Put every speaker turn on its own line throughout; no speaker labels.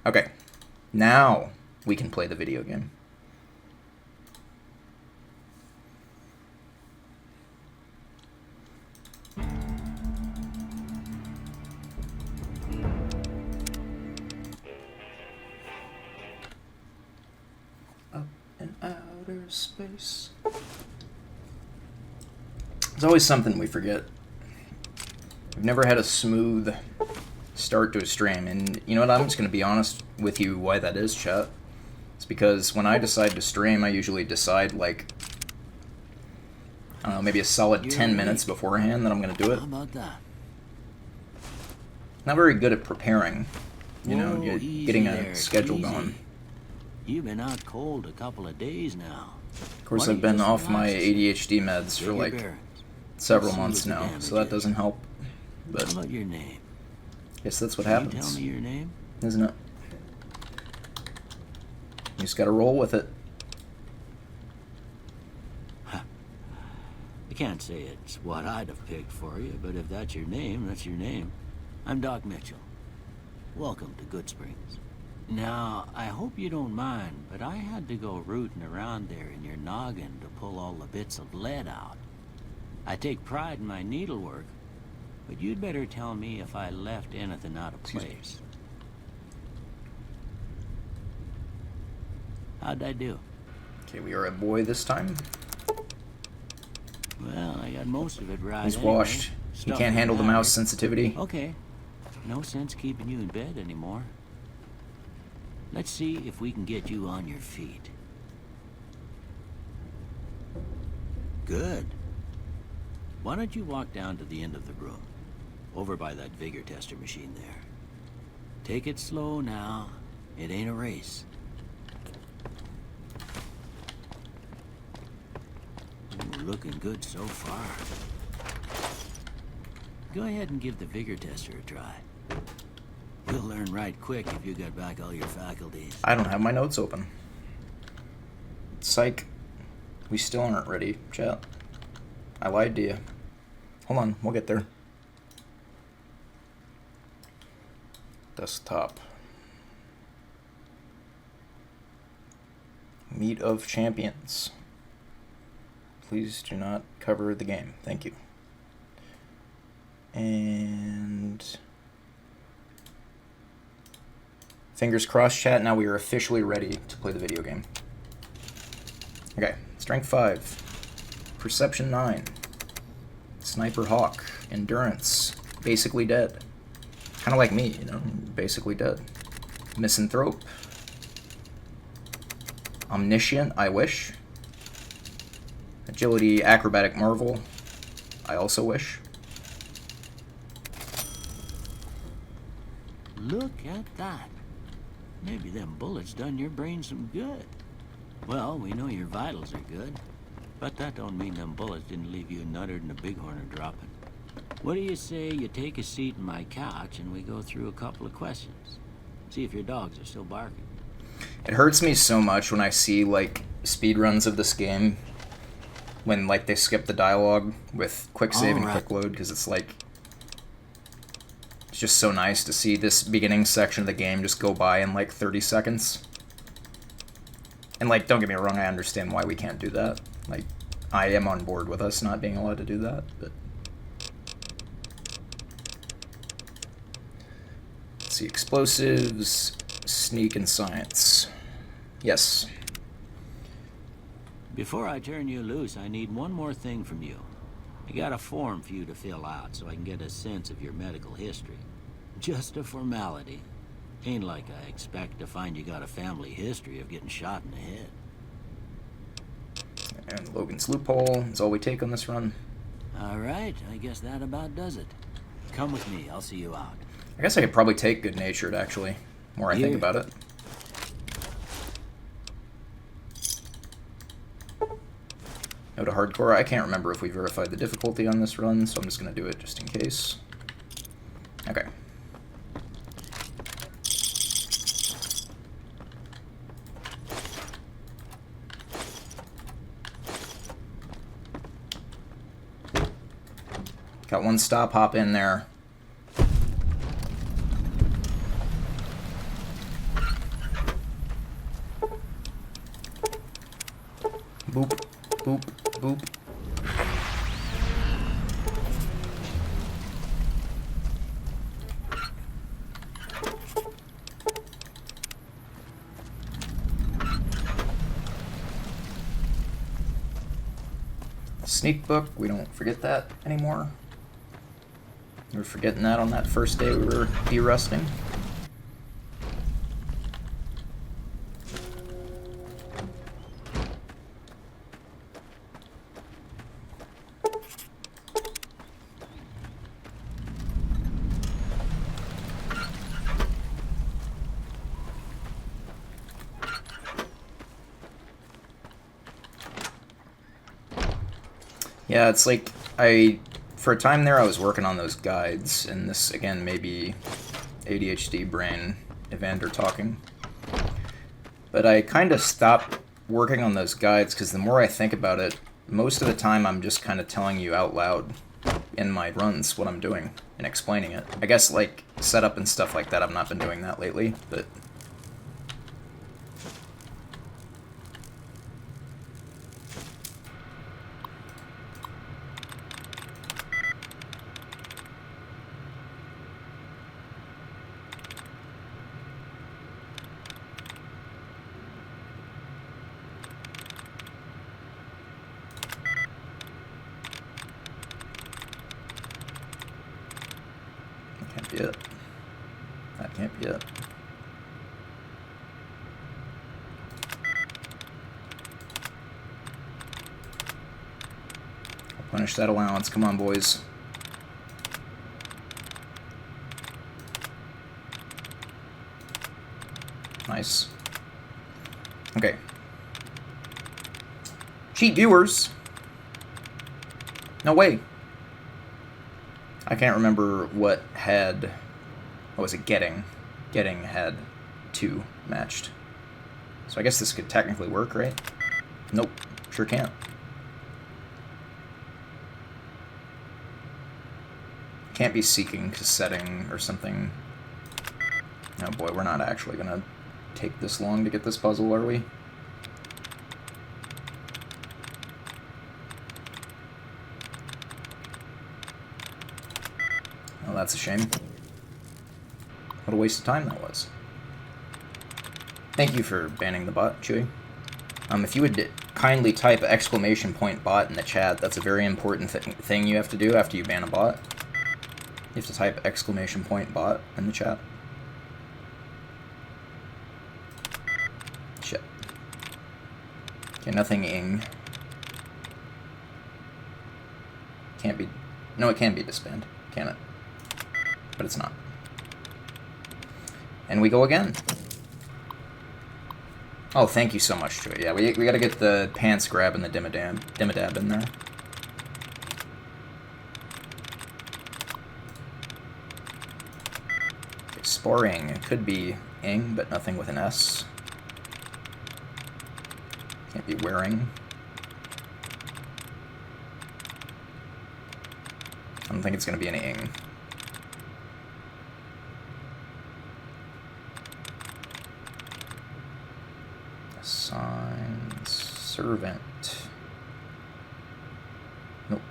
Okay. Now we can play the video game. Up in outer space. There's always something we forget. We've never had a smooth start to a stream, and you know what, I'm just going to be honest with you why that is, chat. It's because when I decide to stream, I usually decide, like, I don't know, maybe a solid 10 minutes beforehand that I'm going to do it.
How about that?
Not very good at preparing, you know,
Whoa,
getting
easy
a
there,
schedule
easy.
going.
You've been out cold a couple of days now.
Of course,
Why
I've
don't you
been
just
off my
relax?
ADHD meds
Take
for,
your
like,
bearings.
several
See
months
what the
now,
damage
so that
is.
doesn't help.
How
But
about your name?
I guess that's what
Can you
happens,
tell me your name?
isn't it? You just gotta roll with it.
I can't say it's what I'd have picked for you, but if that's your name, that's your name. I'm Doc Mitchell. Welcome to Good Springs. Now, I hope you don't mind, but I had to go rooting around there in your noggin to pull all the bits of lead out. I take pride in my needlework, but you'd better tell me if I left anything out of place. How'd I do?
Okay, we are a boy this time.
Well, I got most of it right.
He's
anyway.
washed. He
Stuff
can't
that
handle the mouse
matters.
sensitivity.
Okay. No sense keeping you in bed anymore. Let's see if we can get you on your feet. Good. Why don't you walk down to the end of the room? Over by that vigor tester machine there. Take it slow now. It ain't a race. Ooh, looking good so far. Go ahead and give the vigor tester a try. You'll learn right quick if you got back all your faculties.
I don't have my notes open. Psych. We still aren't ready, chat. I lied to you. Hold on, we'll get there. Desktop. Meet of Champions. Please do not cover the game. Thank you. And fingers crossed, chat. Now we are officially ready to play the video game. Okay, Strength 5, Perception 9, Sniper Hawk, Endurance, basically dead. Kind of like me, you know, basically dead. Misanthrope, Omniscient, I wish. Agility, Acrobatic Marvel, I also wish.
Look at that. Maybe them bullets done your brain some good. Well, we know your vitals are good, but that don't mean them bullets didn't leave you nuttered and a bighorn are dropping. What do you say you take a seat in my couch and we go through a couple of questions? See if your dogs are still barking.
It hurts me so much when I see, like, speedruns of this game when, like, they skip the dialogue with quick save and quick load, because it's like, it's just so nice to see this beginning section of the game just go by in, like, 30 seconds. And, like, don't get me wrong, I understand why we can't do that. Like, I am on board with us not being allowed to do that, but... Let's see, explosives, sneak, and science. Yes.
Before I turn you loose, I need one more thing from you. I got a form for you to fill out so I can get a sense of your medical history. Just a formality. Ain't like I expect to find you got a family history of getting shot in the head.
And Logan's Loophole is all we take on this run.
All right, I guess that about does it. Come with me, I'll see you out.
I guess I could probably take Good Natured, actually, the more I think
Here.
about it. No to Hardcore. I can't remember if we verified the difficulty on this run, so I'm just going to do it just in case. Okay. Got one stop hop in there. Boop, boop, boop. Sneak book, we don't forget that anymore. We were forgetting that on that first day we were derusting. Yeah, it's like, for a time there I was working on those guides, and this, again, may be ADHD brain Evander talking. But I kind of stopped working on those guides, because the more I think about it, most of the time I'm just kind of telling you out loud in my runs what I'm doing, and explaining it. I guess, like, setup and stuff like that, I've not been doing that lately, but... Can't be it. That can't be it. I'll punish that allowance. Come on, boys. Nice. Okay. Cheat viewers! No way! I can't remember what had... What was it? Getting. Getting had 2 matched. So I guess this could technically work, right? Nope. Sure can't. Can't be seeking to setting or something. Oh boy, we're not actually gonna take this long to get this puzzle, are we? Oh, that's a shame. What a waste of time that was. Thank you for banning the bot, Chewy. If you would kindly type !bot in the chat, that's a very important thing you have to do after you ban a bot. You have to type !bot in the chat. Shit. Okay, nothing ing. Can't be... No, it can be disband, can it? But it's not. And we go again. Oh, thank you so much, Joy. Yeah, we gotta get the pants grab and the dimmadab in there. Okay, sporing. It could be ing, but nothing with an S. Can't be wearing. I don't think it's gonna be an ing. Signs, servant. Nope.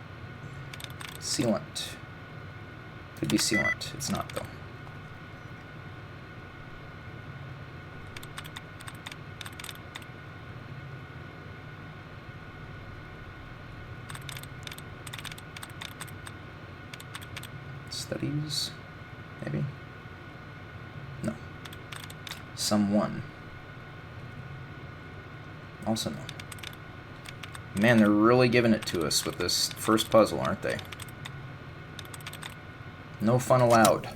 Sealant. Could be sealant. It's not, though. Studies? Maybe? No. Someone. Also no. Man, they're really giving it to us with this first puzzle, aren't they? No fun allowed.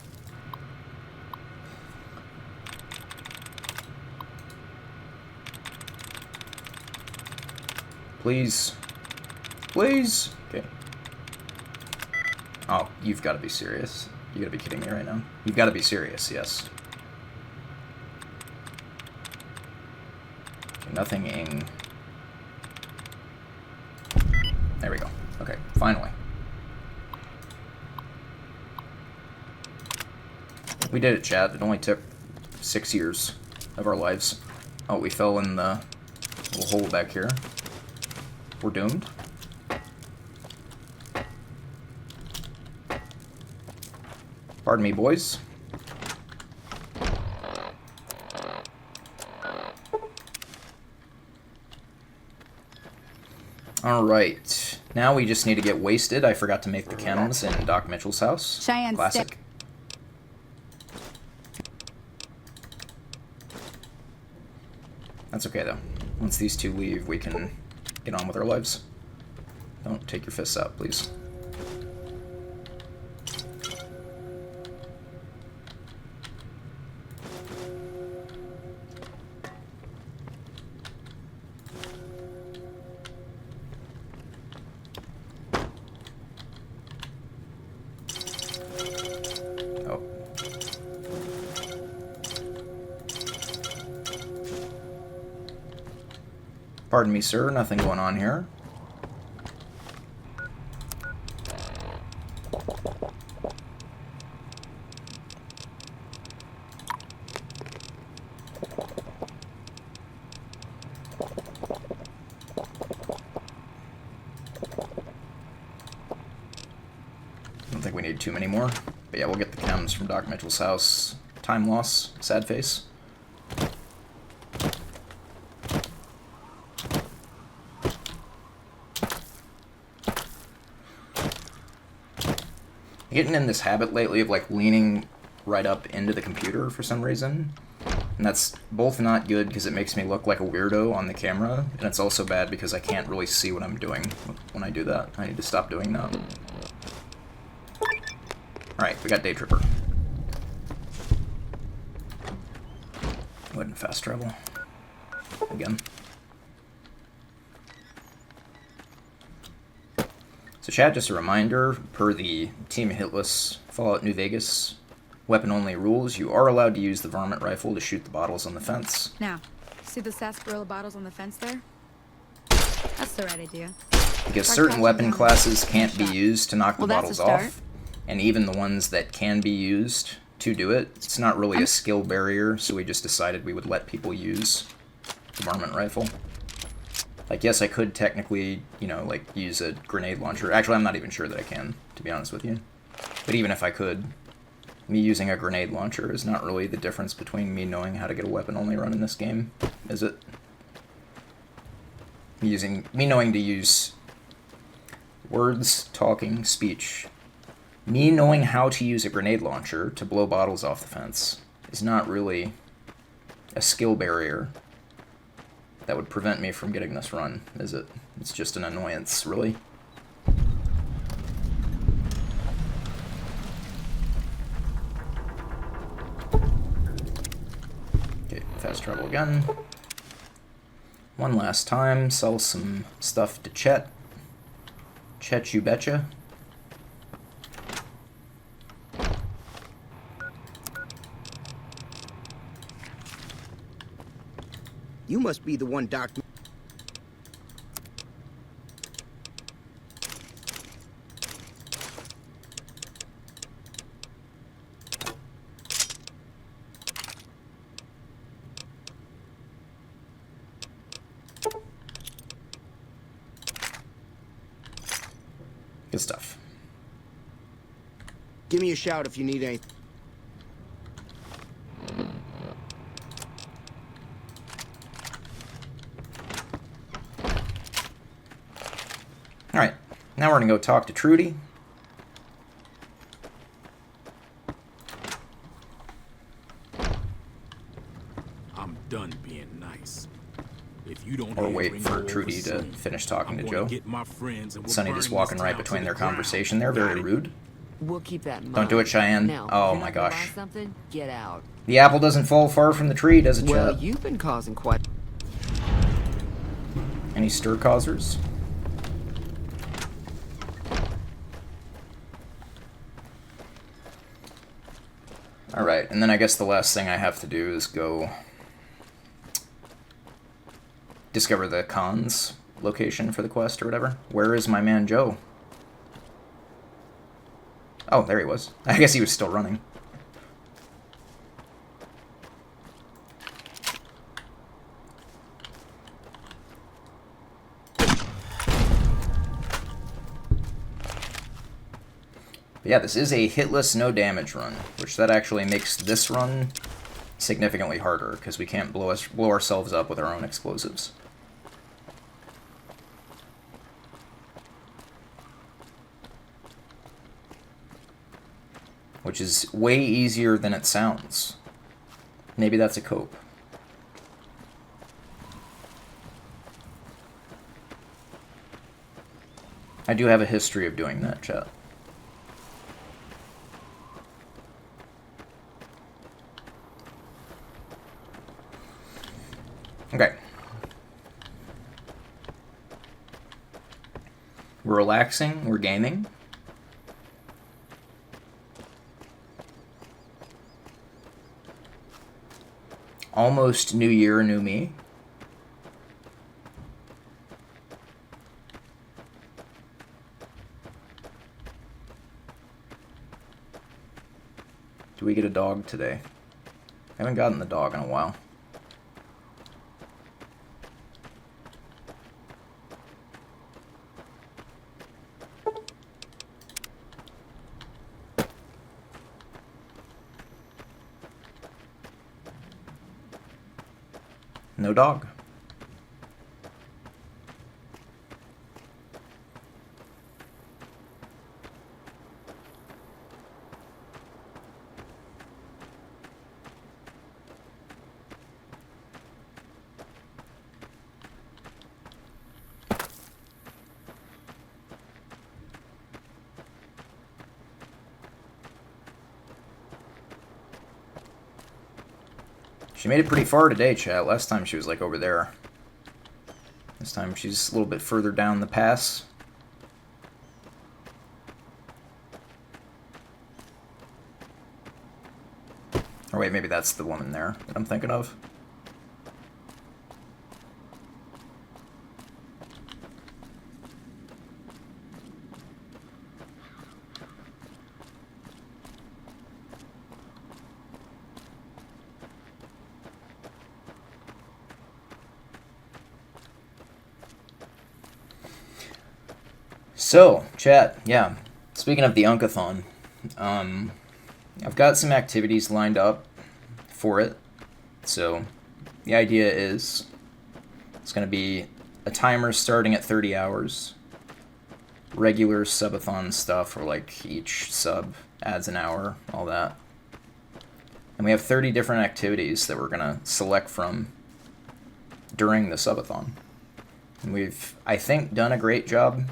Please. Please! Okay. Oh, you've got to be serious. You gotta be kidding me right now. You've got to be serious, yes. Nothing ing. There we go. Okay, finally. We did it, chat. It only took 6 years of our lives. Oh, we fell in the little hole back here. We're doomed. Pardon me, boys. Alright. Now we just need to get wasted. I forgot to make the chems in Doc Mitchell's house.
Cheyenne,
classic. That's okay, though. Once these two leave, we can get on with our lives. Don't take your fists out, please. Oh. Pardon me, sir. Nothing going on here. I don't think we need too many more. But yeah, we'll get the chems from Doc Mitchell's house. Time loss. Sad face. Getting in this habit lately of like leaning right up into the computer for some reason. And that's both not good because it makes me look like a weirdo on the camera, and it's also bad because I can't really see what I'm doing when I do that. I need to stop doing that. Alright, we got Day Tripper. Go ahead and fast travel. Again. So chat, just a reminder, per the Team Hitless Fallout New Vegas weapon-only rules, you are allowed to use the varmint rifle to shoot the bottles on the fence.
Now, see the sarsaparilla bottles on the fence there? That's the right idea.
Because
Start
certain
catching
weapon
them.
classes can't be
Shot.
used to knock the
Well, that's
bottles
a start.
off, and even the ones that can be used to do it, it's not really a skill barrier, so we just decided we would let people use the varmint rifle. Like, yes, I could technically, you know, like, use a grenade launcher. Actually, I'm not even sure that I can, to be honest with you. But even if I could, me using a grenade launcher is not really the difference between me knowing how to get a weapon-only run in this game, is it? Me knowing to use words, talking, speech. Me knowing how to use a grenade launcher to blow bottles off the fence is not really a skill barrier that would prevent me from getting this run, is it? It's just an annoyance, really. Okay, fast travel again. One last time, sell some stuff to Chet. Chet, you betcha.
You must be the one Doc...
Good stuff.
Give me a shout if you need anything.
Alright, now we're going to go talk to Trudy.
I'm done being nice. If you don't
Or
have
wait
Ringo
for Trudy to
overseas,
finish talking
I'm
to
gonna
Joe.
get my friends and we'll
Sonny
burn
just
this
walking right
town
between
to
their
the ground.
conversation there,
Got
very
it?
rude.
We'll keep that in mind.
Don't do it, Cheyenne.
Now,
Oh
if you're
my
not gonna
gosh.
buy something, get out.
The apple doesn't fall far from the tree, does it,
Well,
Chet?
you've been causing quite...
Any stir causers? Alright, and then I guess the last thing I have to do is go discover the Khan's location for the quest or whatever. Where is my man Joe? Oh, there he was. I guess he was still running. But yeah, this is a hitless, no damage run, which that actually makes this run significantly harder, because we can't blow ourselves up with our own explosives. Which is way easier than it sounds. Maybe that's a cope. I do have a history of doing that, chat. Okay. We're relaxing, we're gaming. Almost new year, new me. Do we get a dog today? I haven't gotten the dog in a while. No dog. She made it pretty far today, chat. Last time she was like over there. This time she's a little bit further down the pass. Or wait, maybe that's the woman there that I'm thinking of. So, chat, yeah. Speaking of the Unkathon, I've got some activities lined up for it. So, the idea is it's going to be a timer starting at 30 hours, regular subathon stuff, where like each sub adds an hour, all that. And we have 30 different activities that we're going to select from during the subathon. And we've, I think, done a great job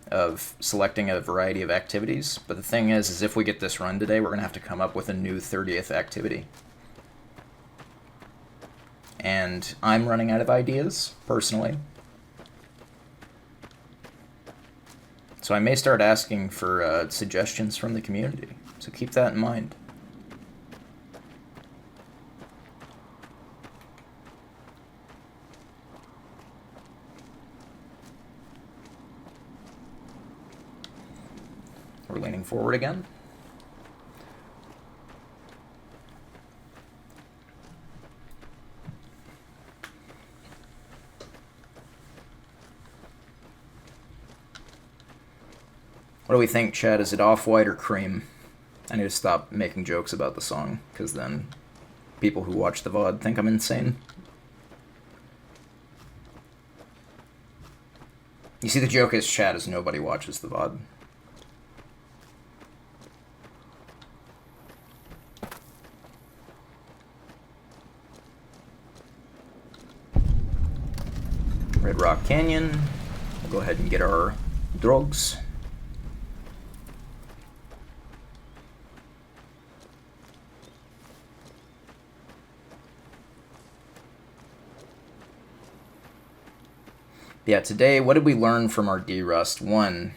of selecting a variety of activities, but the thing is if we get this run today, we're going to have to come up with a new 30th activity. And I'm running out of ideas, personally. So I may start asking for suggestions from the community, so keep that in mind. We're leaning forward again. What do we think, Chad? Is it Off-White or Cream? I need to stop making jokes about the song, because then people who watch the VOD think I'm insane. You see, the joke is, Chad, is nobody watches the VOD. Red Rock Canyon. We'll go ahead and get our drugs. Yeah, today, what did we learn from our D-Rust? 1,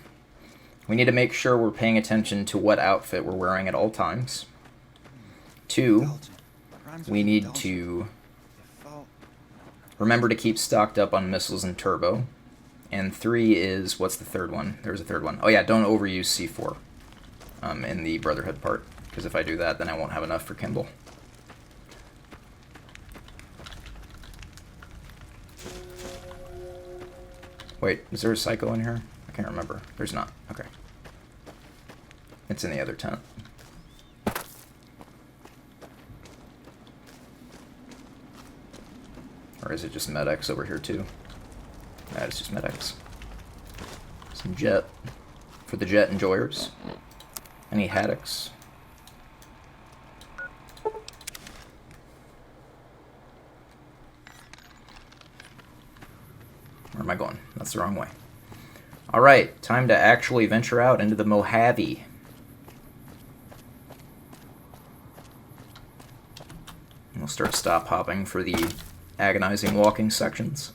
we need to make sure we're paying attention to what outfit we're wearing at all times. 2, we need to remember to keep stocked up on missiles and turbo. And 3 is, what's the third one? There's a third one. Oh yeah, don't overuse C4 in the Brotherhood part, because if I do that, then I won't have enough for Kindle. Wait, is there a Psycho in here? I can't remember. There's not. Okay. It's in the other tent. Or is it just medics over here too? Nah, it's just medics. Some jet. For the jet enjoyers. Any haddocks? Where am I going? That's the wrong way. Alright, time to actually venture out into the Mojave. We'll start stop hopping for the agonizing walking sections.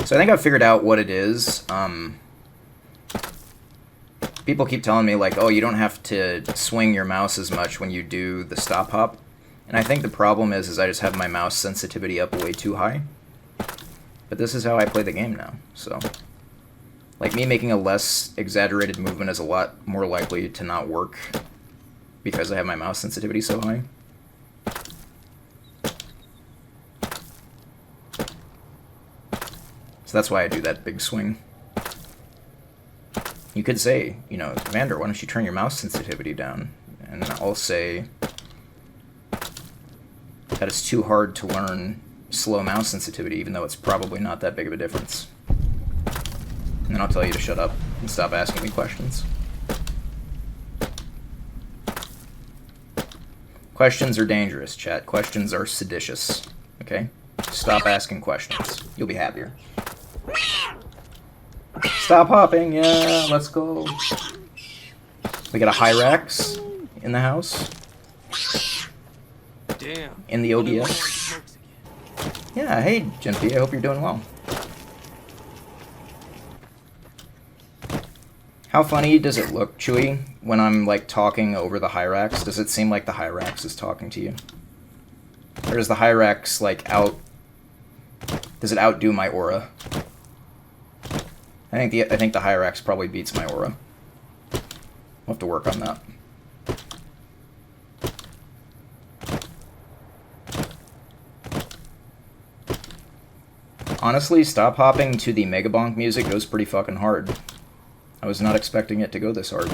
So I think I've figured out what it is. People keep telling me, like, oh, you don't have to swing your mouse as much when you do the stop hop. And I think the problem is I just have my mouse sensitivity up way too high. But this is how I play the game now, so... Like, me making a less exaggerated movement is a lot more likely to not work because I have my mouse sensitivity so high. So that's why I do that big swing. You could say, you know, Commander, why don't you turn your mouse sensitivity down? And I'll say that it's too hard to learn slow mouse sensitivity, even though it's probably not that big of a difference. And then I'll tell you to shut up and stop asking me questions. Questions are dangerous, chat. Questions are seditious. Okay? Stop asking questions. You'll be happier. Stop hopping, yeah, let's go. We got a Hyrax in the house.
Damn.
In the OBS. Yeah, hey, Jimpy, I hope you're doing well. How funny does it look, Chewy, when I'm, like, talking over the Hyrax? Does it seem like the Hyrax is talking to you? Or does the Hyrax, like, does it outdo my aura? I think the Hyrax probably beats my aura. We'll have to work on that. Honestly, stop hopping to the Megabonk music goes pretty fucking hard. I was not expecting it to go this hard.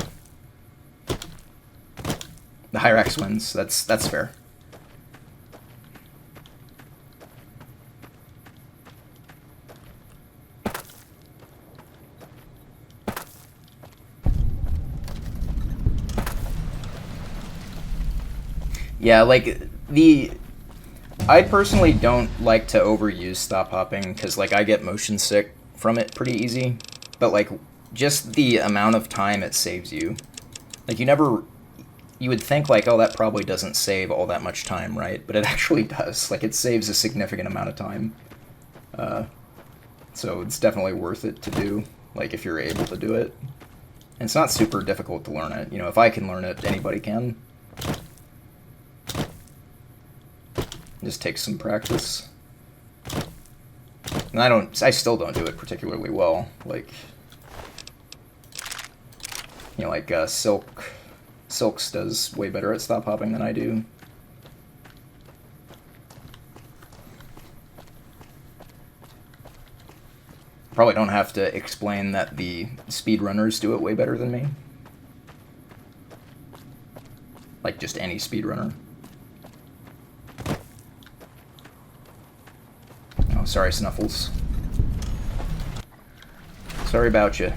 The Hyrax wins. That's fair. Yeah, like, I personally don't like to overuse stop hopping, because, like, I get motion sick from it pretty easy. But, like, just the amount of time it saves you. Like, you would think, like, oh, that probably doesn't save all that much time, right? But it actually does. Like, it saves a significant amount of time. So it's definitely worth it to do, like, if you're able to do it. And it's not super difficult to learn it. You know, if I can learn it, anybody can. Just takes some practice. And I still don't do it particularly well. Like, you know, like, Silks does way better at stop hopping than I do. Probably don't have to explain that the speedrunners do it way better than me. Like, just any speedrunner. Oh, sorry, Snuffles. Sorry about you.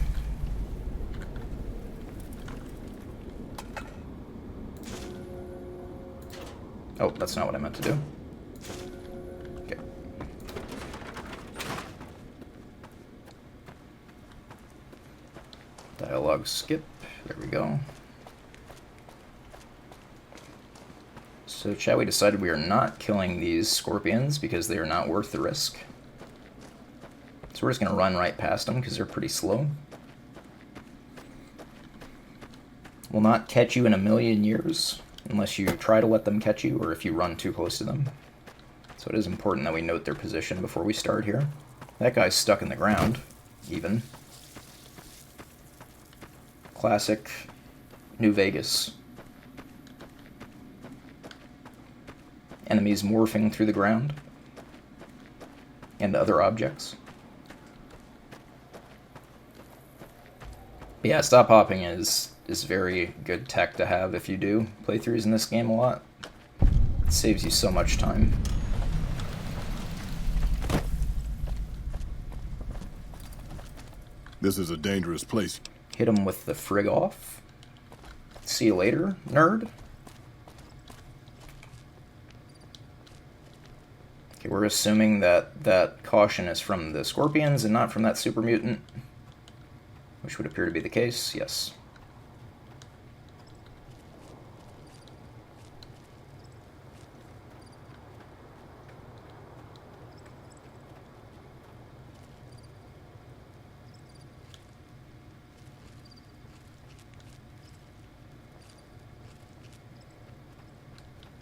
Oh, that's not what I meant to do. Okay. Dialogue skip. There we go. So, shall we decide we are not killing these scorpions because they are not worth the risk? So we're just going to run right past them because they're pretty slow. Will not catch you in a million years unless you try to let them catch you or if you run too close to them. So it is important that we note their position before we start here. That guy's stuck in the ground, even. Classic New Vegas. Enemies morphing through the ground and other objects. But yeah, stop hopping is very good tech to have if you do playthroughs in this game a lot. It saves you so much time.
This is a dangerous place.
Hit him with the frig off. See you later, nerd. Okay, we're assuming that that caution is from the scorpions and not from that super mutant, which would appear to be the case, yes.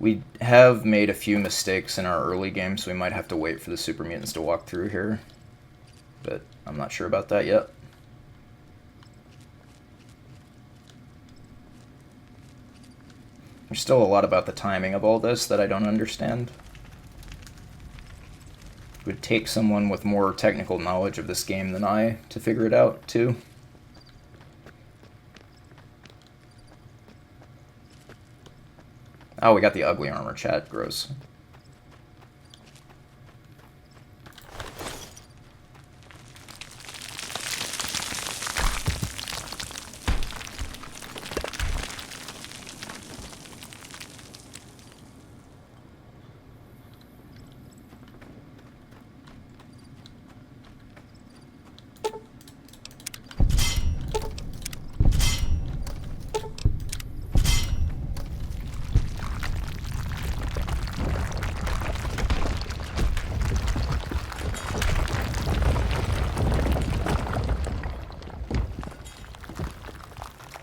We have made a few mistakes in our early games, so we might have to wait for the super mutants to walk through here. But I'm not sure about that yet. There's still a lot about the timing of all this that I don't understand. It would take someone with more technical knowledge of this game than I to figure it out, too. Oh, we got the ugly armor, chat. Gross.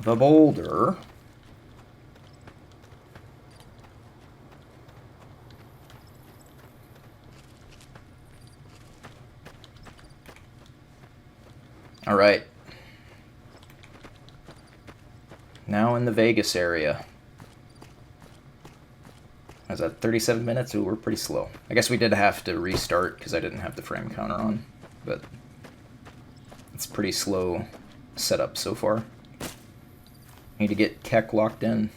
The boulder. All right. Now in the Vegas area. Was that 37 minutes? Ooh, we're pretty slow. I guess we did have to restart because I didn't have the frame counter on, but it's pretty slow setup so far. Need to get Keck locked in.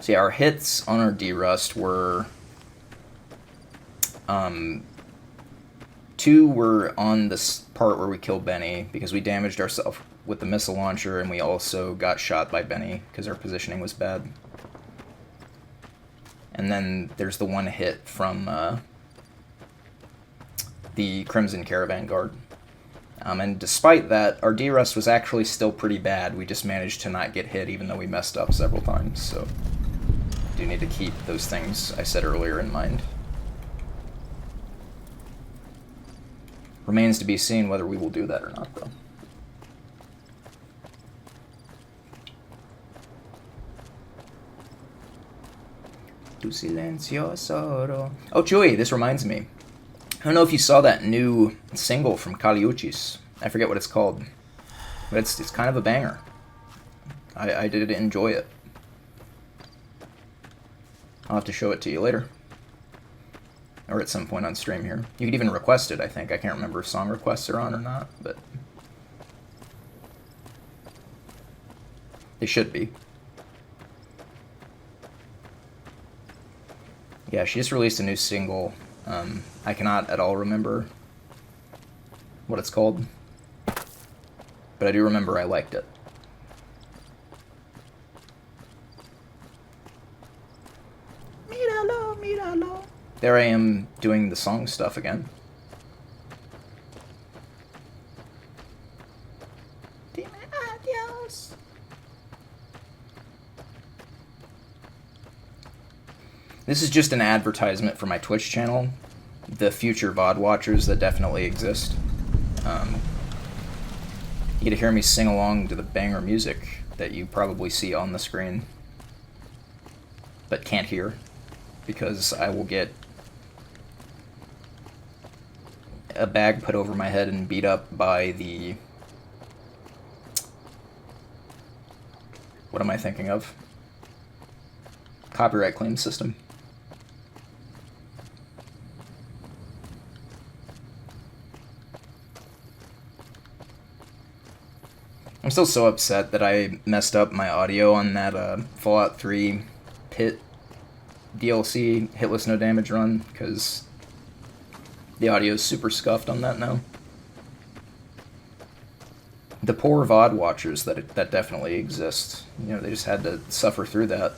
So yeah, our hits on our D-Rust were... 2 were on this part where we killed Benny because we damaged ourselves with the missile launcher, and we also got shot by Benny because our positioning was bad. And then there's the one hit from... the Crimson Caravan Guard. And despite that, our D-Rust was actually still pretty bad. We just managed to not get hit even though we messed up several times, so do need to keep those things I said earlier in mind. Remains to be seen whether we will do that or not, though. Tu silencio solo. Oh, Chewy, this reminds me. I don't know if you saw that new single from Kaliuchis. I forget what it's called. But it's kind of a banger. I did enjoy it. I'll have to show it to you later. Or at some point on stream here. You could even request it, I think. I can't remember if song requests are on or not, but... they should be. Yeah, she just released a new single. I cannot at all remember what it's called, but I do remember I liked it. Míralo, míralo. There I am doing the song stuff again. Dime adios. This is just an advertisement for my Twitch channel, the future VOD watchers that definitely exist. You get to hear me sing along to the banger music that you probably see on the screen, but can't hear, because I will get a bag put over my head and beat up by the... what am I thinking of? Copyright claim system. I'm still so upset that I messed up my audio on that Fallout 3 Pit DLC Hitless No Damage run, because the audio is super scuffed on that now. The poor VOD watchers that definitely exist. You know, they just had to suffer through that.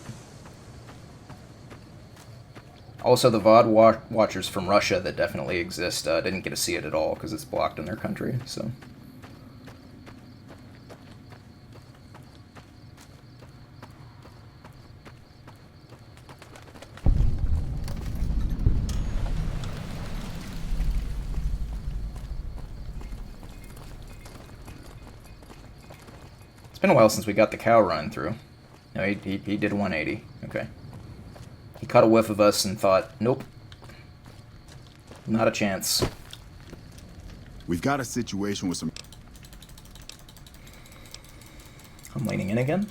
Also, the VOD watchers from Russia that definitely exist didn't get to see it at all because it's blocked in their country, so... It's been a while since we got the cow run through. No, he did 180. Okay. He caught a whiff of us and thought, nope. Not a chance.
We've got a situation with some...
I'm leaning in again.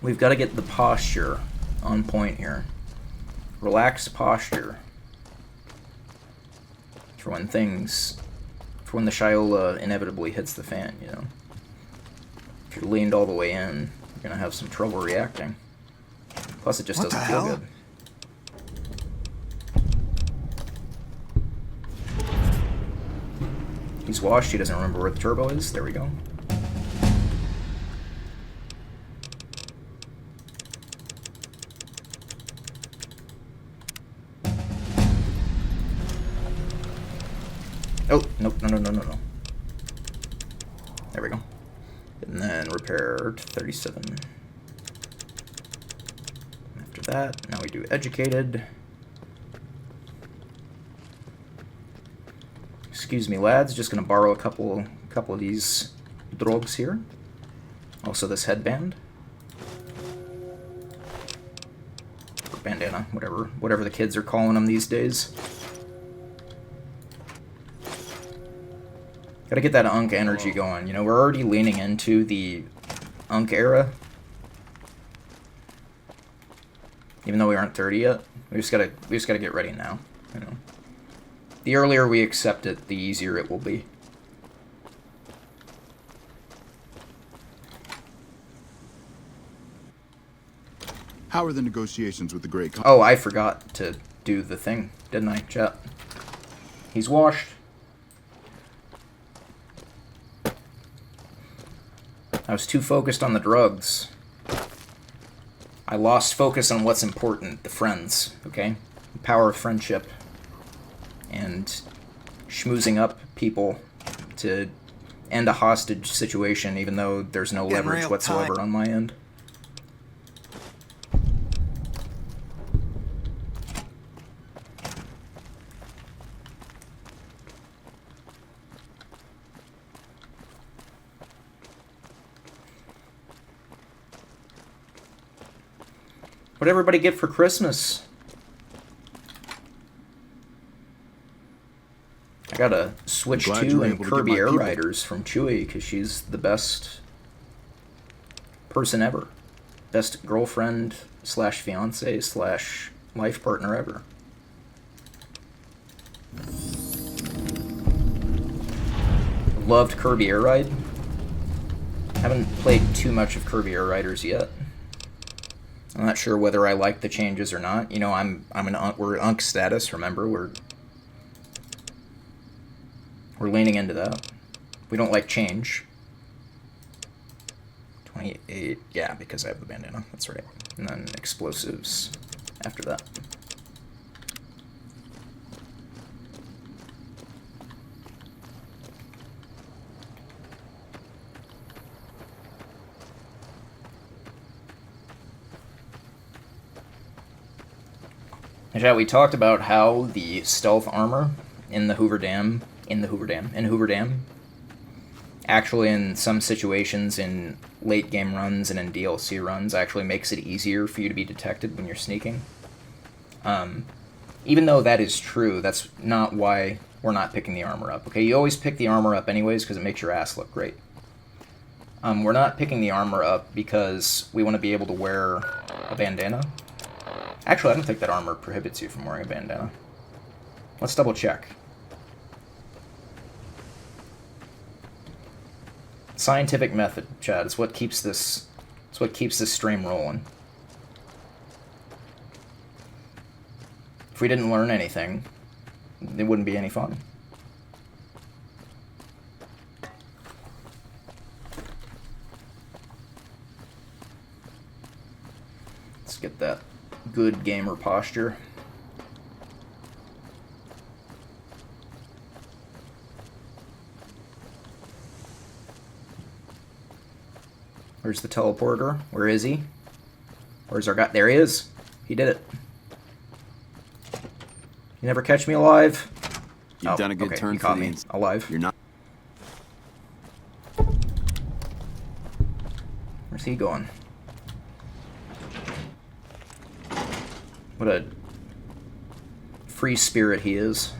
We've got to get the posture on point here. Relaxed posture. For when things... For when the Shiola inevitably hits the fan, you know. If you're leaned all the way in, you're gonna have some trouble reacting. Plus, it just doesn't feel good. He's washed, he doesn't remember where the turbo is. There we go. Oh, nope, no. There we go. And then repair to 37. After that, now we do educated. Excuse me, lads, just gonna borrow a couple of these drogs here. Also this headband. Or bandana, whatever the kids are calling them these days. Gotta get that Unk energy going. You know, we're already leaning into the Unk era. Even though we aren't 30 yet. We just gotta get ready now. You know. The earlier we accept it, the easier it will be.
How are the negotiations with the Great Khan?
Oh, I forgot to do the thing, didn't I, chat? He's washed. I was too focused on the drugs. I lost focus on what's important, the friends, okay? The power of friendship. And schmoozing up people to end a hostage situation, even though there's no leverage whatsoever on my end. What'd everybody get for Christmas? I got a Switch 2 and Kirby Air Riders from Chewie because she's the best person ever. Best girlfriend slash fiance slash life partner ever. Loved Kirby Air Ride. Haven't played too much of Kirby Air Riders yet. I'm not sure whether I like the changes or not. You know, we're Unk status. Remember, we're leaning into that. We don't like change. 28, yeah, because I have the bandana. That's right. And then explosives after that. We talked about how the stealth armor in Hoover Dam, actually in some situations in late game runs and in DLC runs actually makes it easier for you to be detected when you're sneaking. Even though that is true, that's not why we're not picking the armor up. Okay, you always pick the armor up anyways because it makes your ass look great. We're not picking the armor up because we want to be able to wear a bandana. Actually, I don't think that armor prohibits you from wearing a bandana. Let's double check. Scientific method, Chad. It's what keeps this. It's what keeps this stream rolling. If we didn't learn anything, it wouldn't be any fun. Let's get that good gamer posture. Where's the teleporter? Where is he? Where's our guy? There he is. He did it. You never catch me alive.
You've done a good turn
you
for
caught
the
me alive.
You're not.
Where's he going? What a free spirit he is.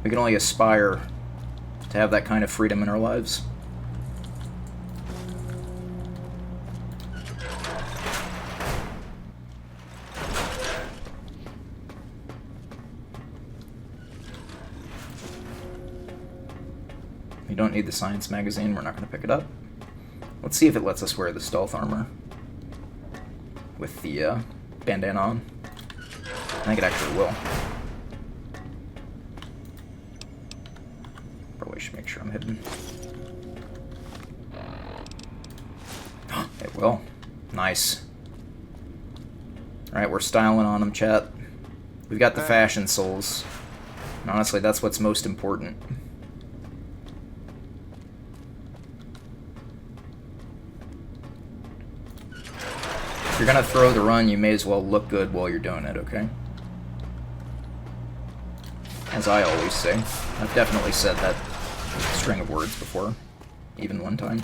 We can only aspire to have that kind of freedom in our lives. We don't need the science magazine, we're not going to pick it up. Let's see if it lets us wear the stealth armor with the bandana on. I think it actually will. Probably should make sure I'm hidden. It will. Nice. Alright, we're styling on them, chat. We've got the fashion souls. And honestly, that's what's most important. If you're gonna throw the run, you may as well look good while you're doing it, okay? As I always say. I've definitely said that string of words before. Even one time.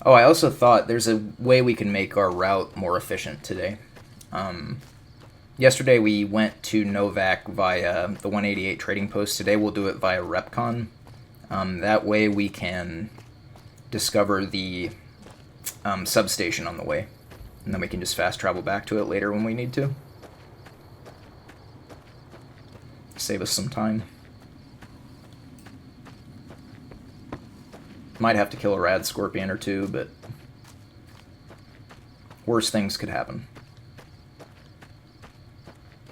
Oh, I also thought there's a way we can make our route more efficient today. Yesterday we went to Novak via the 188 trading post. Today we'll do it via Repcon. That way we can discover the substation on the way. And then we can just fast travel back to it later when we need to. Save us some time. Might have to kill a rad scorpion or two, but worse things could happen.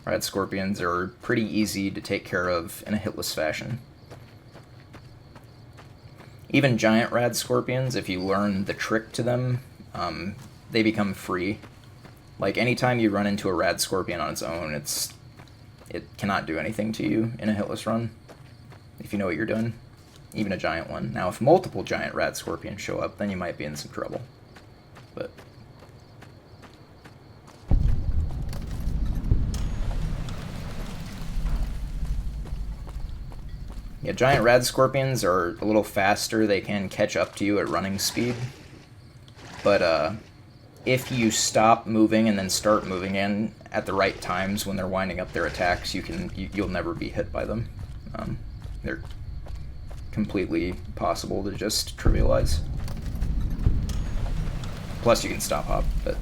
Rad scorpions are pretty easy to take care of in a hitless fashion. Even giant rad scorpions, if you learn the trick to them, they become free. Like, anytime you run into a rad scorpion on its own, it cannot do anything to you in a hitless run, if you know what you're doing. Even a giant one. Now, if multiple giant rad scorpions show up, then you might be in some trouble. But yeah, giant rad scorpions are a little faster. They can catch up to you at running speed. But if you stop moving and then start moving in at the right times when they're winding up their attacks, you'll never be hit by them. They're completely possible to just trivialize. Plus you can stop hop, but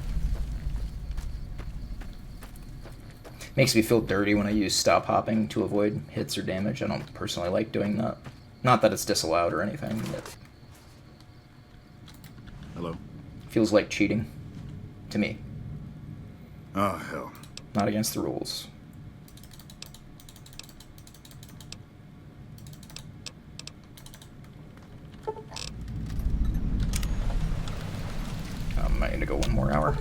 makes me feel dirty when I use stop hopping to avoid hits or damage. I don't personally like doing that. Not that it's disallowed or anything, but
Hello?
feels like cheating to me.
Oh, hell.
Not against the rules. I might need to go one more hour.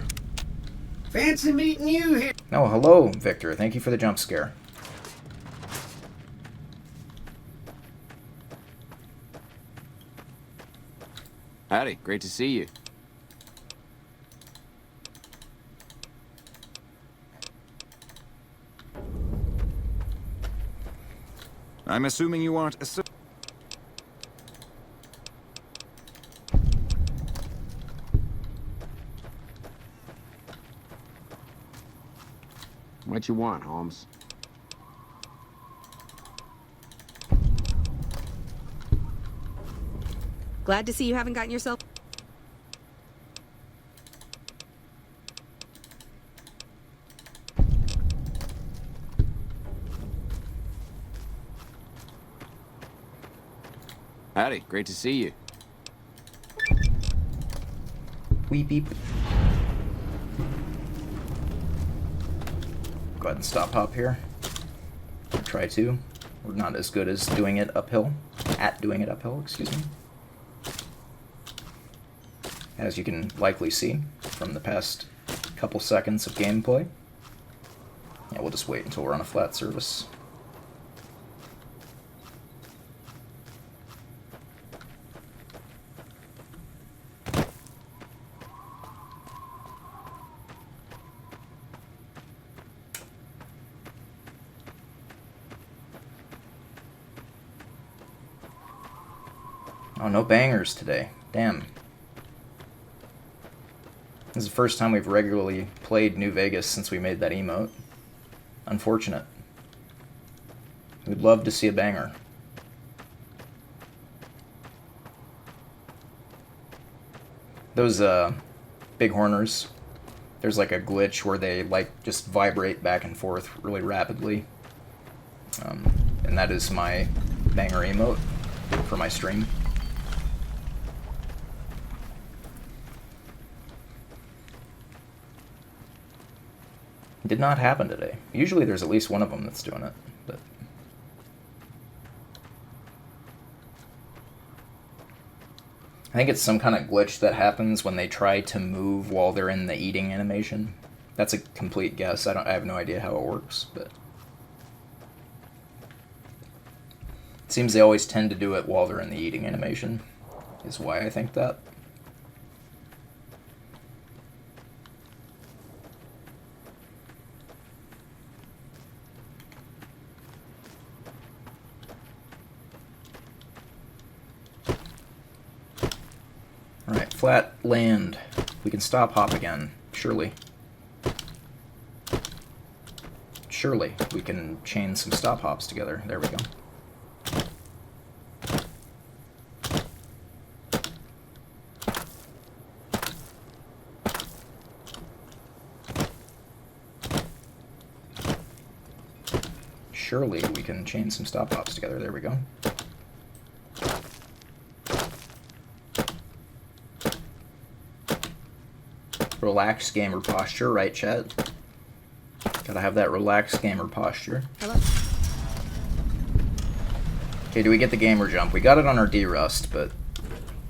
Fancy meeting you here.
Oh, hello, Victor. Thank you for the jump scare.
Howdy, great to see you.
I'm assuming you aren't a...
What you want, Holmes?
Glad to see you haven't gotten yourself...
Howdy, great to see you.
Weep beep. Go ahead and stop hop here. Try to. We're not as good as doing it uphill. At doing it uphill, excuse me. As you can likely see from the past couple seconds of gameplay. Yeah, we'll just wait until we're on a flat surface. Oh, no bangers today. Damn. This is the first time we've regularly played New Vegas since we made that emote. Unfortunate. We'd love to see a banger. Those big horners, there's like a glitch where they like just vibrate back and forth really rapidly. And that is my banger emote for my stream. Did not happen today. Usually there's at least one of them that's doing it, but I think it's some kind of glitch that happens when they try to move while they're in the eating animation. That's a complete guess. I have no idea how it works, but it seems they always tend to do it while they're in the eating animation, is why I think that. Alright, flat land. We can stop hop again, surely. Surely we can chain some stop hops together. There we go. Surely we can chain some stop hops together. There we go. Relaxed gamer posture, right, chat? Gotta have that relaxed gamer posture.
Hello?
Okay, do we get the gamer jump? We got it on our D-Rust, but...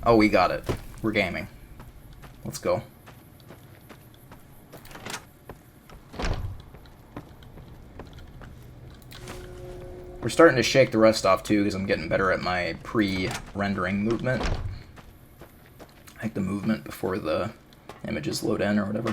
Oh, we got it. We're gaming. Let's go. We're starting to shake the rust off, too, because I'm getting better at my pre-rendering movement. Like the movement before the images load in or whatever.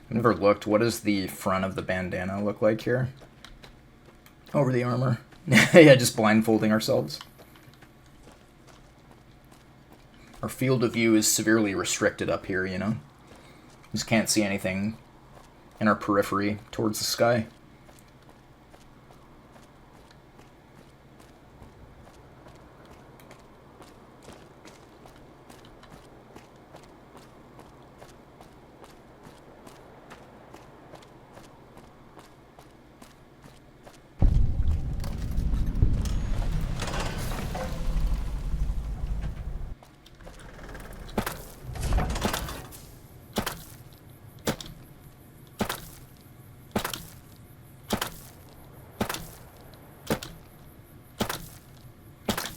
I've never looked. What does the front of the bandana look like here? Over the armor. Yeah, just blindfolding ourselves. Our field of view is severely restricted up here, you know? Just can't see anything in our periphery towards the sky.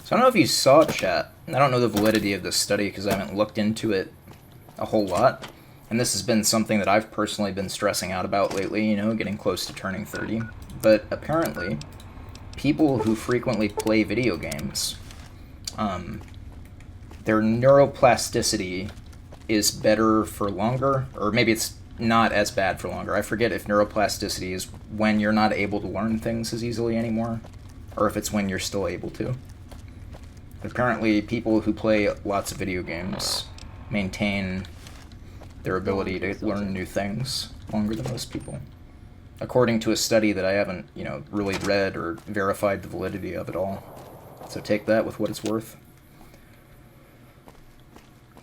So I don't know if you saw, chat. I don't know the validity of this study because I haven't looked into it a whole lot. And this has been something that I've personally been stressing out about lately, you know, getting close to turning 30. But apparently, people who frequently play video games, their neuroplasticity is better for longer, or maybe it's not as bad for longer. I forget if neuroplasticity is when you're not able to learn things as easily anymore, or if it's when you're still able to. Apparently, people who play lots of video games maintain their ability to learn new things longer than most people. according to a study that I haven't, you know, really read or verified the validity of at all. So take that with what it's worth.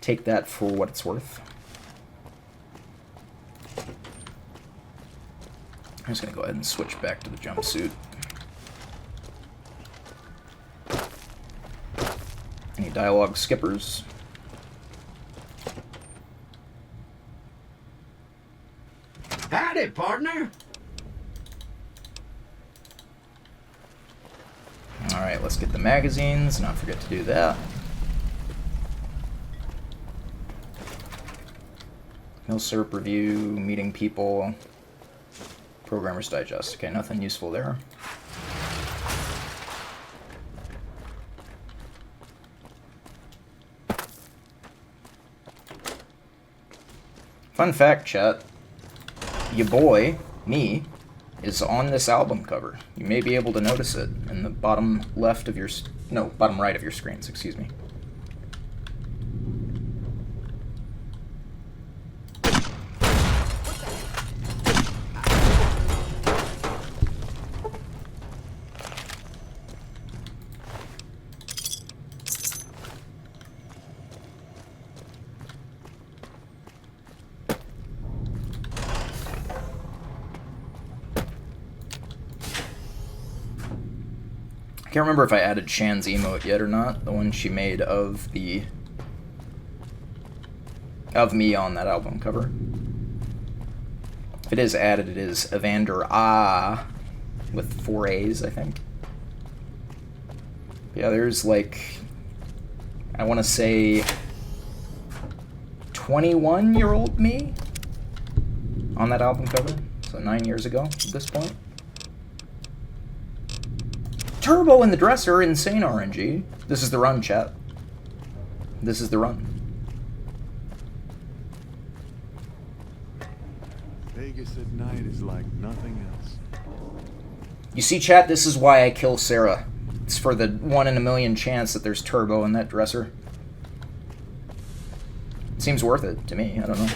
Take that for what it's worth. I'm just going to go ahead and switch back to the jumpsuit. Any dialogue skippers?
Howdy, partner.
Alright, let's get the magazines. Not forget to do that. Milsurp review, meeting people, Programmer's Digest. Okay, nothing useful there. Fun fact, chat. Your boy, me, is on this album cover. You may be able to notice it in the bottom left of your... No, bottom right of your screens, excuse me. I can't remember if I added Shan's emote yet or not, the one she made of the... of me on that album cover. If it is added, it is Evander Ah, with 4 A's, I think. Yeah, there's like... I want to say... 21-year-old me on that album cover. So 9 years ago at this point. Turbo in the dresser, insane RNG. This is the run, chat. This is the run.
Vegas at night is like nothing else.
You see, chat, this is why I kill Sarah. It's for the 1 in a million chance that there's turbo in that dresser. Seems worth it to me, I don't know.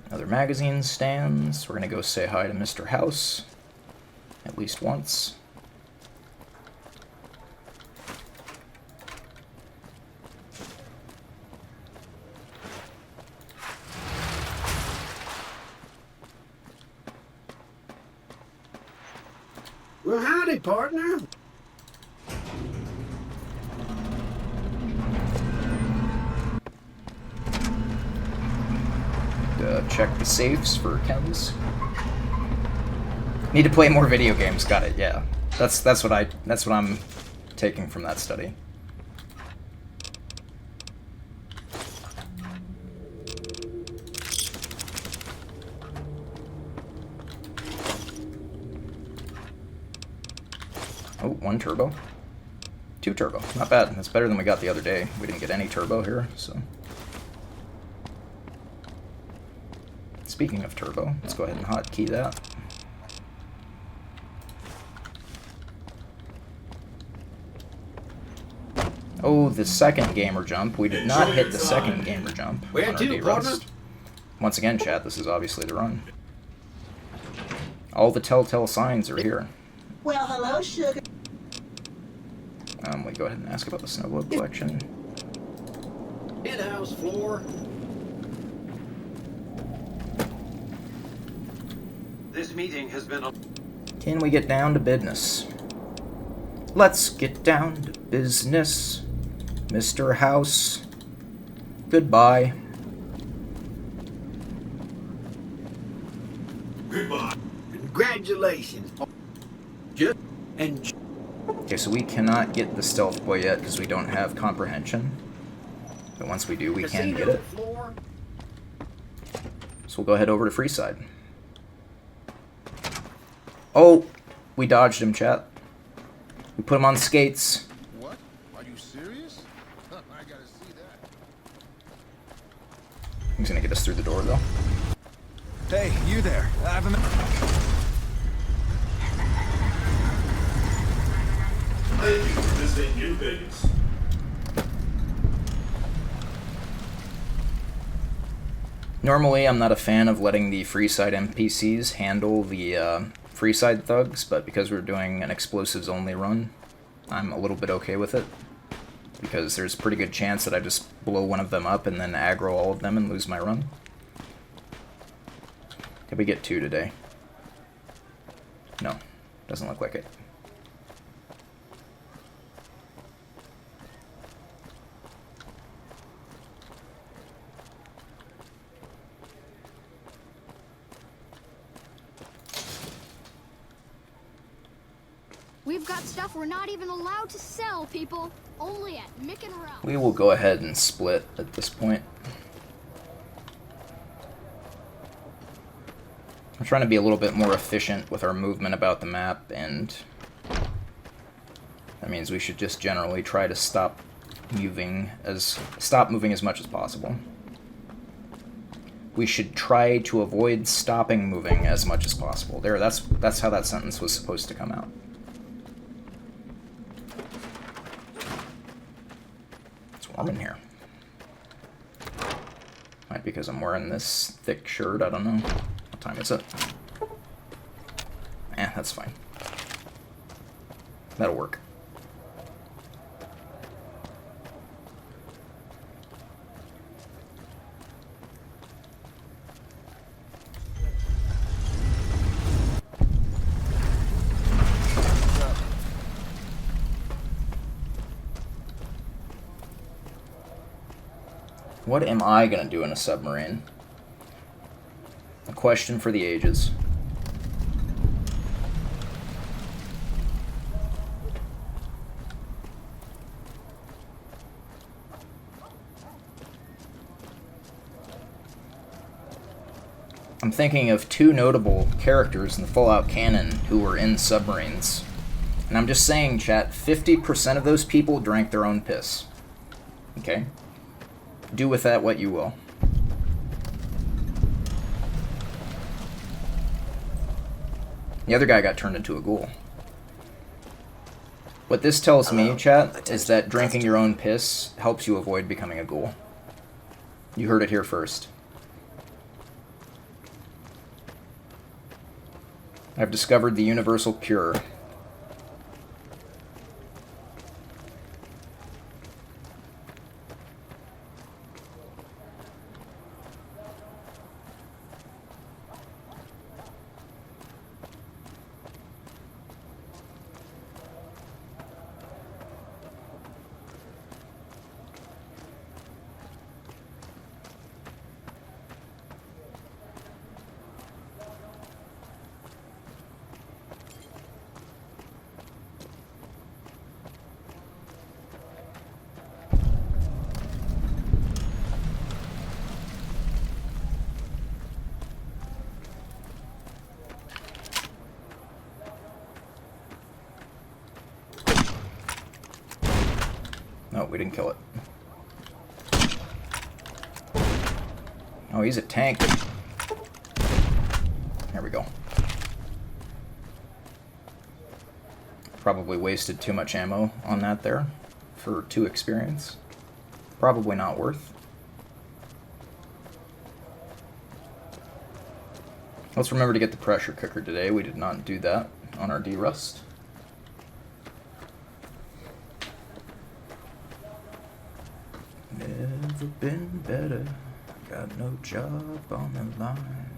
Another magazine stands. We're gonna go say hi to Mr. House. At least once.
Well, howdy, partner.
Check the safes for chems. Need to play more video games. Got it. Yeah, that's what I'm taking from that study. Oh, 1 turbo. 2 turbo. Not bad. That's better than we got the other day. We didn't get any turbo here, so. Speaking of turbo, let's go ahead and hotkey that. Oh, the second gamer jump. We did not hit the second gamer jump on our D-Rust. Once again, chat, this is obviously the run. All the telltale signs are here.
Well, hello, sugar.
We go ahead and ask about the snow globe collection.
In-house floor. This meeting has been...
Can we get down to business? Let's get down to business, Mr. House. Goodbye.
Goodbye. Congratulations. Just and...
Okay, so we cannot get the stealth boy yet because we don't have comprehension. But once we do, we can get it. So we'll go head over to Freeside. Oh, we dodged him, chat. We put him on skates.
What? Are you serious? I gotta see that.
He's gonna get a through the door, though.
Hey, you there. I have a
Thank you for visiting New Vegas.
Normally, I'm not a fan of letting the Freeside NPCs handle the Freeside thugs, but because we're doing an explosives-only run, I'm a little bit okay with it. Because there's a pretty good chance that I just blow one of them up and then aggro all of them and lose my run. Did we get 2 today? No, doesn't look like it.
We've got stuff we're not even allowed to sell, people. Only at Mick and Ralph.
We will go ahead and split at this point. I'm trying to be a little bit more efficient with our movement about the map, and that means we should just generally try to stop moving as much as possible. We should try to avoid stopping moving as much as possible. There, that's how that sentence was supposed to come out. Warm in here. Might be because I'm wearing this thick shirt, I don't know. What time is it? That's fine. That'll work. What am I gonna do in a submarine? A question for the ages. I'm thinking of 2 notable characters in the Fallout canon who were in submarines. And I'm just saying, chat, 50% of those people drank their own piss. Okay? Do with that what you will. The other guy got turned into a ghoul. What this tells me, chat, is that drinking your own piss helps you avoid becoming a ghoul. You heard it here first. I've discovered the universal cure. No, we didn't kill it. Oh, he's a tank. There we go. Probably wasted too much ammo on that there for 2 experience. Probably not worth. Let's remember to get the pressure cooker today. We did not do that on our D-Rust. Never been better. Got no job on the line.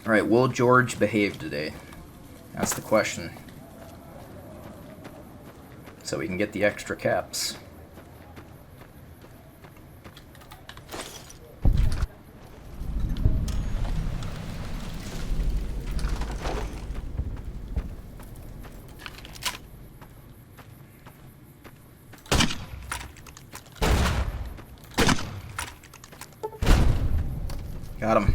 Alright, will George behave today? That's the question. So we can get the extra caps. Got him.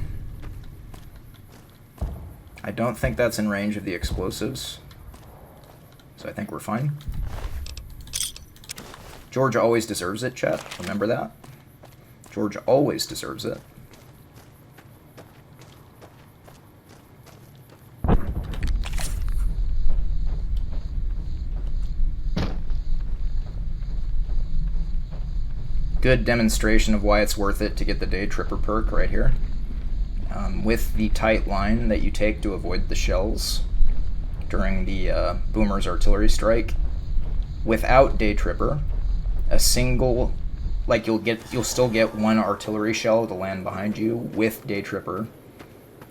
I don't think that's in range of the explosives, so I think we're fine. George always deserves it, chat. Remember that? George always deserves it. Good demonstration of why it's worth it to get the Day Tripper perk right here. With the tight line that you take to avoid the shells during the Boomer's artillery strike, without Day Tripper, a single, like you'll still get one artillery shell to land behind you. With Day Tripper,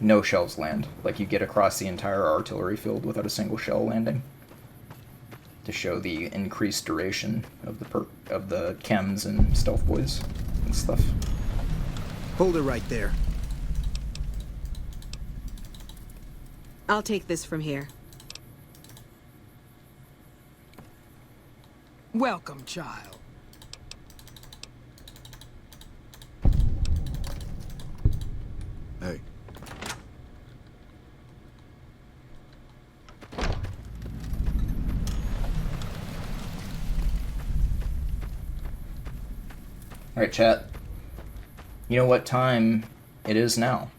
no shells land. Like you get across the entire artillery field without a single shell landing. To show the increased duration of the chems and stealth boys and stuff.
Hold it right there.
I'll take this from here.
Welcome, child.
Hey.
Alright, chat. You know what time it is now?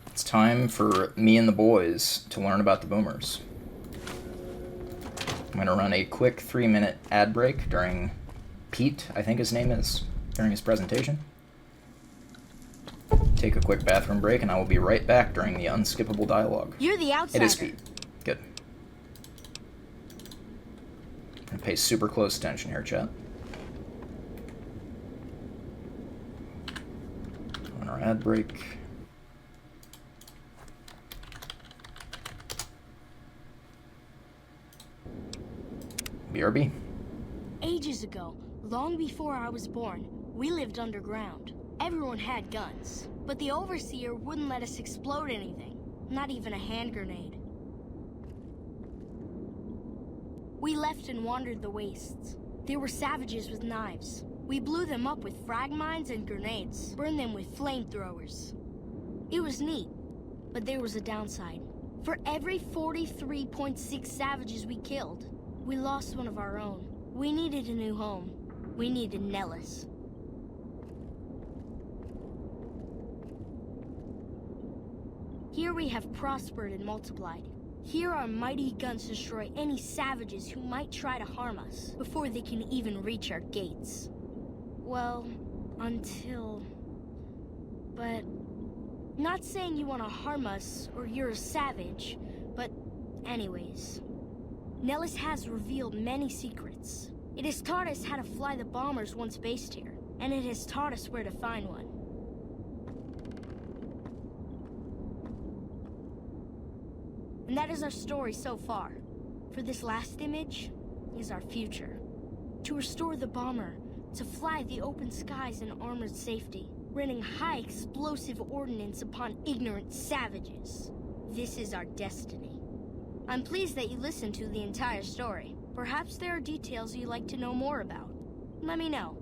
It's time for me and the boys to learn about the Boomers. I'm going to run a quick 3-minute ad break during Pete, I think his name is, during his presentation. Take a quick bathroom break, and I will be right back during the unskippable dialogue.
You're the outsider.
It is Pete. Good. I'm going to pay super close attention here, chat. On our ad break. BRB.
Ages ago, long before I was born, we lived underground. Everyone had guns, but the Overseer wouldn't let us explode anything, not even a hand grenade. We left and wandered the wastes. There were savages with knives. We blew them up with frag mines and grenades, burned them with flamethrowers. It was neat, but there was a downside. For every 43.6 savages we killed, we lost one of our own. We needed a new home. We needed Nellis. Here we have prospered and multiplied. Here our mighty guns destroy any savages who might try to harm us before they can even reach our gates. Well, until... But... Not saying you want to harm us or you're a savage, but anyways. Nellis has revealed many secrets. It has taught us how to fly the bombers once based here, and it has taught us where to find one. And that is our story so far. For this last image is our future. To restore the bomber, to fly the open skies in armored safety, raining high explosive ordnance upon ignorant savages. This is our destiny. I'm pleased that you listened to the entire story. Perhaps there are details you'd like to know more about. Let me know.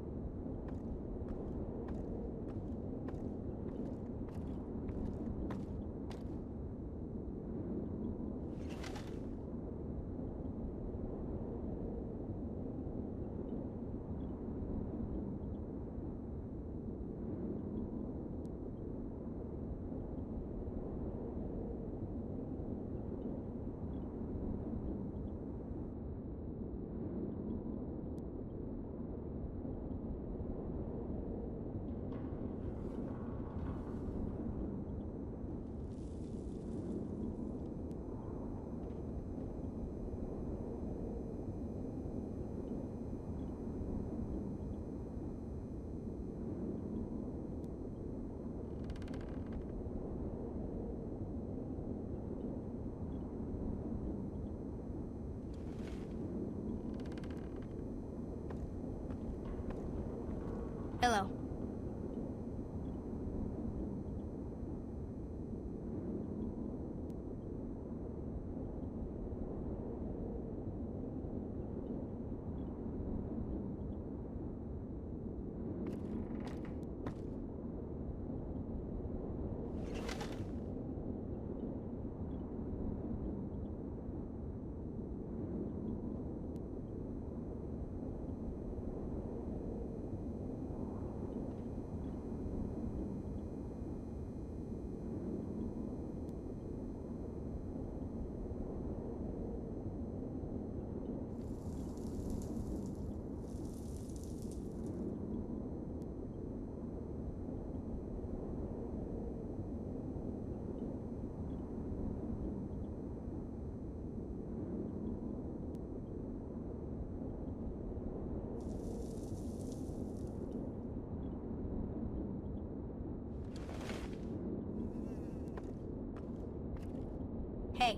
Hey.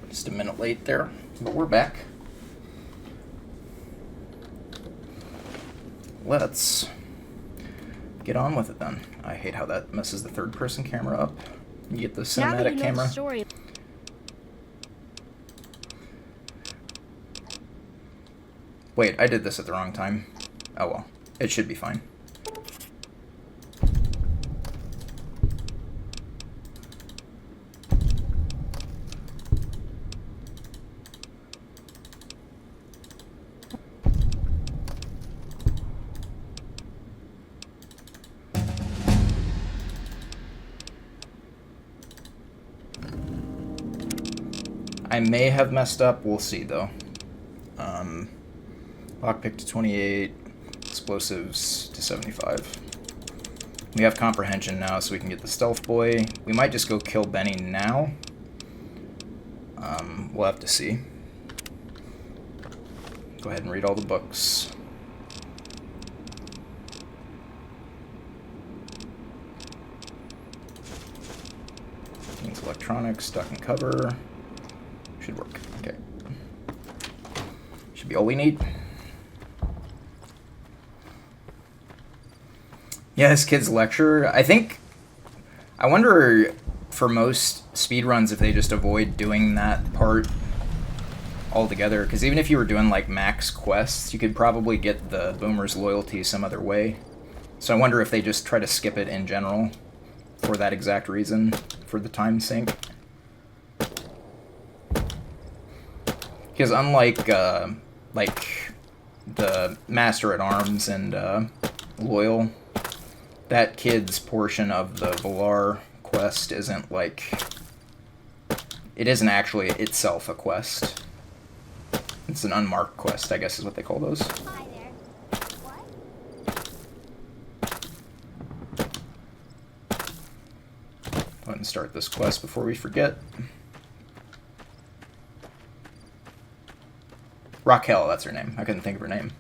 Just a minute late there, but we're back. Let's get on with it then. I hate how that messes the third-person camera up. You get the cinematic camera.
The story.
Wait, I did this at the wrong time. Oh well, it should be fine. I may have messed up, we'll see though. Lockpick to 28, explosives to 75. We have comprehension now, so we can get the stealth boy. We might just go kill Benny now. We'll have to see. Go ahead and read all the books. Means electronics, duck and cover. Should work. Okay. Should be all we need. Yeah, this kid's lecture. I wonder for most speedruns if they just avoid doing that part altogether. Because even if you were doing like max quests, you could probably get the boomer's loyalty some other way. So I wonder if they just try to skip it in general for that exact reason, for the time sink. Because unlike like the Master at Arms and Loyal, that kid's portion of the Valar quest isn't like... It isn't actually itself a quest. It's an unmarked quest, I guess is what they call those.
Hi there. What?
Go ahead and start this quest before we forget. Raquel, that's her name. I couldn't think of her name.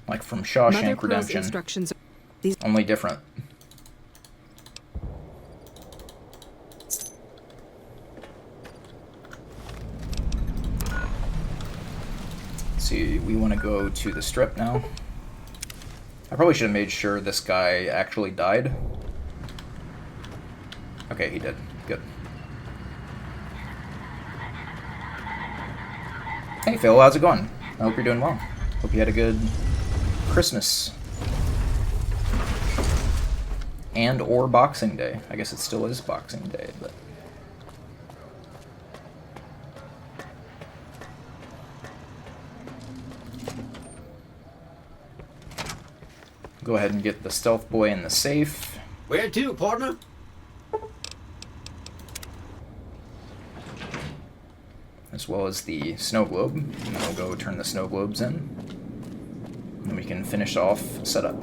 Like from Shawshank Redemption.
Instructions.
Only different. See, we want to go to the strip now. I probably should have made sure this guy actually died. Okay, he did. Good. Hey Phil, how's it going? I hope you're doing well. Hope you had a good Christmas. And or Boxing Day. I guess it still is Boxing Day, but... Go ahead and get the stealth boy in the safe.
Where to, partner?
As well as the snow globe. And then we'll go turn the snow globes in. And then we can finish off setup.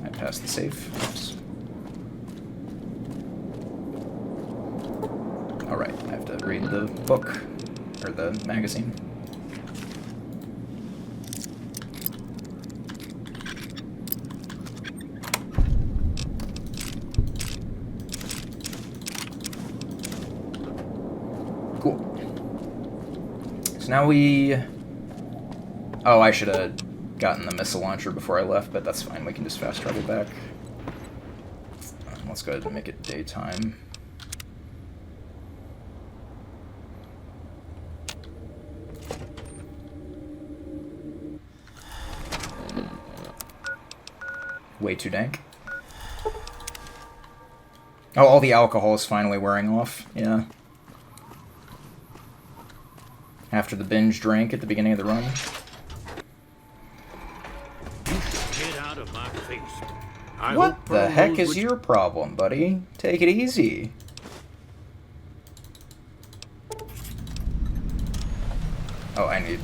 I passed the safe. Oops. Alright, I have to read the book, or the magazine. Cool. So now we... Oh, I should have gotten the missile launcher before I left, but that's fine. We can just fast travel back. Let's go ahead and make it daytime. Way too dank. Oh, all the alcohol is finally wearing off. Yeah. After the binge drink at the beginning of the run.
Get out of my face.
What the heck is your problem, buddy? Take it easy. Oh, I need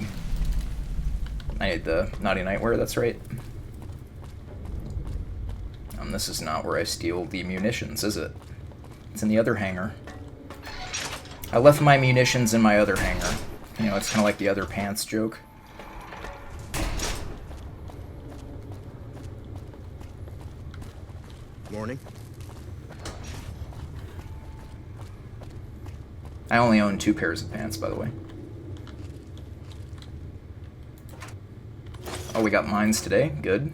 the naughty nightwear, that's right. This is not where I steal the munitions, is it? It's in the other hangar. I left my munitions in my other hangar. You know, it's kind of like the other pants joke.
Morning.
I only own 2 pairs of pants, by the way. Oh, we got mines today. Good.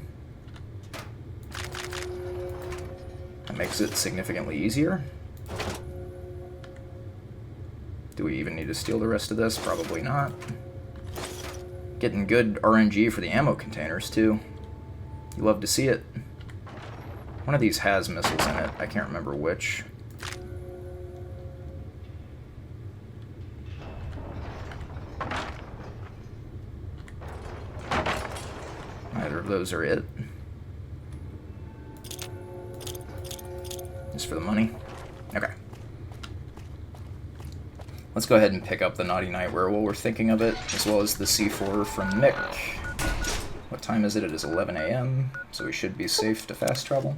That makes it significantly easier. Do we even need to steal the rest of this? Probably not. Getting good RNG for the ammo containers, too. You love to see it. One of these has missiles in it. I can't remember which. Neither of those are it. Just for the money? Okay. Let's go ahead and pick up the Naughty Nightwear while we're thinking of it, as well as the C4 from Mick. What time is it? It is 11 a.m., so we should be safe to fast travel.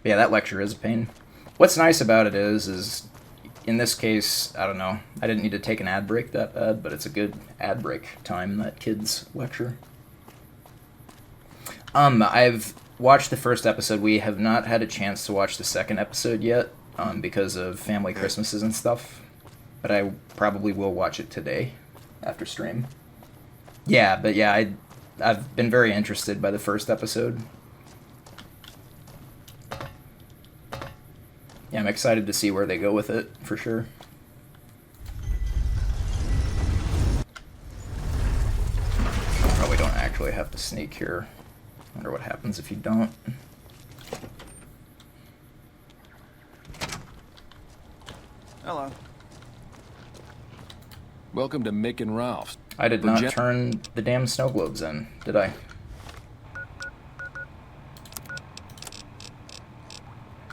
But yeah, that lecture is a pain. What's nice about it is in this case, I don't know, I didn't need to take an ad break that bad, but it's a good ad break time, that kid's lecture. I've watched the first episode. We have not had a chance to watch the second episode yet, because of family Christmases and stuff. But I probably will watch it today, after stream. Yeah, but yeah, I've been very interested by the first episode. Yeah, I'm excited to see where they go with it, for sure. Probably don't actually have to sneak here. Wonder what happens if you don't.
Hello. Welcome to Mick and Ralph's.
I did not turn the damn snow globes in, did I?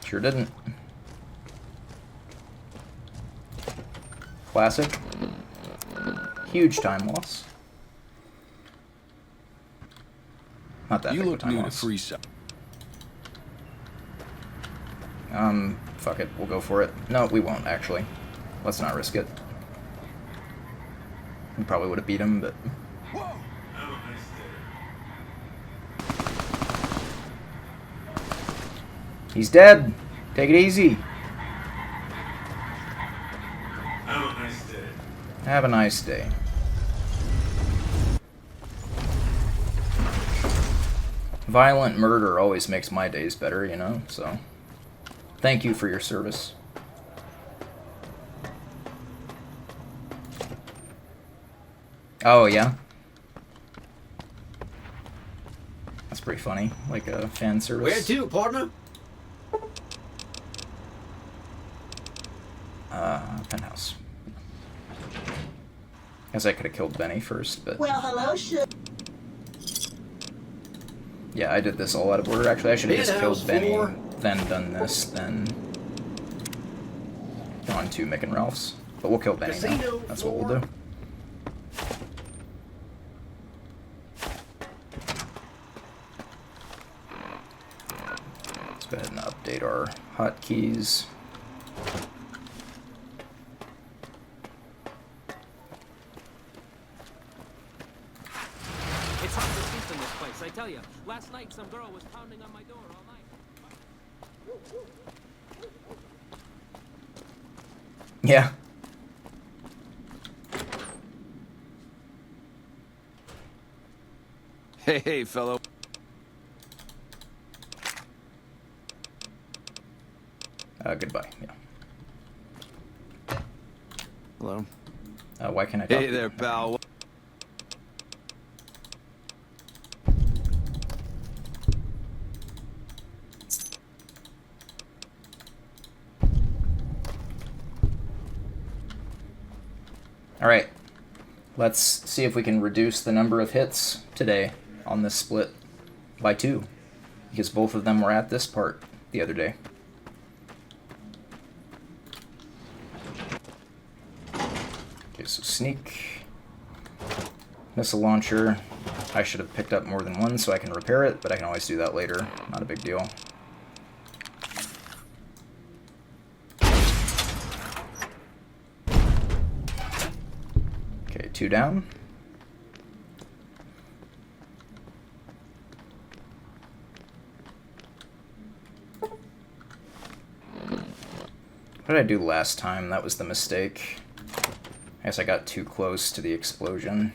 Sure didn't. Classic. Huge time loss. Not that big of a time loss. Fuck it, we'll go for it. No, we won't, actually. Let's not risk it. We probably would have beat him, but... He's dead! Take it easy!
Have a nice day.
Have a nice day. Violent murder always makes my days better, you know, so... Thank you for your service. Oh, yeah? That's pretty funny. Like a fan service.
Where to, partner?
Penthouse. Guess I could have killed Benny first, but...
Well, hello,
yeah, I did this all out of order. Actually, I should have just killed Benny, then done this, then gone to Mick and Ralph's. But we'll kill Benny now. That's what we'll do. Let's go ahead and update our hotkeys.
It's hard to sleep in this place, I tell you. Last night, some girl was pounding on my door all night.
Yeah.
Hey, fellow.
Goodbye, yeah.
Hello.
Why can't I talk?
Hey there, pal.
Alright, let's see if we can reduce the number of hits today on this split by 2, because both of them were at this part the other day. Okay, so sneak, missile launcher, I should have picked up more than one so I can repair it, but I can always do that later. Not a big deal. Okay, 2 down. What did I do last time? That was the mistake. I guess I got too close to the explosion.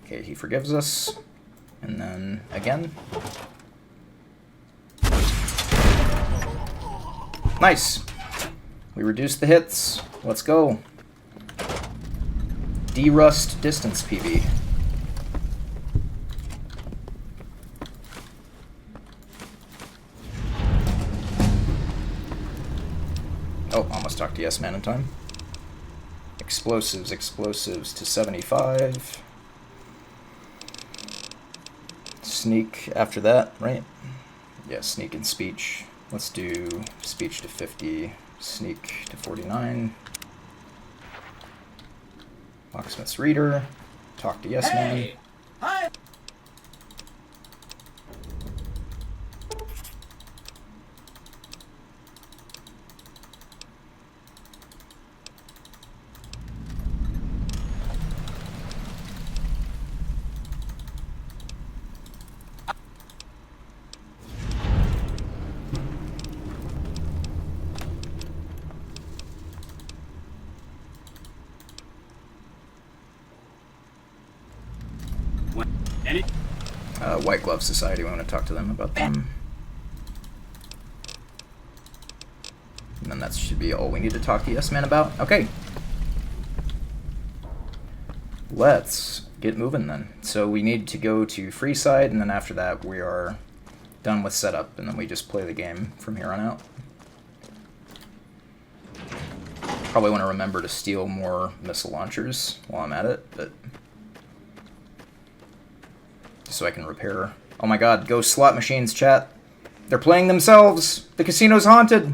Okay, he forgives us. And then again. Nice! We reduced the hits. Let's go. D-Rust distance PV. Oh, almost talked to Yes Man in time. Explosives, explosives to 75. Sneak after that, right? Yeah, sneak and speech. Let's do speech to 50, sneak to 49. Locksmith's Reader, talk to Yes Man.
Hi.
White Glove Society, we want to talk to them about them. And then that should be all we need to talk to Yes Man about. Okay. Let's get moving then. So we need to go to Freeside, and then after that we are done with setup, and then we just play the game from here on out. Probably want to remember to steal more missile launchers while I'm at it, but so I can repair. Oh my god, ghost slot machines, chat. They're playing themselves! The casino's haunted!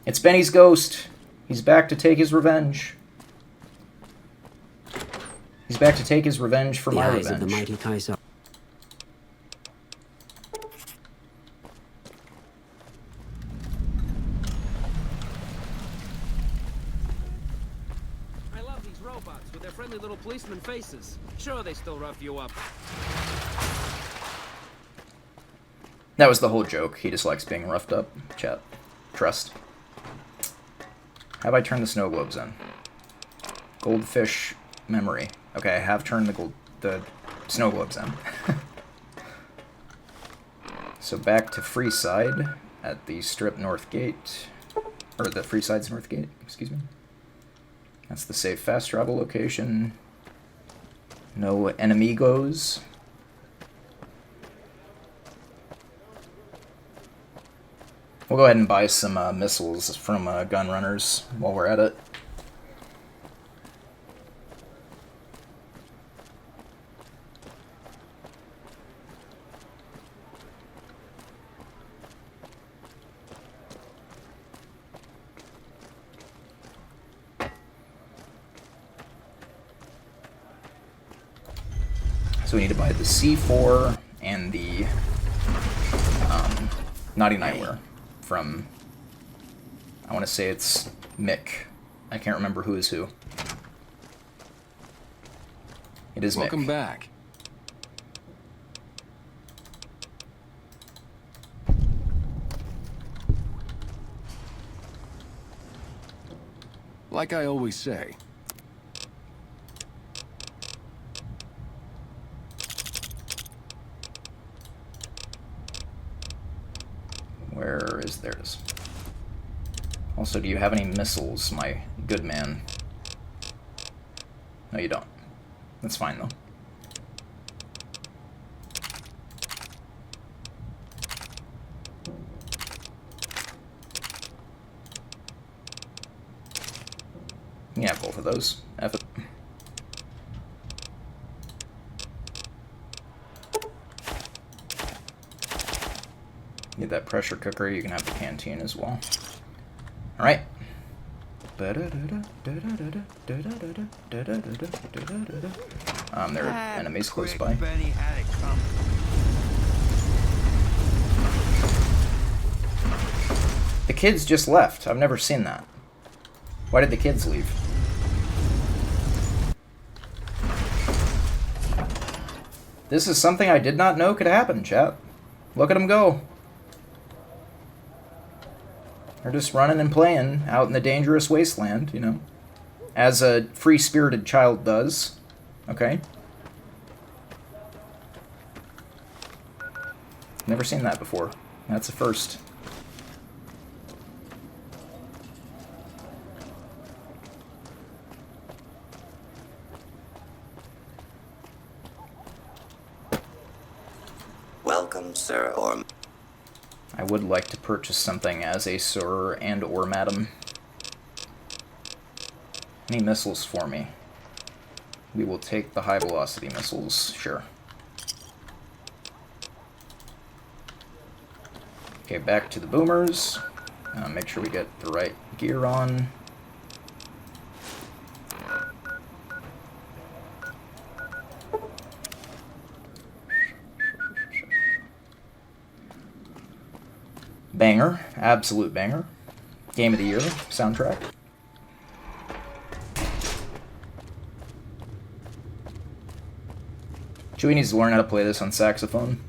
It's Benny's ghost. He's back to take his revenge. He's back to take his revenge for my revenge.
The eyes of the mighty Kaiser.
Friendly little policeman faces. Sure, they still rough you up.
That was the whole joke. He just likes being roughed up. Chat. Trust. Have I turned the snow globes in? Goldfish memory. Okay, I have turned the snow globes in. So back to Freeside at the Strip North Gate. Or the Freeside's North Gate, excuse me. That's the safe fast travel location. No enemigos. We'll go ahead and buy some missiles from gun runners while we're at it. So we need to buy the C4 and the Naughty Nightwear from, I want to say it's Mick. I can't remember who is who. It is
Welcome
Mick.
back. Like I always say,
Where is theirs? Also, do you have any missiles, my good man? No, you don't. That's fine, though. Yeah, both of those. F it. Get that pressure cooker. You can have the canteen as well. All right. There are enemies close by. The kids just left. I've never seen that. Why did the kids leave? This is something I did not know could happen, chat. Look at them go. They're just running and playing out in the dangerous wasteland, you know. As a free-spirited child does. Okay? Never seen that before. That's a first.
Welcome, sir, or...
I would like to purchase something as a sir and or madam. Any missiles for me? We will take the high-velocity missiles, sure. Okay, back to the boomers. Make sure we get the right gear on. Banger. Absolute banger. Game of the Year soundtrack. Chewie needs to learn how to play this on saxophone.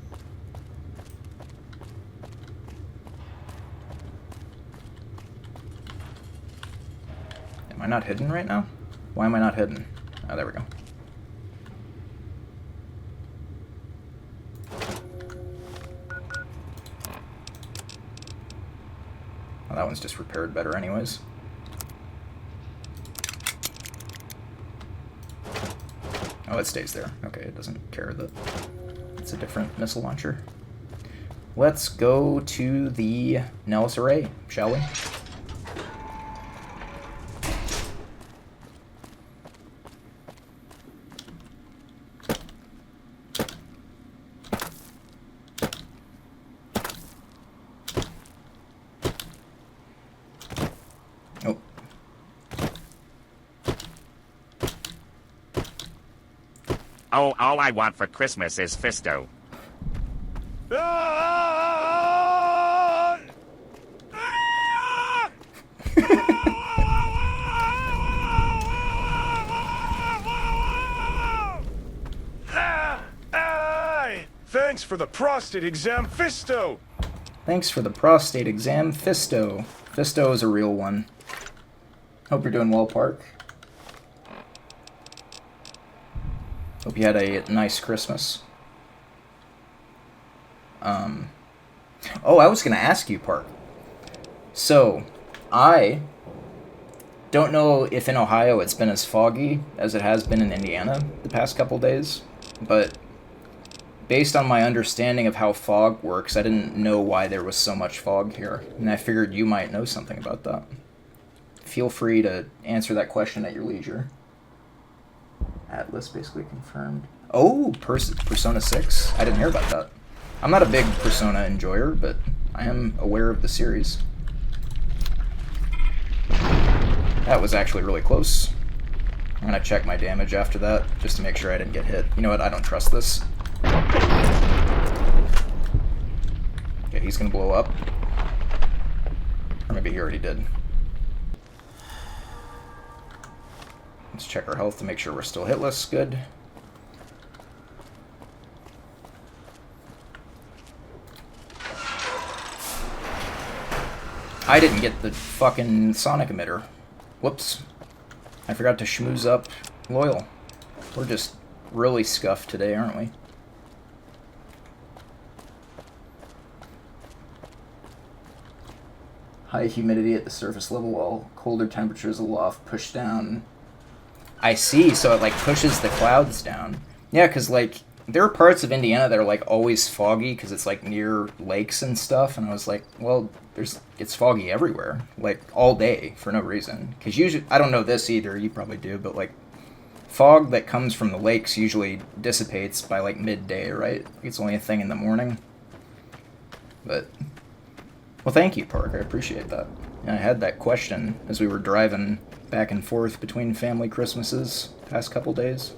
Am I not hidden right now? Why am I not hidden? Oh, there we go. Well, that one's just repaired better anyways. Oh, it stays there. Okay, it doesn't care that it's a different missile launcher. Let's go to the Nellis Array, shall we?
Oh, all I want for Christmas is Fisto.
Thanks for the prostate exam, Fisto!
Thanks for the prostate exam, Fisto. Fisto is a real one. Hope you're doing well, Park. Hope you had a nice Christmas. Oh, I was going to ask you, Park. So, I don't know if in Ohio it's been as foggy as it has been in Indiana the past couple days, but based on my understanding of how fog works, I didn't know why there was so much fog here, and I figured you might know something about that. Feel free to answer that question at your leisure. Atlas basically confirmed. Oh, Persona 6? I didn't hear about that. I'm not a big Persona enjoyer, but I am aware of the series. That was actually really close. I'm gonna check my damage after that, just to make sure I didn't get hit. You know what? I don't trust this. Okay, he's gonna blow up. Or maybe he already did. Let's check our health to make sure we're still hitless. Good. I didn't get the fucking sonic emitter. Whoops. I forgot to schmooze up Loyal. We're just really scuffed today, aren't we? High humidity at the surface level while colder temperatures aloft push down. I see, so it like pushes the clouds down. Yeah, because like there are parts of Indiana that are like always foggy because it's like near lakes and stuff, and I was like, well, it's foggy everywhere, like all day for no reason. Because usually, I don't know this either, you probably do, but like fog that comes from the lakes usually dissipates by like midday, right? It's only a thing in the morning. But Well, thank you, Park. I appreciate that. And I had that question as we were driving back and forth between family Christmases past couple days.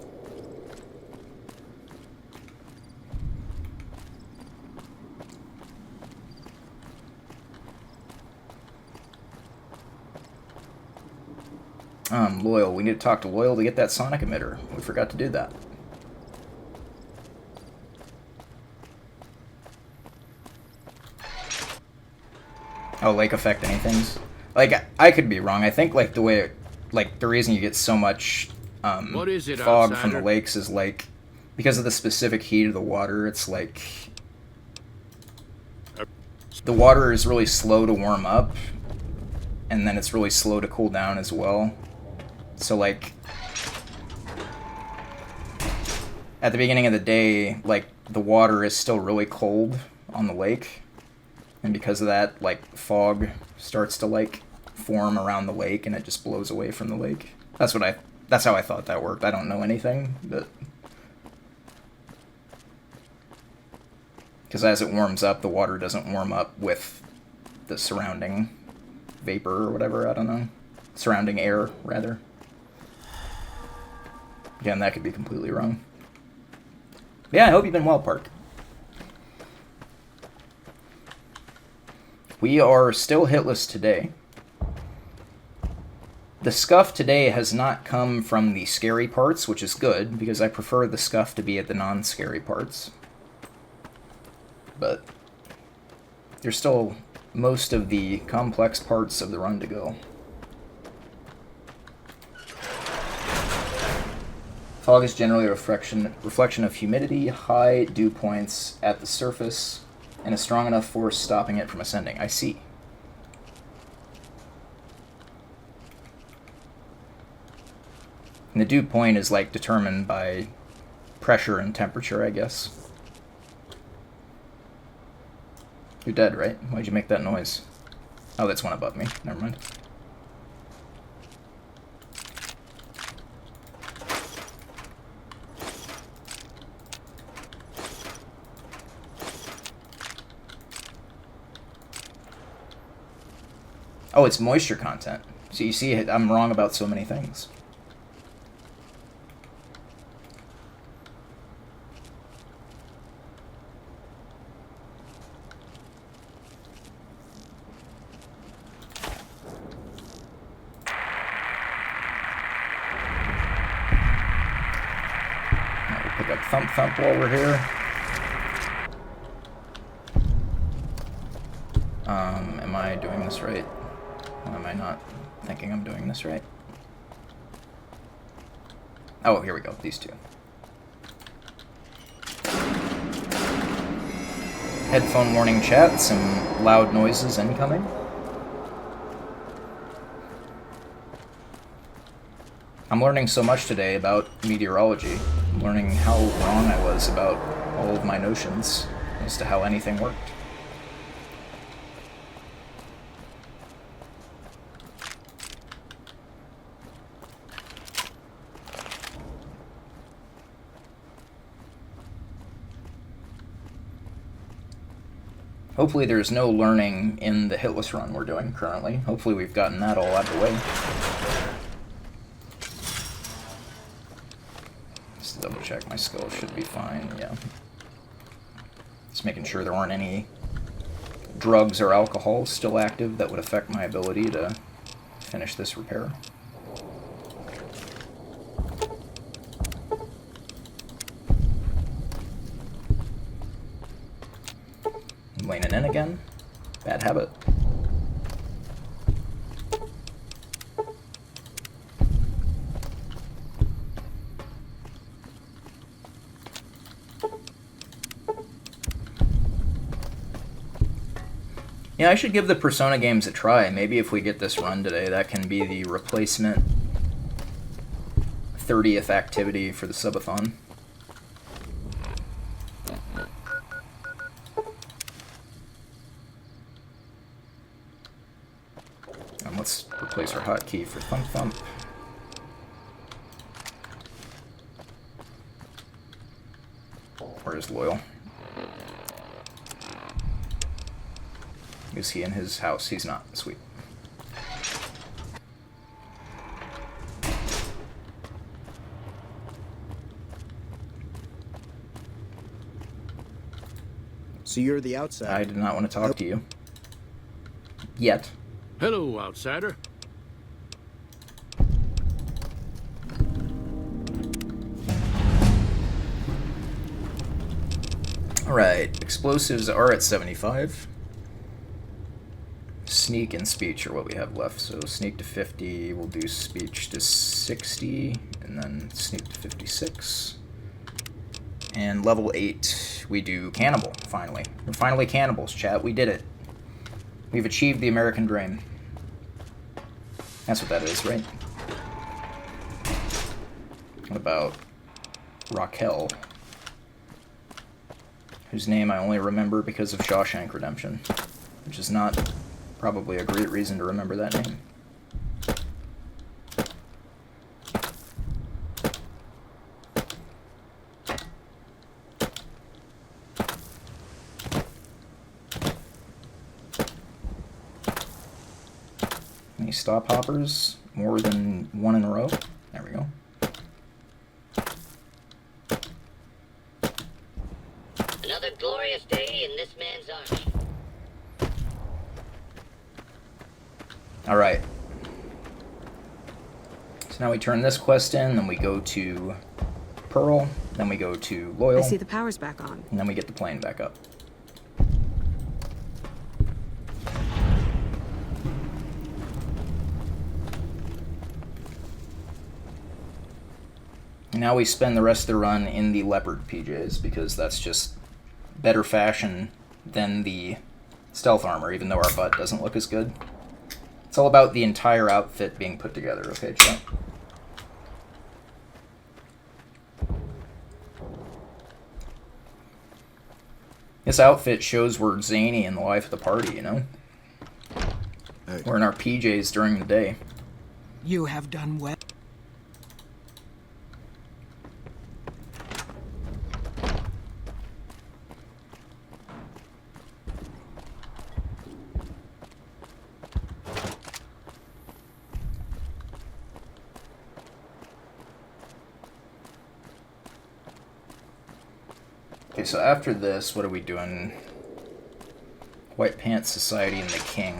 Loyal. We need to talk to Loyal to get that sonic emitter. We forgot to do that. Oh, lake effect anything? Like, I could be wrong. I think, like, the way, like, the reason you get so much
What is it,
fog
outsider?
from the lakes is, like, because of the specific heat of the water, it's, like, the water is really slow to warm up, and then it's really slow to cool down as well. So, like, at the beginning of the day, like, the water is still really cold on the lake. And because of that, like, fog starts to, like, form around the lake, and it just blows away from the lake. That's how I thought that worked. I don't know anything, but... Because as it warms up, the water doesn't warm up with the surrounding vapor or whatever, I don't know. Surrounding air, rather. Again, that could be completely wrong. Yeah, I hope you've been well, Park. We are still hitless today. The scuff today has not come from the scary parts, which is good, because I prefer the scuff to be at the non-scary parts. But there's still most of the complex parts of the run to go. Fog is generally a reflection of humidity, high dew points at the surface, and a strong enough force stopping it from ascending. I see. And the dew point is, like, determined by pressure and temperature, I guess. You're dead, right? Why'd you make that noise? Oh, that's one above me. Never mind. Oh, it's moisture content. So you see, I'm wrong about so many things. Now we'll pick up Thump Thump while we're here. Am I doing this right? Or am I not thinking I'm doing this right? Oh, here we go. These two. Headphone warning chat. Some loud noises incoming. I'm learning so much today about meteorology. I'm learning how wrong I was about all of my notions as to how anything worked. Hopefully there's no learning in the Hitless run we're doing currently. Hopefully we've gotten that all out of the way. Just double check my skull should be fine, yeah. Just making sure there aren't any drugs or alcohol still active that would affect my ability to finish this repair. Leaning in again. Bad habit. Yeah, I should give the Persona games a try. Maybe if we get this run today, that can be the replacement 30th activity for the subathon. Let's replace our hotkey for Thump Thump. Where is Loyal? Is he in his house? He's not. Sweet.
So you're the outsider.
I did not want to talk to you. Yet.
Hello, outsider.
Alright, explosives are at 75. Sneak and speech are what we have left. So sneak to 50, we'll do speech to 60, and then sneak to 56. And level 8, we do cannibal, finally. We're finally cannibals, chat. We did it. We've achieved the American dream. That's what that is, right? What about Raquel? Whose name I only remember because of Shawshank Redemption, which is not probably a great reason to remember that name. Any stop hoppers? More than one in a row? There we go.
Another glorious day in this man's army.
Alright. So now we turn this quest in, then we go to Pearl, then we go to Loyal.
I see the power's back on.
And then we get the plane back up. And now we spend the rest of the run in the Leopard PJs, because that's just better fashion than the stealth armor, even though our butt doesn't look as good. It's all about the entire outfit being put together, okay, chat? This outfit shows we're zany in the life of the party, you know?
Hey.
We're in our PJs during the day.
You have done well.
Okay, so after this, what are we doing? White Pants Society and the King.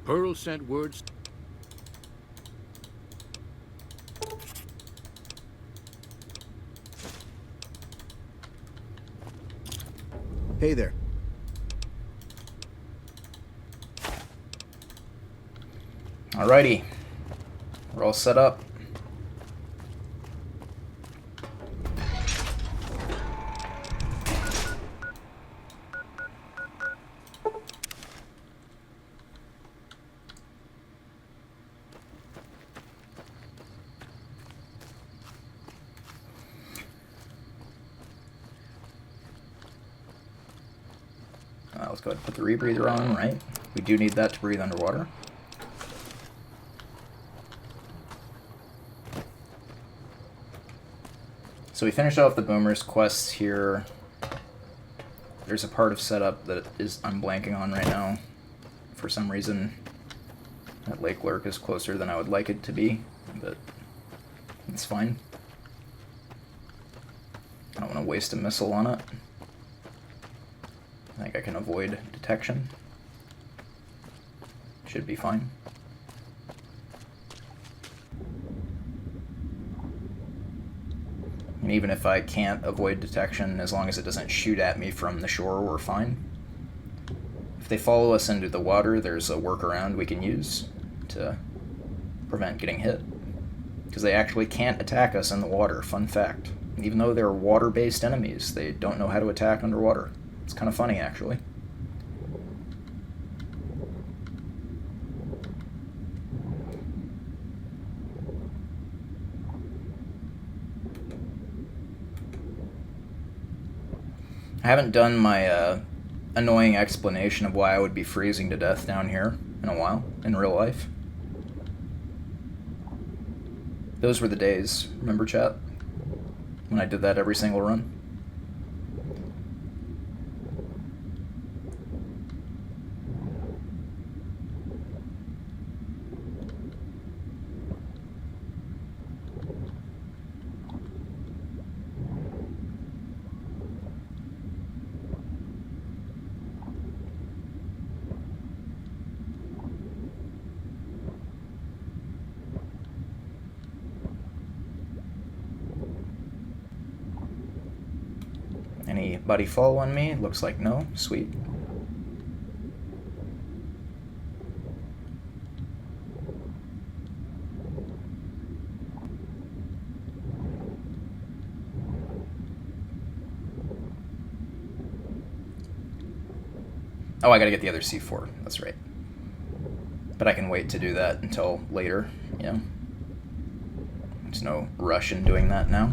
Pearl sent words.
Hey there.
Alrighty. We're all set up. Let's go ahead and put the rebreather on, right? We do need that to breathe underwater. So we finished off the Boomers quests here. There's a part of setup that I'm blanking on right now. For some reason, that Lake Lurk is closer than I would like it to be, but it's fine. I don't want to waste a missile on it. I think I can avoid detection. Should be fine. And even if I can't avoid detection, as long as it doesn't shoot at me from the shore, we're fine. If they follow us into the water, there's a workaround we can use to prevent getting hit. Because they actually can't attack us in the water, fun fact. Even though they're water-based enemies, they don't know how to attack underwater. It's kind of funny, actually. I haven't done my annoying explanation of why I would be freezing to death down here in a while, in real life. Those were the days, remember, chat? when I did that every single run. Anybody following me? Looks like no. Sweet. Oh, I gotta get the other C4. That's right. But I can wait to do that until later, you know? There's no rush in doing that now.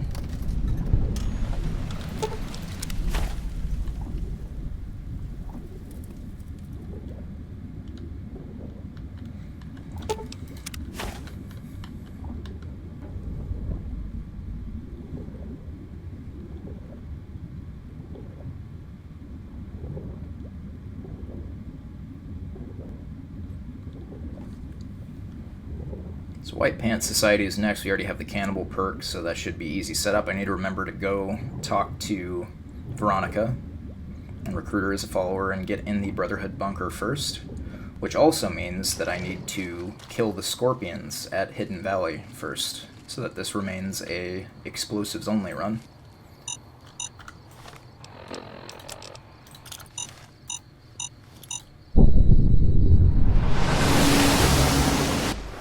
So White Pants Society is next. We already have the cannibal perk, so that should be easy setup. I need to remember to go talk to Veronica and recruit her as a follower and get in the Brotherhood bunker first, which also means that I need to kill the Scorpions at Hidden Valley first, so that this remains a explosives only run.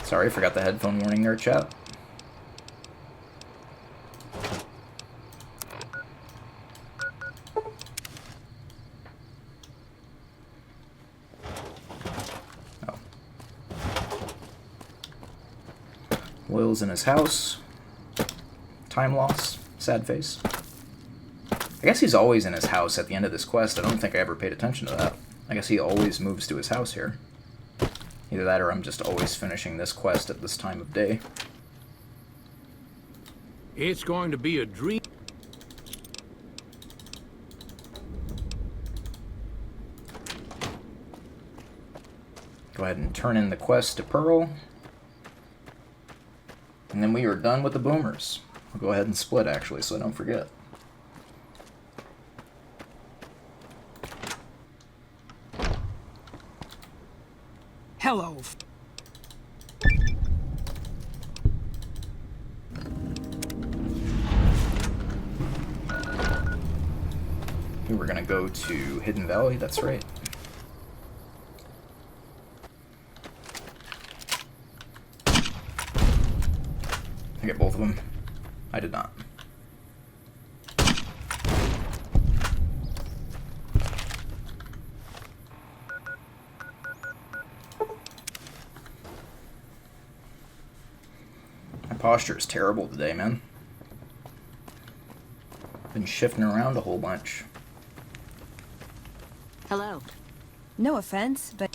Sorry, forgot the headphone warning there, chat. Oh. Loyal's in his house. Time loss. Sad face. I guess he's always in his house at the end of this quest. I don't think I ever paid attention to that. I guess he always moves to his house here. Either that or I'm just always finishing this quest at this time of day.
It's going to be a dream.
Go ahead and turn in the quest to Pearl. And then we are done with the boomers. I'll go ahead and split actually so I don't forget.
Hello.
We were gonna go to Hidden Valley, that's right. I get both of them. I did not. Posture is terrible today, man. Been shifting around a whole bunch.
Hello.
No offense, but...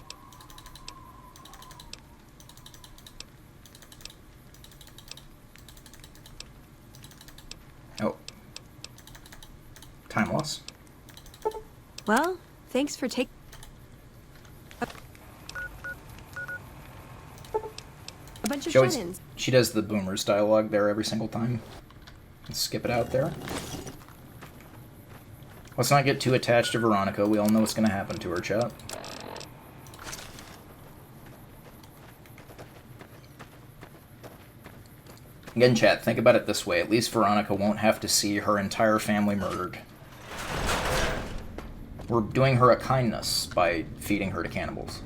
Oh. Time loss.
Well, thanks for taking... A bunch of shut-ins.
She does the boomers dialogue there every single time. Let's skip it out there. Let's not get too attached to Veronica. We all know what's going to happen to her, chat. Again, chat, think about it this way. At least Veronica won't have to see her entire family murdered. We're doing her a kindness by feeding her to cannibals.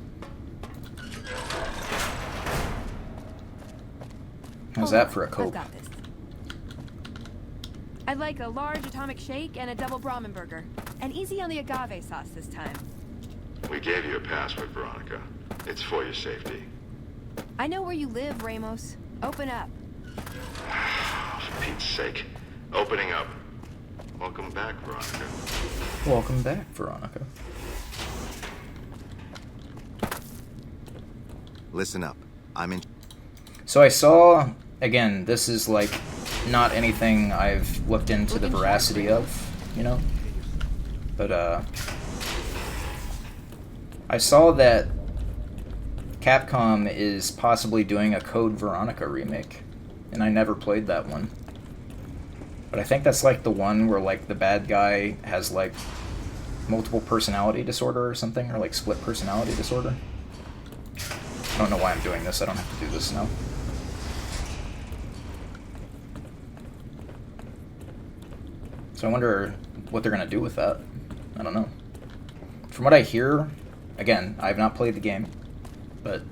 How's that for a cope?
I've got this. I'd like a large atomic shake and a double Brahmin burger. And easy on the agave sauce this time.
We gave you a password, Veronica. It's for your safety.
I know where you live, Ramos. Open up.
For Pete's sake. Opening up. Welcome back, Veronica.
Welcome back, Veronica.
Listen up. I'm in...
So I saw... Again, this is like not anything I've looked into the veracity of, you know? But, I saw that Capcom is possibly doing a Code Veronica remake, and I never played that one. But I think that's like the one where like the bad guy has like multiple personality disorder or something, or like split personality disorder. I don't know why I'm doing this, I don't have to do this now. So I wonder what they're gonna do with that. I don't know. From what I hear, again, I have not played the game, but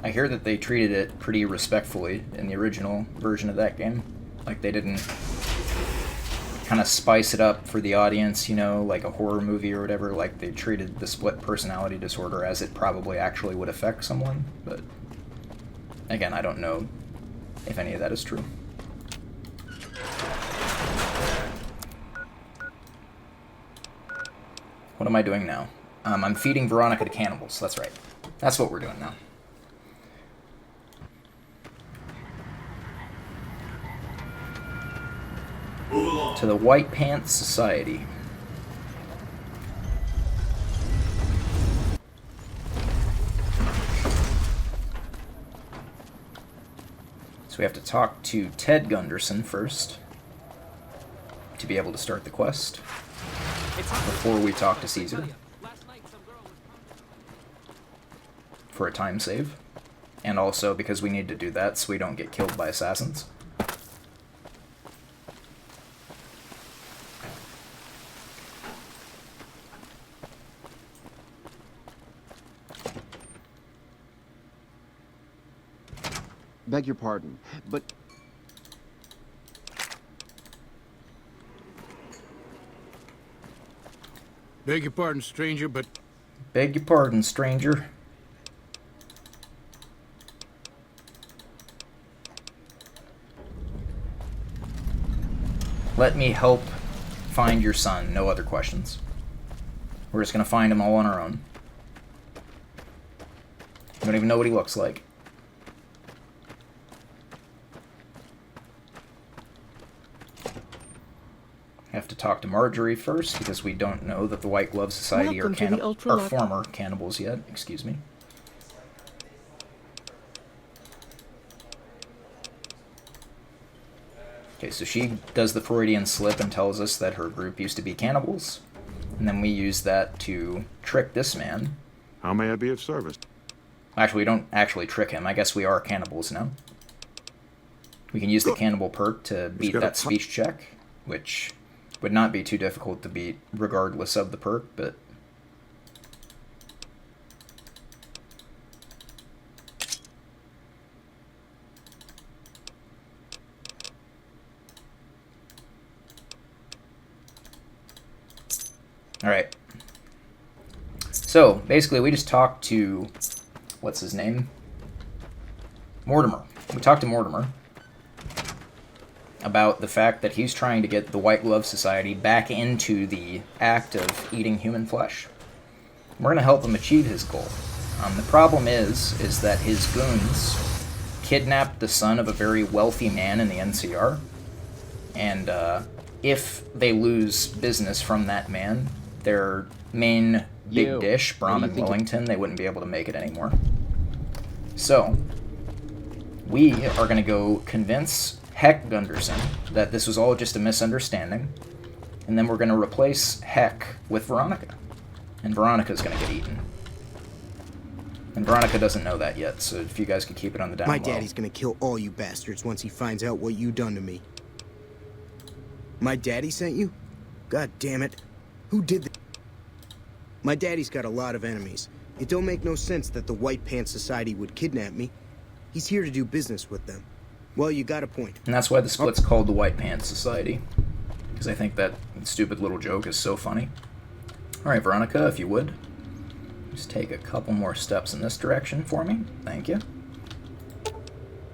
I hear that they treated it pretty respectfully in the original version of that game. Like they didn't kind of spice it up for the audience, you know, like a horror movie or whatever. Like they treated the split personality disorder as it probably actually would affect someone. But again, I don't know if any of that is true. What am I doing now? I'm feeding Veronica to cannibals. That's right. That's what we're doing now. To the White Pants Society. So we have to talk to Ted Gunderson first to be able to start the quest before we talk to Caesar for a time save, and also because we need to do that so we don't get killed by assassins.
Beg your pardon, but...
Beg your pardon, stranger, but...
Beg your pardon, stranger. Let me help find your son. No other questions. We're just gonna find him all on our own. We don't even know what he looks like. Have to talk to Marjorie first because we don't know that the White Glove Society are former cannibals yet. Excuse me. Okay, so she does the Freudian slip and tells us that her group used to be cannibals, and then we use that to trick this man.
How may I be of service?
Actually, we don't actually trick him. I guess we are cannibals now. We can use the cannibal perk to beat that speech check, which would not be too difficult to beat regardless of the perk, but... Alright. So, basically, we just talked to... What's his name? Mortimer. We talked to Mortimer about the fact that he's trying to get the White Glove Society back into the act of eating human flesh. We're going to help him achieve his goal. The problem is that his goons kidnapped the son of a very wealthy man in the NCR, and if they lose business from that man, their main big dish, Brahmin Wellington, they wouldn't be able to make it anymore. So, we are going to go convince Heck Gunderson that this was all just a misunderstanding, and then we're going to replace Heck with Veronica, and Veronica's going to get eaten. And Veronica doesn't know that yet, so if you guys could keep it on the down low.
My daddy's going to kill all you bastards once he finds out what you done to me. My daddy sent you? God damn it. Who did that? My daddy's got a lot of enemies. It don't make no sense that the White Pants Society would kidnap me. He's here to do business with them. Well, you got a point.
And that's why the split's called the White Pants Society. Because I think that stupid little joke is so funny. Alright, Veronica, if you would, just take a couple more steps in this direction for me. Thank you.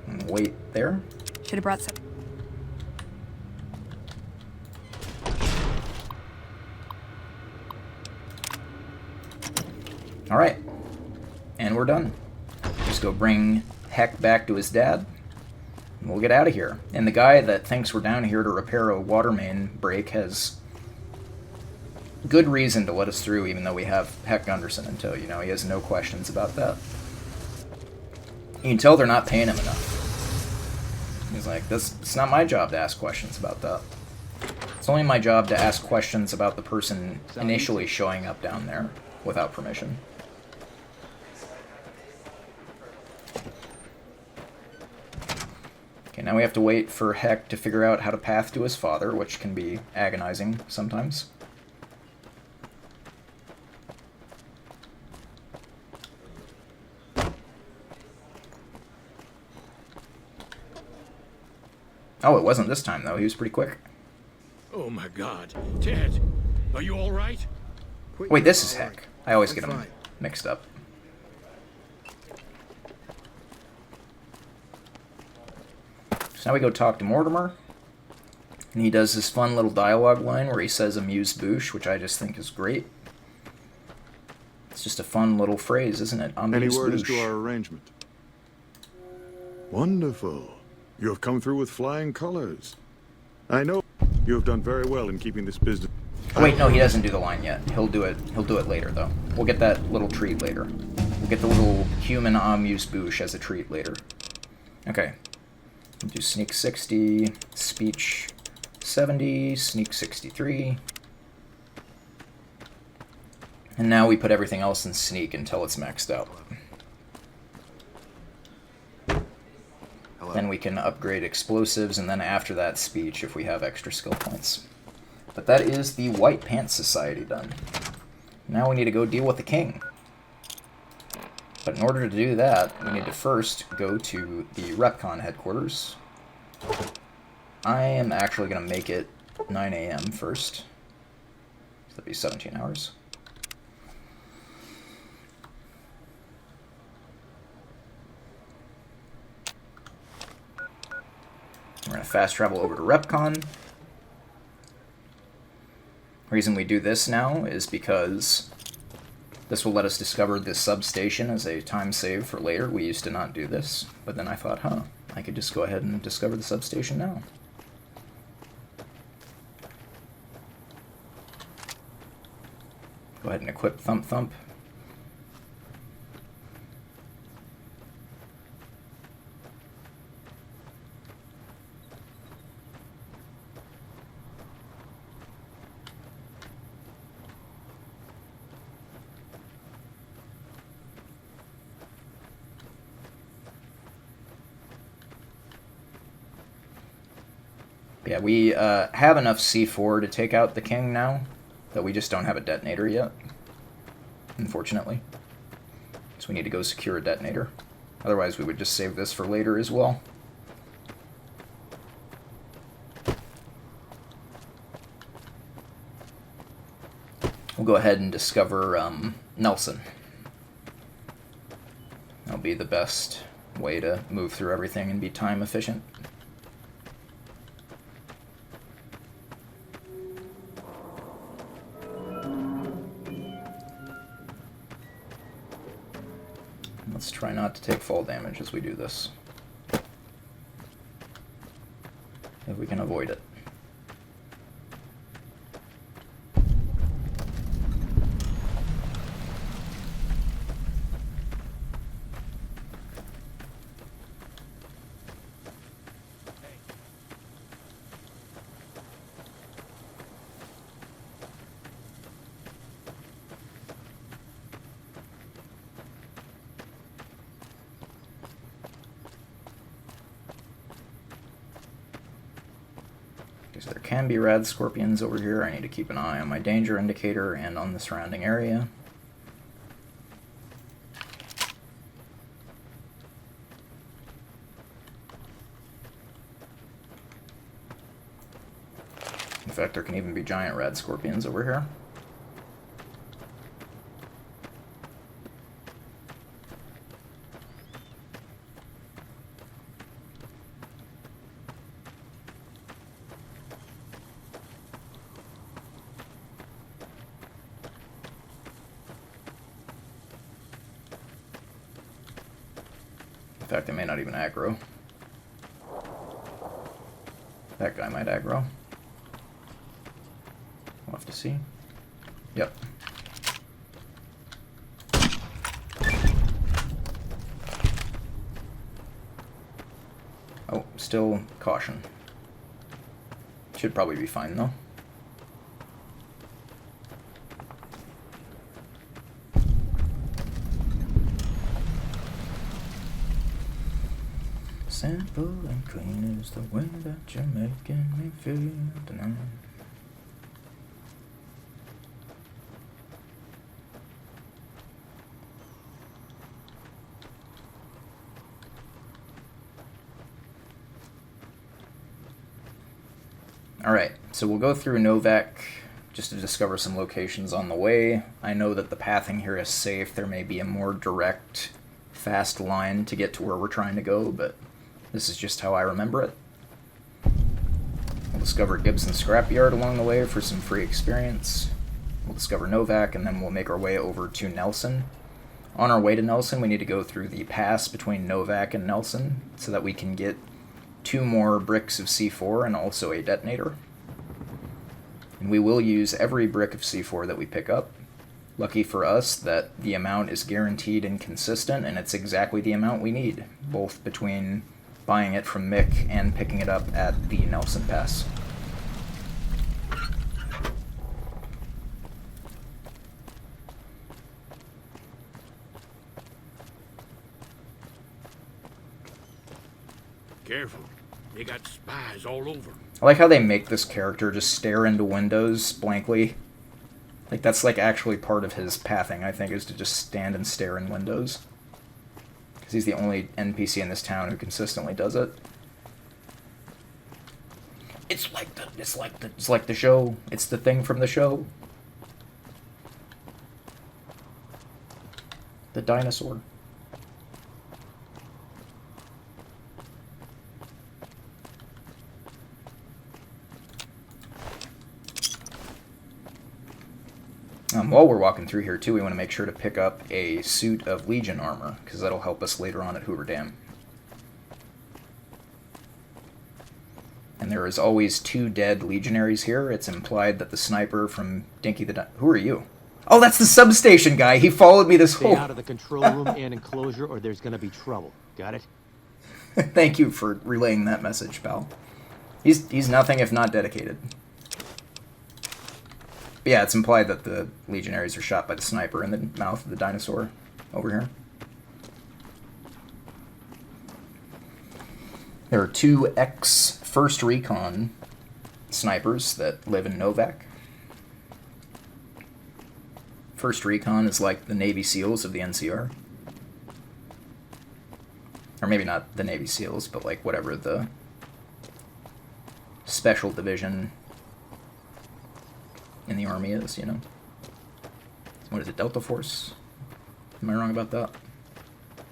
And wait there.
Should have brought some.
Alright. And we're done. Just go bring Heck back to his dad. We'll get out of here. And the guy that thinks we're down here to repair a water main break has good reason to let us through, even though we have Heck Gunderson in tow. You know, he has no questions about that. You can tell they're not paying him enough. He's like, it's not my job to ask questions about that. It's only my job to ask questions about the person initially showing up down there without permission. Okay, now we have to wait for Heck to figure out how to path to his father, which can be agonizing sometimes. Oh, it wasn't this time, though. He was pretty quick.
Oh my god. Ted, are you alright?
Wait, this is Heck. I always get them mixed up. So now we go talk to Mortimer. And he does this fun little dialogue line where he says amuse-bouche, which I just think is great. It's just a fun little phrase, isn't it?
Any word as to our arrangement? Wonderful. You have come through with flying colors. I know you have done very well in keeping this business.
Oh, wait, no, he doesn't do the line yet. He'll do it later, though. We'll get that little treat later. We'll get the little human amuse-bouche as a treat later. Okay. We'll do sneak 60, speech 70, sneak 63. And now we put everything else in sneak until it's maxed out. Then we can upgrade explosives, and then after that speech if we have extra skill points. But that is the White Pants Society done. Now we need to go deal with the king. But in order to do that, we need to first go to the RepCon headquarters. I am actually going to make it 9 a.m. first. So that'd be 17 hours. We're going to fast travel over to RepCon. The reason we do this now is because this will let us discover this substation as a time save for later. We used to not do this, but then I thought, I could just go ahead and discover the substation now. Go ahead and equip Thump Thump. Yeah, we have enough C4 to take out the king now, though we just don't have a detonator yet, unfortunately. So we need to go secure a detonator. Otherwise we would just save this for later as well. We'll go ahead and discover Nelson. That'll be the best way to move through everything and be time efficient. Let's try not to take fall damage as we do this, if we can avoid it. So there can be rad scorpions over here. I need to keep an eye on my danger indicator and on the surrounding area. In fact, there can even be giant rad scorpions over here. In fact, they may not even aggro. That guy might aggro. We'll have to see. Yep. Oh, still caution. Should probably be fine though. Simple and clean is the way that you're making me feel tonight. Alright, so we'll go through Novak just to discover some locations on the way. I know that the pathing here is safe. There may be a more direct, fast line to get to where we're trying to go, but this is just how I remember it. We'll discover Gibson's scrapyard along the way for some free experience. We'll discover Novak, and then we'll make our way over to Nelson. On our way to Nelson, we need to go through the pass between Novak and Nelson so that we can get 2 more bricks of C4 and also a detonator. And we will use every brick of C4 that we pick up. Lucky for us that the amount is guaranteed and consistent, and it's exactly the amount we need, both between buying it from Mick and picking it up at the Nelson Pass.
Careful. They got spies all over.
I like how they make this character just stare into windows blankly. Like, that's like actually part of his pathing, I think, is to just stand and stare in windows. Because he's the only NPC in this town who consistently does it. It's like the show. It's the thing from the show. The dinosaur. While we're walking through here, too, we want to make sure to pick up a suit of Legion armor, because that'll help us later on at Hoover Dam. And there is always 2 dead Legionaries here. It's implied that the sniper from Dinky the Who are you? Oh, that's the substation guy! He followed me this whole...
Stay out of the control room and enclosure, or there's gonna be trouble. Got it?
Thank you for relaying that message, pal. He's nothing if not dedicated. But yeah, it's implied that the Legionaries are shot by the sniper in the mouth of the dinosaur over here. There are 2 ex-First Recon snipers that live in Novak. First Recon is like the Navy SEALs of the NCR. Or maybe not the Navy SEALs, but like whatever the special division in the Army is, you know. What is it, Delta Force? Am I wrong about that?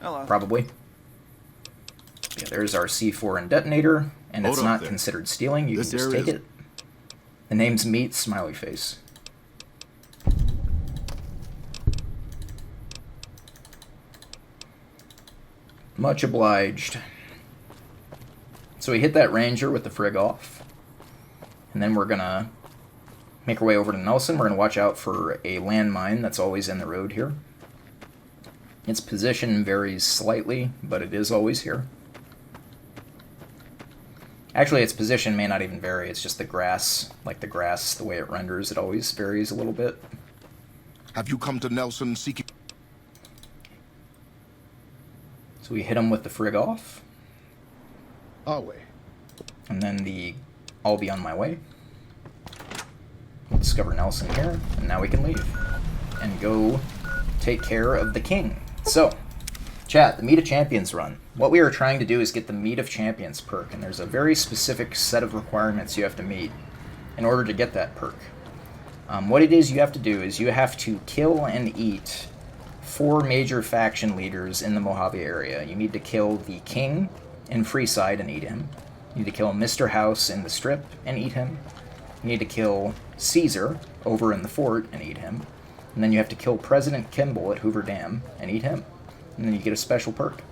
Hello.
Probably. Yeah, there's our C4 and detonator, and it's not considered stealing. You can just take it. The name's Meat, smiley face. Much obliged. So we hit that Ranger with the frig off, and then we're gonna make our way over to Nelson. We're going to watch out for a landmine that's always in the road here. Its position varies slightly, but it is always here. Actually, its position may not even vary. It's just the grass, like the grass, the way it renders, it always varies a little bit.
Have you come to Nelson seeking...
So we hit him with the frig off.
Our way.
And then the I'll be on my way. We'll discover Nelson here, and now we can leave and go take care of the king. So, chat, the Meat of Champions run. What we are trying to do is get the Meat of Champions perk, and there's a very specific set of requirements you have to meet in order to get that perk. What it is you have to do is you have to kill and eat 4 major faction leaders in the Mojave area. You need to kill the king in Freeside and eat him. You need to kill Mr. House in the Strip and eat him. You need to kill Caesar over in the fort and eat him. And then you have to kill President Kimball at Hoover Dam and eat him. And then you get a special perk.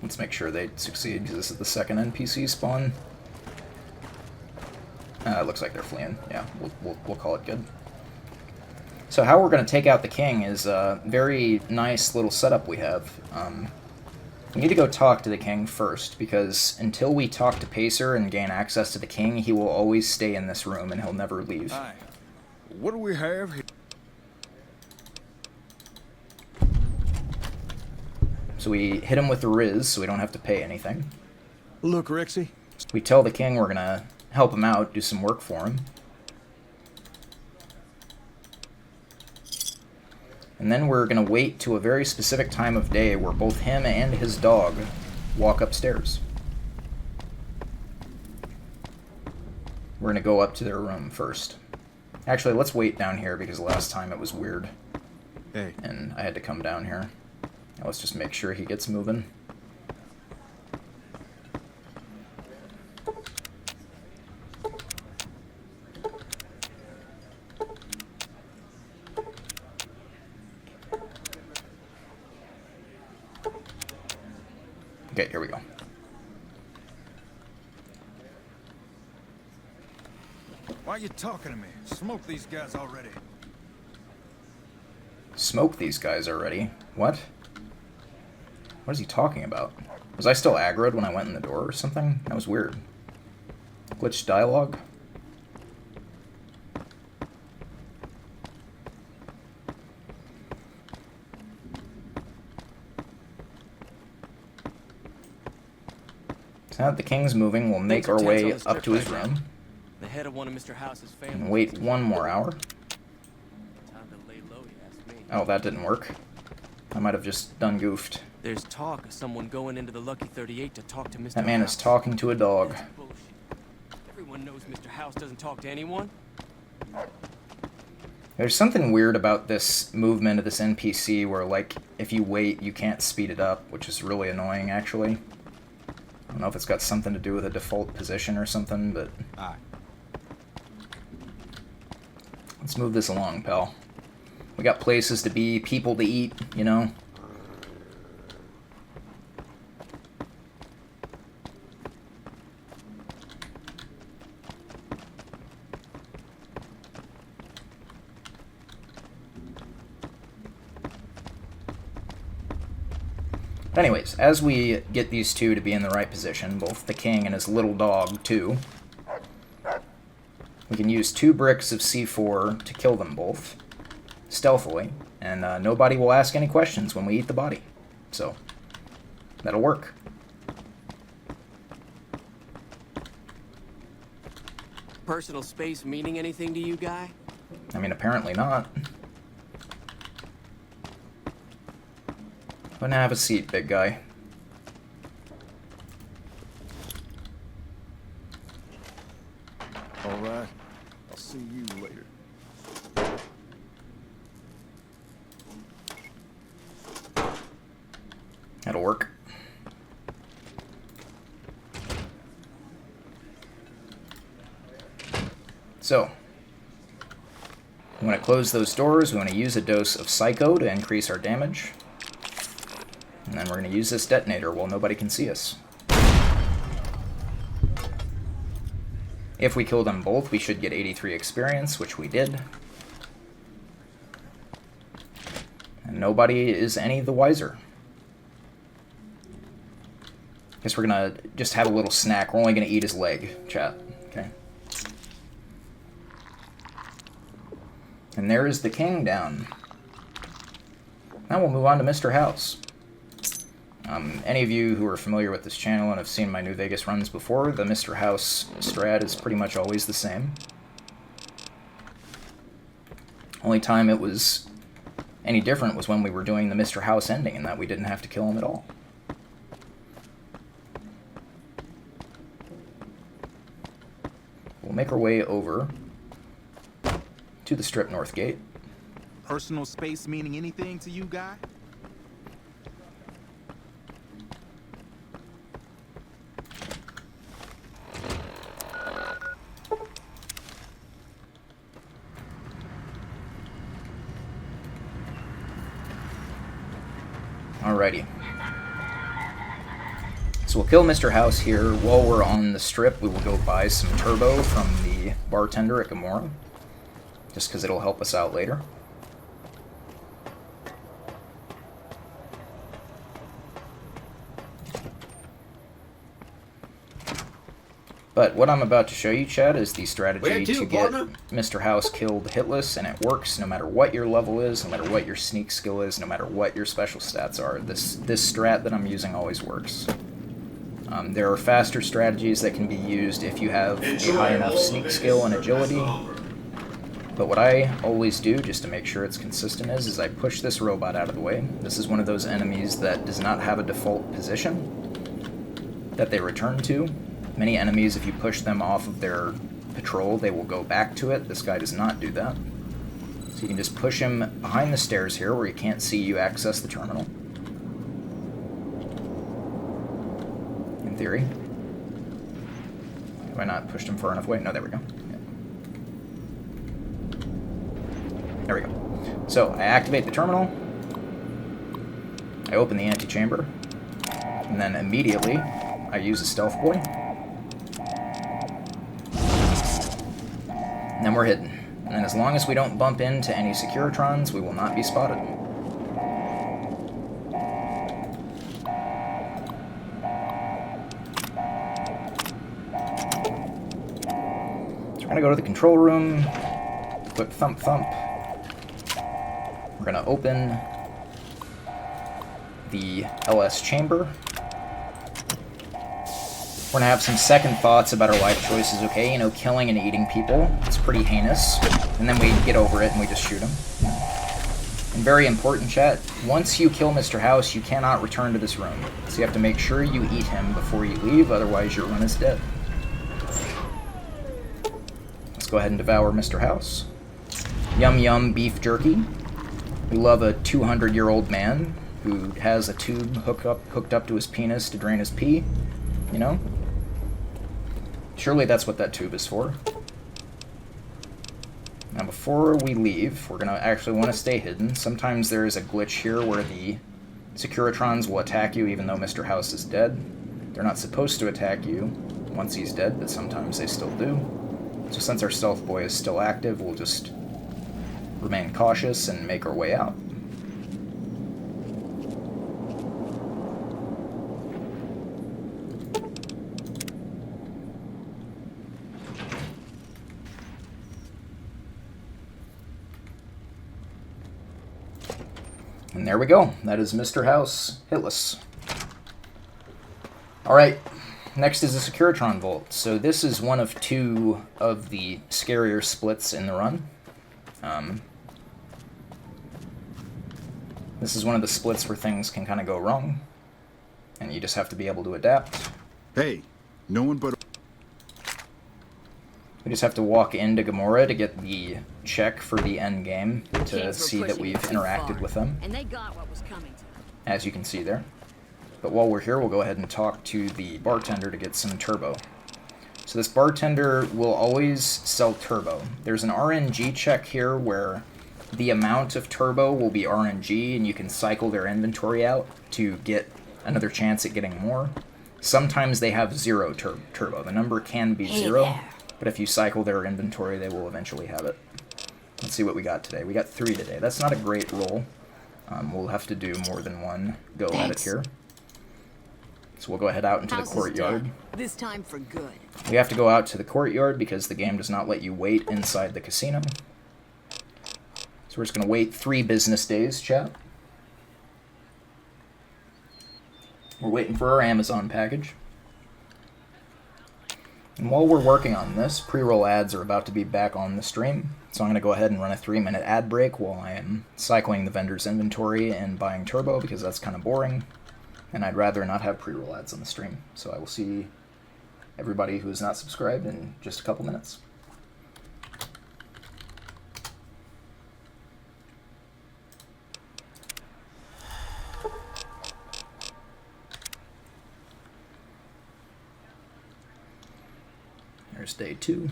Let's make sure they succeed, because this is the second NPC spawn. It looks like they're fleeing. Yeah, we'll call it good. So how we're going to take out the king is a very nice little setup we have. We need to go talk to the king first, because until we talk to Pacer and gain access to the king, he will always stay in this room and he'll never leave.
Hi. What do we have here?
So we hit him with the Riz, so we don't have to pay anything.
Look, Rexy.
We tell the king we're going to help him out, do some work for him. And then we're going to wait to a very specific time of day where both him and his dog walk upstairs. We're going to go up to their room first. Actually, let's wait down here because last time it was weird.
Hey.
And I had to come down here. Now let's just make sure he gets moving. Okay, here we go.
Why are you talking to me? Smoke these guys already.
Smoke these guys already? What? What is he talking about? Was I still aggroed when I went in the door or something? That was weird. Glitched dialogue? So now that the king's moving, we'll make our way up to his room.
The head of one of Mr. House's family.
And wait one more hour.
Time to lay low, you ask me.
Oh, that didn't work. I might have just done goofed.
There's talk of someone going into the Lucky 38 to talk to Mr.
That man
House.
is talking to a dog.
That's bullshit. Everyone knows Mr. House doesn't talk to anyone.
There's something weird about this movement of this NPC where, like, if you wait, you can't speed it up, which is really annoying, actually. I don't know if it's got something to do with a default position or something, but... Let's move this along, pal. We got places to be, people to eat, you know? Anyways, as we get these two to be in the right position, both the king and his little dog, too, we can use 2 bricks of C4 to kill them both, stealthily, and nobody will ask any questions when we eat the body. So, that'll work.
Personal space meaning anything to you, guy?
I mean, apparently not. Go and have a seat, big guy.
All right. I'll see you later.
That'll work. So, we want to close those doors. We want to use a dose of Psycho to increase our damage. And then we're going to use this detonator while nobody can see us. If we kill them both, we should get 83 experience, which we did. And nobody is any the wiser. Guess we're going to just have a little snack. We're only going to eat his leg, chat. Okay. And there is the king down. Now we'll move on to Mr. House. Any of you who are familiar with this channel and have seen my New Vegas runs before, the Mr. House strat is pretty much always the same. Only time it was any different was when we were doing the Mr. House ending, and that we didn't have to kill him at all. We'll make our way over to the Strip North Gate.
Personal space meaning anything to you, guy?
Alrighty. So we'll kill Mr. House here. While we're on the strip, we will go buy some turbo from the bartender at Gamora, just because it'll help us out later. But what I'm about to show you, Chad, is the strategy to get Mr. House killed hitless, and it works no matter what your level is, no matter what your sneak skill is, no matter what your special stats are. This strat that I'm using always works. There are faster strategies that can be used if you have a high enough sneak skill and agility. But what I always do, just to make sure it's consistent, is I push this robot out of the way. This is one of those enemies that does not have a default position that they return to. Many enemies, if you push them off of their patrol, they will go back to it. This guy does not do that. So you can just push him behind the stairs here where he can't see you access the terminal. In theory. Have I not pushed him far enough away? No, there we go. Yeah. There we go. So I activate the terminal. I open the antechamber. And then immediately I use a stealth boy. And then we're hidden. And as long as we don't bump into any Securitrons, we will not be spotted. So we're going to go to the control room, quick thump thump. We're going to open the LS chamber. We're going to have some second thoughts about our life choices, okay? You know, killing and eating people, it's pretty heinous. And then we get over it and we just shoot them. And very important, chat, once you kill Mr. House, you cannot return to this room. So you have to make sure you eat him before you leave, otherwise your run is dead. Let's go ahead and devour Mr. House. Yum yum beef jerky. We love a 200-year-old man who has a tube hooked up to his penis to drain his pee, you know? Surely that's what that tube is for. Now before we leave, we're going to actually want to stay hidden. Sometimes there is a glitch here where the Securitrons will attack you even though Mr. House is dead. They're not supposed to attack you once he's dead, but sometimes they still do. So since our stealth boy is still active, we'll just remain cautious and make our way out. And there we go. That is Mr. House Hitless. Alright, next is the Securitron Vault. So this is one of two of the scarier splits in the run. This is one of the splits where things can kind of go wrong. And you just have to be able to adapt.
Hey, no one but...
We just have to walk into Gamora to get the check for the end game to see that we've interacted with them.
And they got what was coming to them.
As you can see there. But while we're here, we'll go ahead and talk to the bartender to get some turbo. So this bartender will always sell turbo. There's an RNG check here where the amount of turbo will be RNG and you can cycle their inventory out to get another chance at getting more. Sometimes they have zero turbo. The number can be zero, but if you cycle their inventory, they will eventually have it. Let's see what we got today. We got 3 today. That's not a great roll. We'll have to do more than one go at it here. So we'll go ahead out into the courtyard.
This time for good.
We have to go out to the courtyard because the game does not let you wait inside the casino. So we're just going to wait 3 business days, chat. We're waiting for our Amazon package. And while we're working on this, pre-roll ads are about to be back on the stream. So I'm going to go ahead and run a 3-minute ad break while I am cycling the vendor's inventory and buying turbo because that's kind of boring. And I'd rather not have pre-roll ads on the stream. So I will see everybody who is not subscribed in just a couple minutes. There's day 2.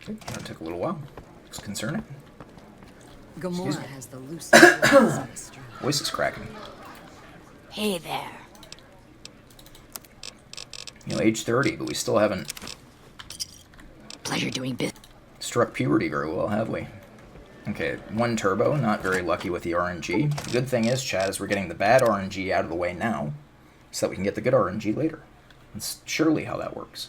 Okay, that took a little while. It's concerning.
Gamora has the loosest
Voice is cracking.
Hey there.
You know, age 30, but we still haven't
Pleasure doing business.
struck puberty very well, have we? Okay, 1 turbo, not very lucky with the RNG. The good thing is, Chad, is we're getting the bad RNG out of the way now, so that we can get the good RNG later. That's surely how that works.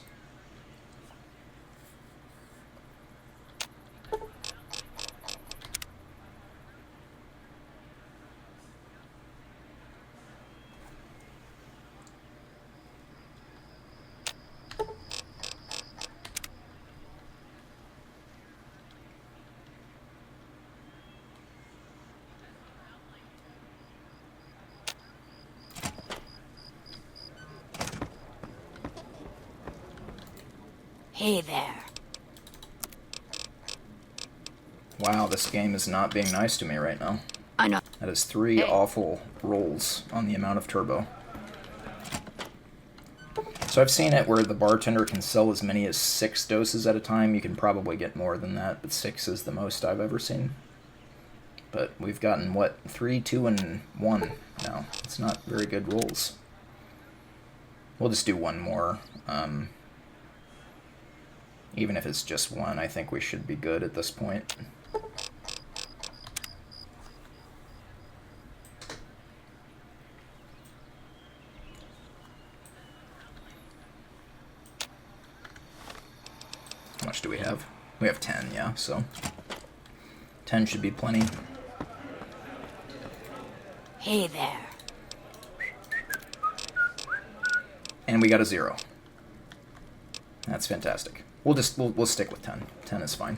Hey there.
Wow, this game is not being nice to me right now.
I know.
That is 3 awful rolls on the amount of turbo. So I've seen it where the bartender can sell as many as 6 doses at a time. You can probably get more than that, but 6 is the most I've ever seen. But we've gotten, what, 3, 2, and 1 now. It's not very good rolls. We'll just do 1 more. Even if it's just 1, I think we should be good at this point. How much do we have? We have 10, yeah, so 10 should be plenty.
Hey there.
And we got a 0. That's fantastic. We'll stick with 10. 10 is fine.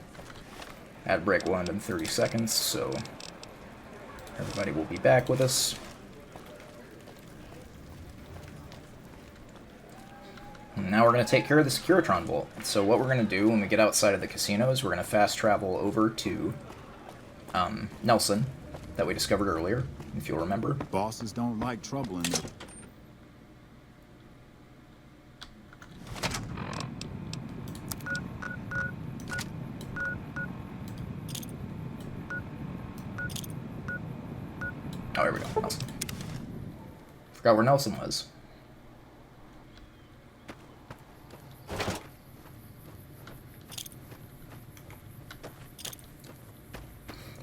Ad break will end in 30 seconds, so everybody will be back with us. And now we're going to take care of the Securitron Vault. So what we're going to do when we get outside of the casino is we're going to fast travel over to Nelson, that we discovered earlier, if you'll remember.
Bosses don't like trouble in there.
Oh, here we go. Nelson. Forgot where Nelson was.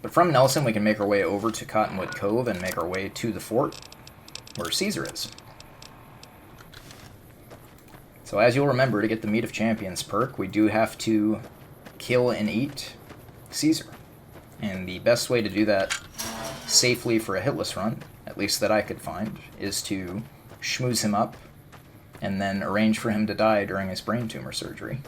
But from Nelson, we can make our way over to Cottonwood Cove and make our way to the fort, where Caesar is. So as you'll remember, to get the Meat of Champions perk, we do have to kill and eat Caesar. And the best way to do that safely for a hitless run, at least that I could find, is to schmooze him up and then arrange for him to die during his brain tumor surgery.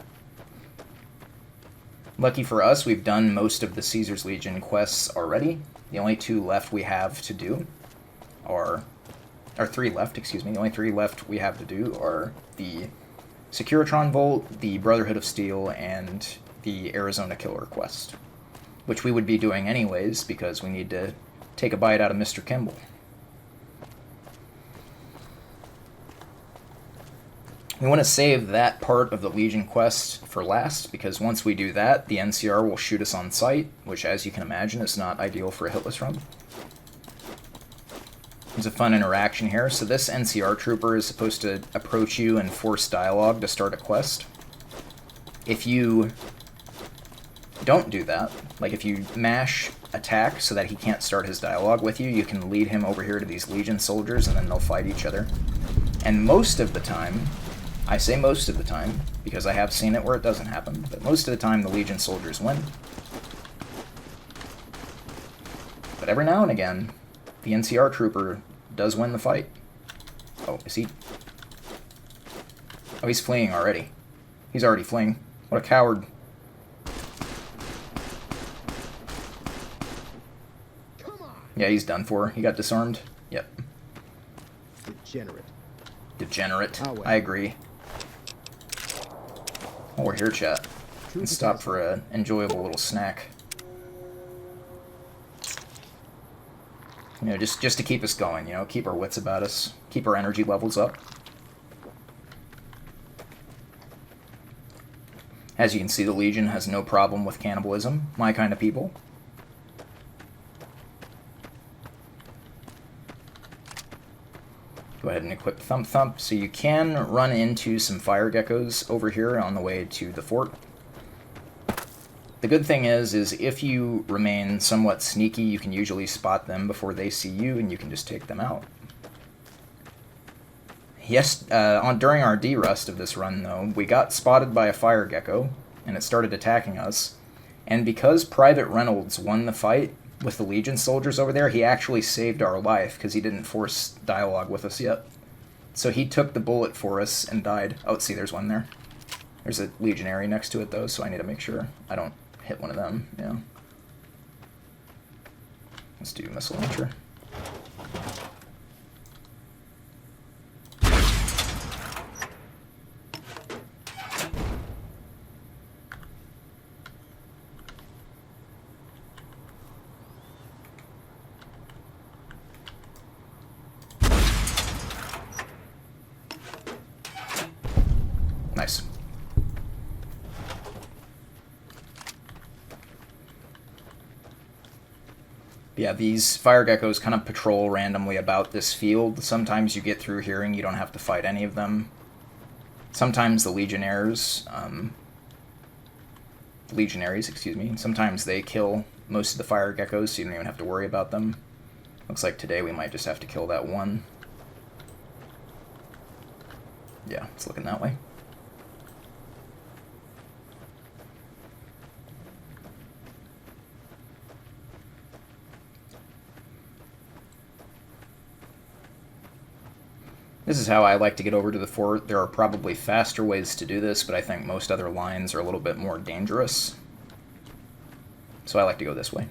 Lucky for us, we've done most of the Caesar's Legion quests already. The only 2 left we have to do are... or 3 left, excuse me. The only 3 left we have to do are the Securitron Vault, the Brotherhood of Steel, and the Arizona Killer quest, which we would be doing anyways because we need to take a bite out of Mr. Kimball. We want to save that part of the Legion quest for last, because once we do that, the NCR will shoot us on sight, which, as you can imagine, is not ideal for a hitless run. There's a fun interaction here. So this NCR trooper is supposed to approach you and force dialogue to start a quest. If you don't do that, like if you mash attack so that he can't start his dialogue with you, you can lead him over here to these Legion soldiers and then they'll fight each other. And most of the time, I say most of the time, because I have seen it where it doesn't happen, but most of the time the Legion soldiers win. But every now and again, the NCR trooper does win the fight. Oh, is he? Oh, he's fleeing already. He's already fleeing. What a coward. Yeah, he's done for. He got disarmed. Yep.
Degenerate.
Degenerate. I agree. Oh, we're here, chat. Let's stop for an enjoyable little snack. You know, just to keep us going, you know, keep our wits about us, keep our energy levels up. As you can see, the Legion has no problem with cannibalism. My kind of people. Go ahead and equip Thump Thump. So you can run into some fire geckos over here on the way to the fort. The good thing is if you remain somewhat sneaky, you can usually spot them before they see you, and you can just take them out. Yes, during our D-Rust of this run, though, we got spotted by a fire gecko, and it started attacking us. And because Private Reynolds won the fight with the Legion soldiers over there, he actually saved our life, because he didn't force dialogue with us yet. So he took the bullet for us and died. Oh, see, there's one there. There's a Legionary next to it, though, so I need to make sure I don't hit one of them. Yeah. Let's do missile launcher. Nice. Yeah, these fire geckos kind of patrol randomly about this field. Sometimes you get through here and you don't have to fight any of them. Sometimes the Legionaries, excuse me, sometimes they kill most of the fire geckos, so you don't even have to worry about them. Looks like today we might just have to kill that one. Yeah, it's looking that way. This is how I like to get over to the fort. There are probably faster ways to do this, but I think most other lines are a little bit more dangerous. So I like to go this way.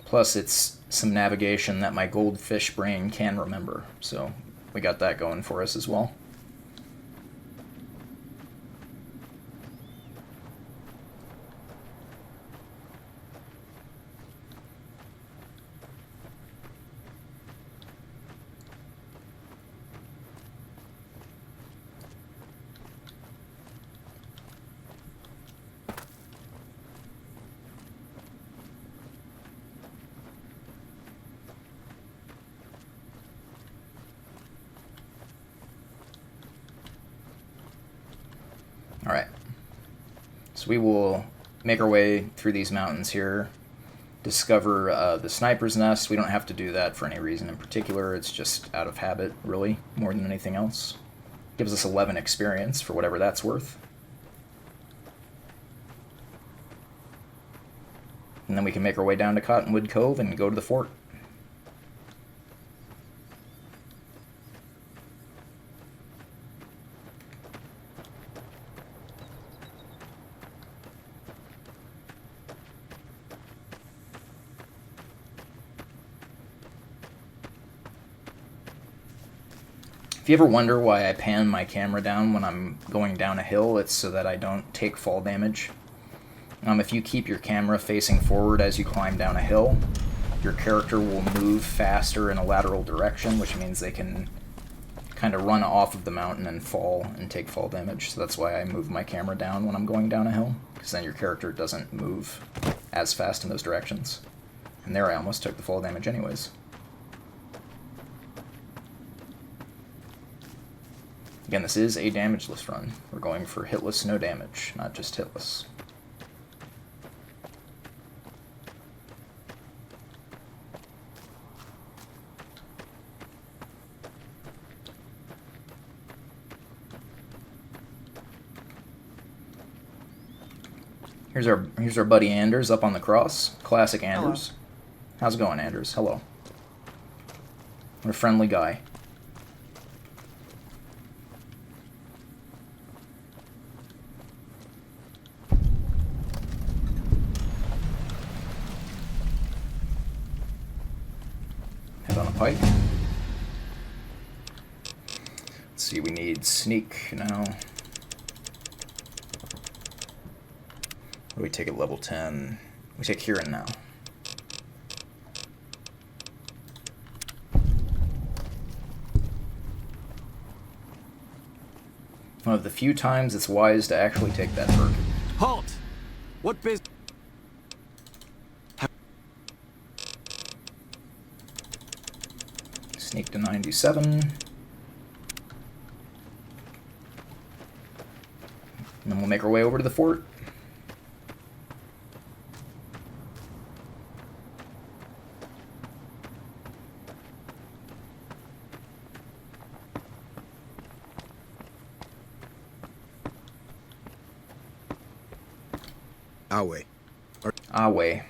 Plus, it's some navigation that my goldfish brain can remember, so we got that going for us as well. Alright, so we will make our way through these mountains here, discover the sniper's nest. We don't have to do that for any reason in particular, it's just out of habit, really, more than anything else. Gives us 11 experience for whatever that's worth. And then we can make our way down to Cottonwood Cove and go to the fort. If you ever wonder why I pan my camera down when I'm going down a hill, it's so that I don't take fall damage. If you keep your camera facing forward as you climb down a hill, your character will move faster in a lateral direction, which means they can kind of run off of the mountain and fall and take fall damage. So that's why I move my camera down when I'm going down a hill, because then your character doesn't move as fast in those directions. And there I almost took the fall damage anyways. Again, this is a damageless run. We're going for hitless, no damage, not just hitless. Here's our buddy Anders up on the cross. Classic Anders. Hello. How's it going, Anders? Hello. What a friendly guy. Head on a pike. Let's see, we need sneak now. What do we take at level 10? We take Huron now. one of the few times it's wise to actually take that perk.
Halt! What business?
Sneak to 97. And then we'll make our way over to the fort.
Awe.
Awe.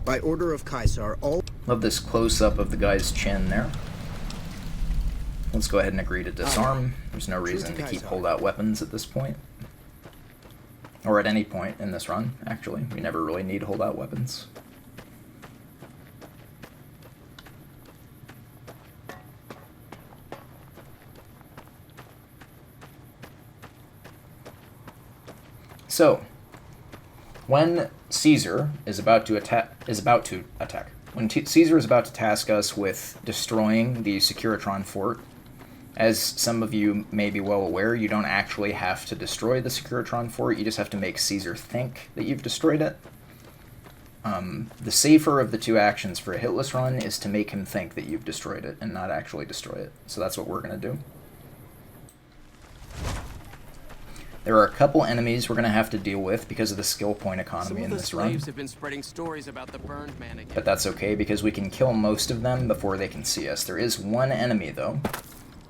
By order of Caesar, all...
Love this close-up of the guy's chin there. Let's go ahead and agree to disarm. There's no reason to keep holdout weapons at this point. Or at any point in this run, actually. We never really need holdout weapons. So, when Caesar is about to attack, when Caesar is about to task us with destroying the Securitron fort, as some of you may be well aware, you don't actually have to destroy the Securitron fort, you just have to make Caesar think that you've destroyed it. The safer of the two actions for a hitless run is to make him think that you've destroyed it and not actually destroy it. So that's what we're going to do. There are a couple enemies we're going to have to deal with because of the skill point economy in this run.
Slaves have been spreading stories about the burned man again.
But that's okay because we can kill most of them before they can see us. There is one enemy, though,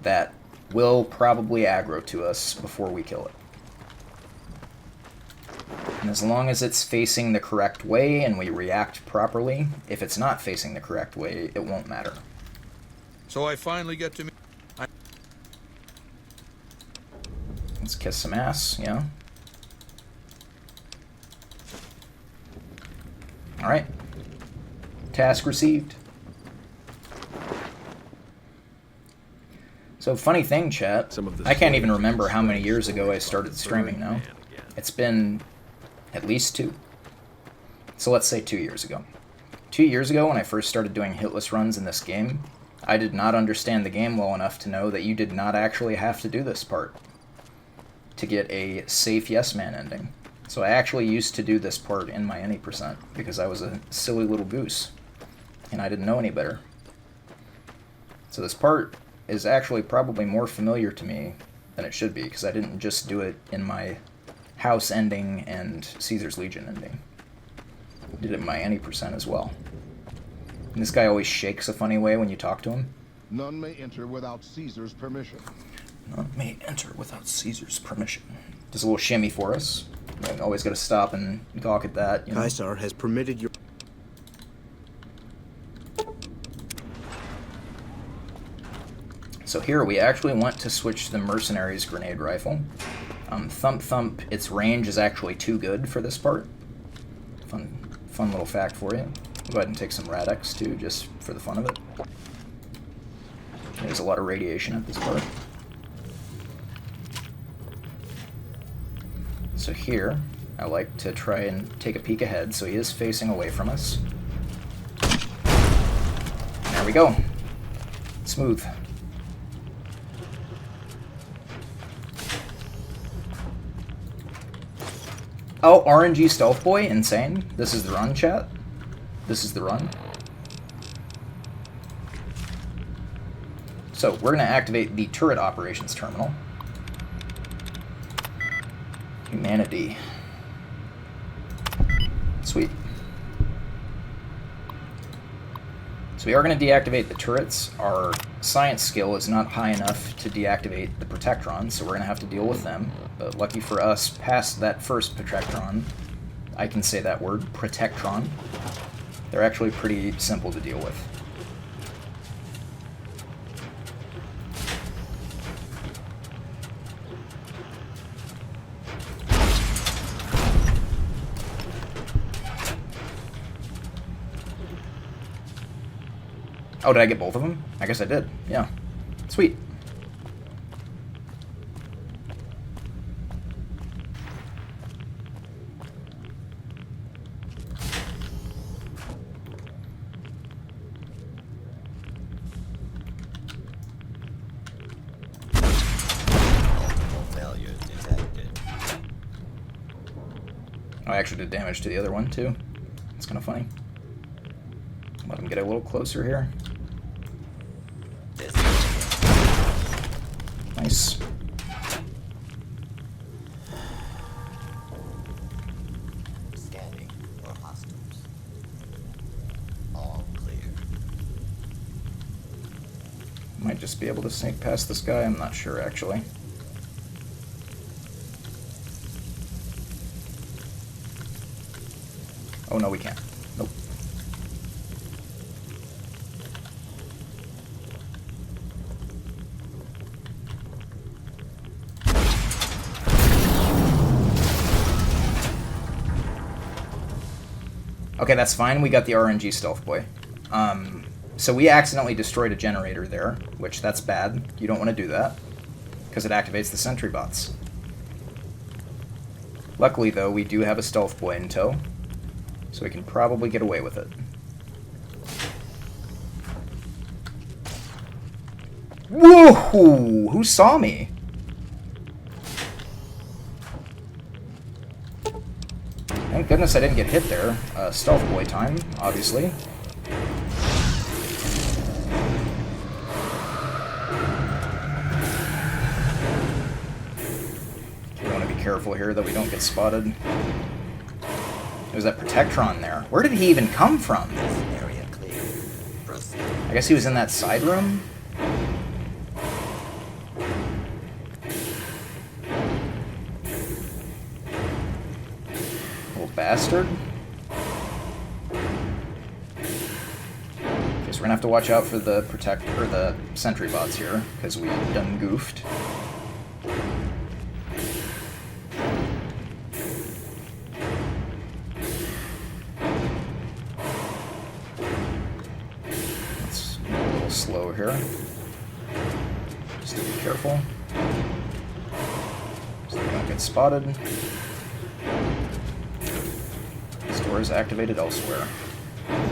that will probably aggro to us before we kill it. And as long as it's facing the correct way and we react properly, if it's not facing the correct way, it won't matter.
So I finally get to meet...
Let's kiss some ass, yeah. Alright. Task received. So, funny thing, chat, I can't even remember how many years ago I started streaming now. It's been at least 2. So let's say 2 years ago. 2 years ago, when I first started doing hitless runs in this game, I did not understand the game well enough to know that you did not actually have to do this part to get a safe yes man ending. So I actually used to do this part in my any percent because I was a silly little goose and I didn't know any better. So this part is actually probably more familiar to me than it should be because I didn't just do it in my house ending and Caesar's Legion ending. I did it in my any percent as well. And this guy always shakes a funny way when you talk to him.
None may enter without Caesar's permission.
None may enter without Caesar's permission. Does a little shimmy for us. You always got to stop and gawk at that. You know?
Caesar has permitted your...
So here we actually want to switch to the Mercenary's grenade rifle. Thump Thump, its range is actually too good for this part. Fun little fact for you. Go ahead and take some Rad-X too, just for the fun of it. There's a lot of radiation at this part. So here, I like to try and take a peek ahead, so he is facing away from us. There we go. Smooth. Oh, RNG Stealth Boy? Insane. This is the run, chat. This is the run. So, we're going to activate the Turret Operations Terminal. Humanity. Sweet. So we are going to deactivate the turrets. Our science skill is not high enough to deactivate the Protectrons, so we're going to have to deal with them. But lucky for us, past that first Protectron, I can say that word, Protectron. They're actually pretty simple to deal with. Oh, did I get both of them? I guess I did. Yeah. Sweet. actually did damage to the other one, too. It's kind of funny. Let him get a little closer here. Nice.
Scanning for hostiles. All clear.
Might just be able to sneak past this guy. I'm not sure, actually. Oh, no, we can't. Nope. Okay, that's fine. We got the RNG stealth boy. So we accidentally destroyed a generator there, which that's bad. You don't want to do that, because it activates the sentry bots. Luckily, though, we do have a stealth boy in tow, so we can probably get away with it. Woohoo! Who saw me? Thank goodness I didn't get hit there. Stealth boy time, obviously. We want to be careful here that we don't get spotted. There's that Protectron there. Where did he even come from?
Area clear. Proceed.
I guess he was in that side room? Little bastard. Okay, so we're gonna have to watch out for the the sentry bots here, because we done goofed. Slow here. Just to be careful. So we don't get spotted. This door is activated elsewhere.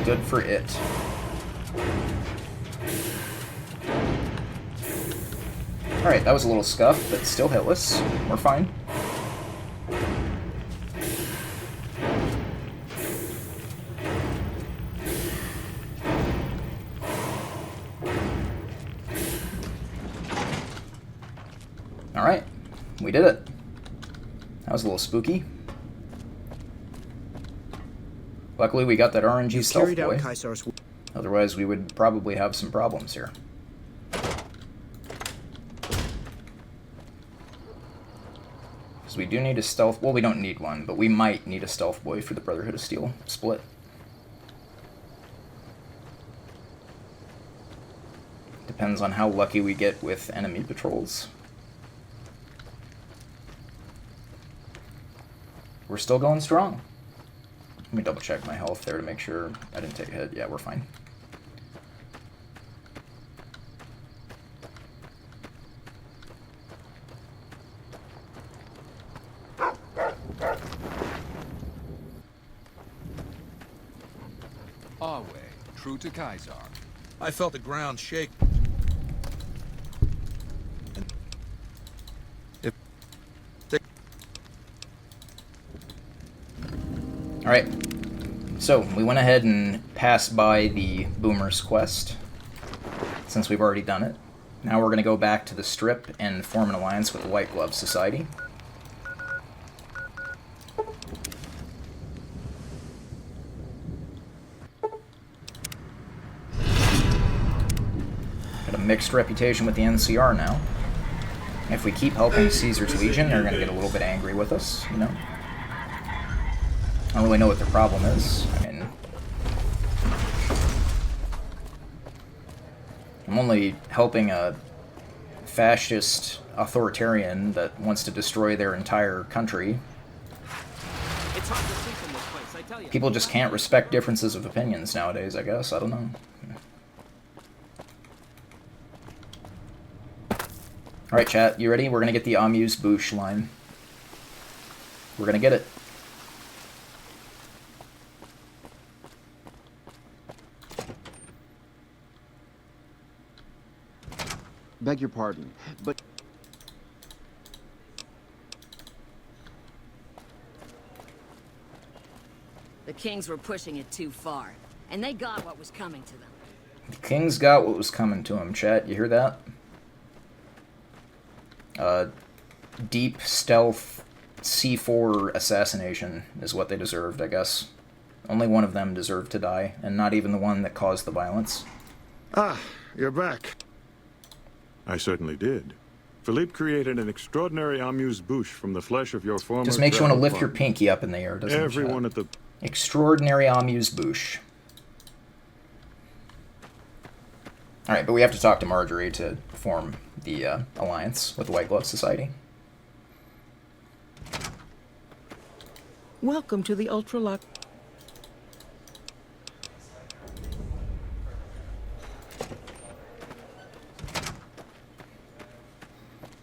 Good for it. Alright, that was a little scuff, but still hitless. We're fine. Alright, we did it. That was a little spooky. Luckily we got that RNG stealth boy. Otherwise we would probably have some problems here. Because we do need a stealth... Well, we don't need one, but we might need a stealth boy for the Brotherhood of Steel split. Depends on how lucky we get with enemy patrols. We're still going strong. Let me double check my health there to make sure I didn't take a hit. Yeah, we're fine.
Our way, true to Kaiser.
I felt the ground shake.
Alright, so we went ahead and passed by the Boomer's quest, since we've already done it. Now we're going to go back to the Strip and form an alliance with the White Glove Society. Got a mixed reputation with the NCR now. If we keep helping Caesar's Legion, they're going to get a little bit angry with us, you know? I don't really know what their problem is. I mean, I'm only helping a fascist authoritarian that wants to destroy their entire country.
It's hard to sleep in this place, I tell you.
People just can't respect differences of opinions nowadays, I guess. I don't know. Alright, chat, you ready? We're gonna get the amuse-bouche line. We're gonna get it.
Beg your pardon, but...
Kings were pushing it too far, and they got what was coming to them.
The Kings got what was coming to them, chat. You hear that? Deep stealth C4 assassination is what they deserved, I guess. Only one of them deserved to die, and not even the one that caused the violence.
Ah, you're back. I certainly did. Philippe created an extraordinary amuse-bouche from the flesh of your former...
Just makes you want to lift your pinky up in the air, doesn't it?
Everyone at the...
Extraordinary amuse-bouche. Alright, but we have to talk to Marjorie to form the alliance with the White Glove Society.
Welcome to the Ultralock.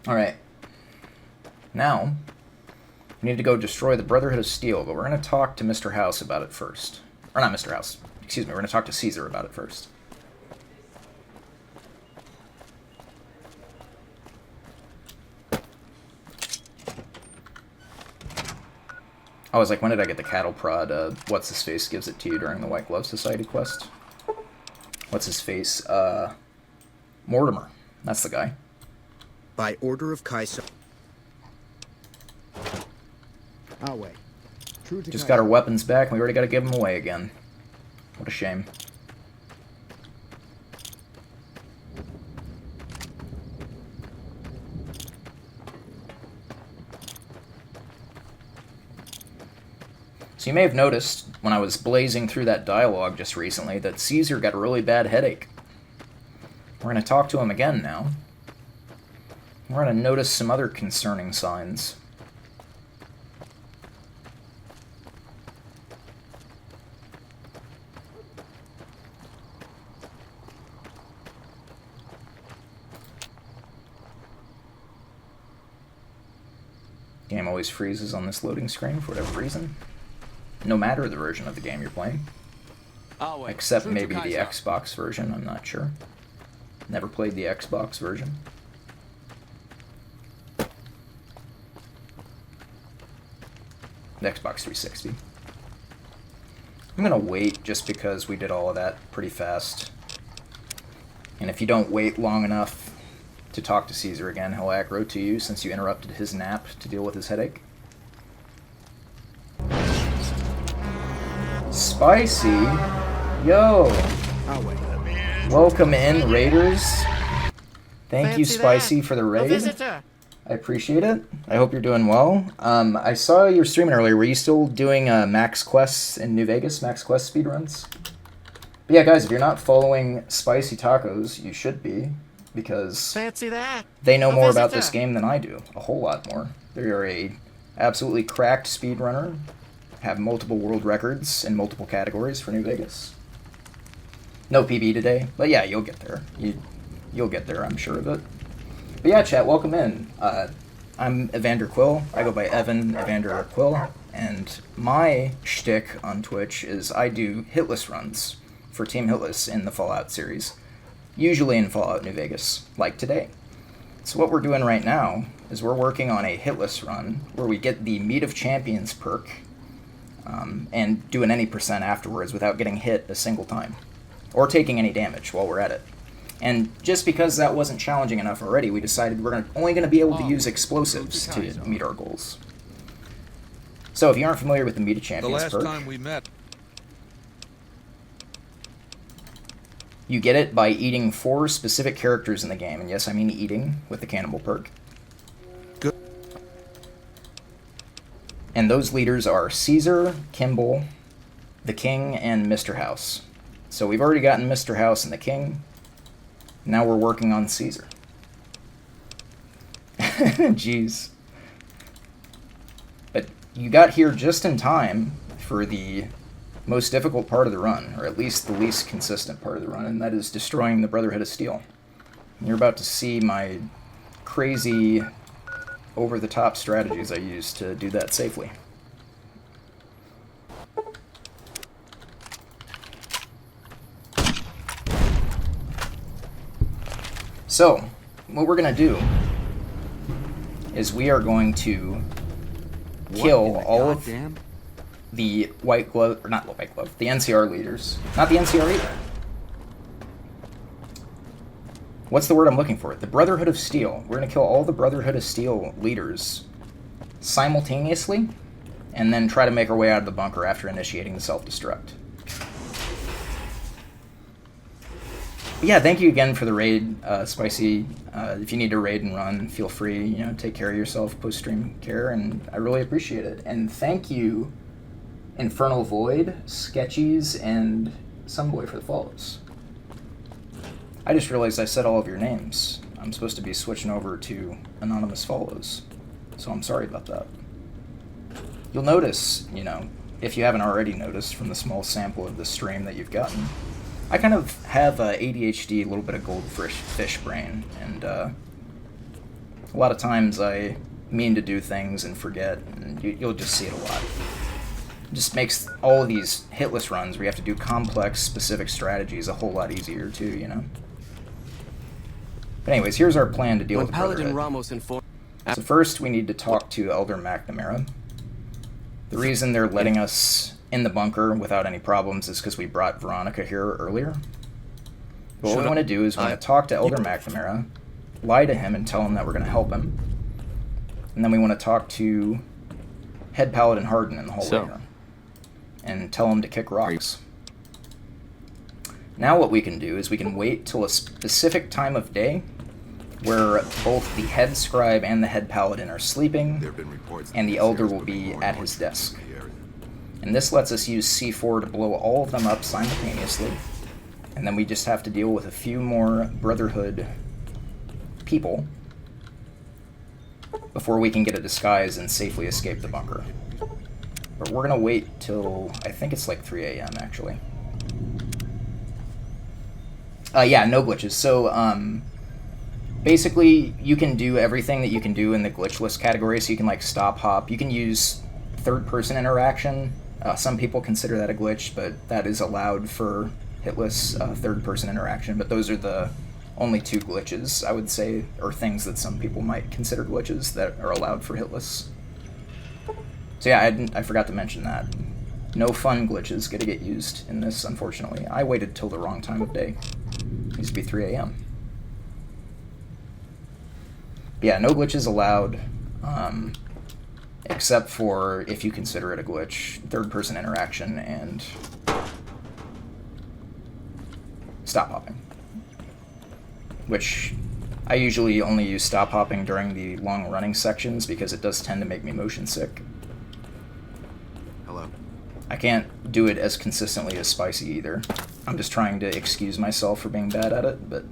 Alright. Now, we need to go destroy the Brotherhood of Steel, but we're going to talk to Mr. House about it first. Or not Mr. House. Excuse me, we're going to talk to Caesar about it first. I was like, when did I get the cattle prod? What's-his-face gives it to you during the White Glove Society quest. What's-his-face? Mortimer. That's the guy.
By order of Kaiser.
I'll wait. True to
Just got our weapons back, and we already got to give them away again. What a shame. So you may have noticed, when I was blazing through that dialogue just recently, that Caesar got a really bad headache. We're going to talk to him again now. We're going to notice some other concerning signs. Game always freezes on this loading screen for whatever reason. No matter the version of the game you're playing. Except maybe the Xbox version, I'm not sure. Never played the Xbox version. The Xbox 360. I'm gonna wait just because we did all of that pretty fast. And if you don't wait long enough to talk to Caesar again, he'll aggro to you since you interrupted his nap to deal with his headache. Spicy! Yo! Welcome in, Raiders. Thank you, Spicy, for the raid. I appreciate it. I hope you're doing well. I saw you were streaming earlier. Were you still doing Max Quests in New Vegas? Max Quest speedruns? But yeah, guys, if you're not following Spicy Tacos, you should be. Because they know more about this game than I do. A whole lot more. They're a absolutely cracked speedrunner. Have multiple world records in multiple categories for New Vegas. No PB today, but yeah, you'll get there. You'll get there, I'm sure of it. But yeah, chat, welcome in. I'm Evander Quill. I go by Evan Evander Quill, and my shtick on Twitch is I do Hitless runs for Team Hitless in the Fallout series, usually in Fallout New Vegas, like today. So what we're doing right now is we're working on a Hitless run where we get the Meat of Champions perk and do an any percent afterwards without getting hit a single time, or taking any damage while we're at it. And just because that wasn't challenging enough already, we decided we're only going to be able to use explosives to meet our goals. So if you aren't familiar with the Meat of Champions perk,
the last time we met,
you get it by eating 4 specific characters in the game, and yes, I mean eating with the cannibal perk.
Good.
And those leaders are Caesar, Kimball, the King, and Mr. House. So we've already gotten Mr. House and the King. Now we're working on Caesar. Jeez. But you got here just in time for the most difficult part of the run, or at least the least consistent part of the run, and that is destroying the Brotherhood of Steel. And you're about to see my crazy, over-the-top strategies I use to do that safely. So, what we're going to do is we are going to kill all of the White Glove, or not the White Glove, the NCR leaders. Not the NCR either. What's the word I'm looking for? The Brotherhood of Steel. We're going to kill all the Brotherhood of Steel leaders simultaneously, and then try to make our way out of the bunker after initiating the self-destruct. Yeah, thank you again for the raid, Spicy. If you need to raid and run, feel free. You know, take care of yourself, post-stream care, and I really appreciate it. And thank you, Infernal Void, Sketchies, and Sunboy for the follows. I just realized I said all of your names. I'm supposed to be switching over to anonymous follows, so I'm sorry about that. You'll notice, you know, if you haven't already noticed from the small sample of the stream that you've gotten, I kind of have ADHD, a little bit of goldfish brain, and a lot of times I mean to do things and forget, and you'll just see it a lot. It just makes all of these hitless runs where you have to do complex, specific strategies a whole lot easier too, you know? But anyways, here's our plan to deal with the Brotherhood. So first, we need to talk to Elder McNamara. The reason they're letting us in the bunker without any problems is because we brought Veronica here earlier. But what we want to do is we want to talk to Elder McNamara, lie to him and tell him that we're going to help him. And then we want to talk to Head Paladin Hardin in the hallway here and tell him to kick rocks. Now what we can do is we can wait till a specific time of day where both the head scribe and the head paladin are sleeping, and the elder will be at his desk. And this lets us use C4 to blow all of them up simultaneously, and then we just have to deal with a few more Brotherhood people before we can get a disguise and safely escape the bunker. But we're gonna wait till, I think it's like 3 a.m. actually. Yeah, no glitches. So, basically, you can do everything that you can do in the glitchless category, so you can, like, stop hop. You can use third-person interaction. Some people consider that a glitch, but that is allowed for hitless third-person interaction. But those are the only two glitches, I would say, or things that some people might consider glitches that are allowed for hitless. So yeah, I forgot to mention that. No fun glitches get to get used in this, unfortunately. I waited till the wrong time of day. It used to be 3 a.m. Yeah, no glitches allowed, except for, if you consider it a glitch, third-person interaction and stop hopping. Which I usually only use stop hopping during the long-running sections because it does tend to make me motion sick.
Hello?
I can't do it as consistently as Spicy either. I'm just trying to excuse myself for being bad at it, but...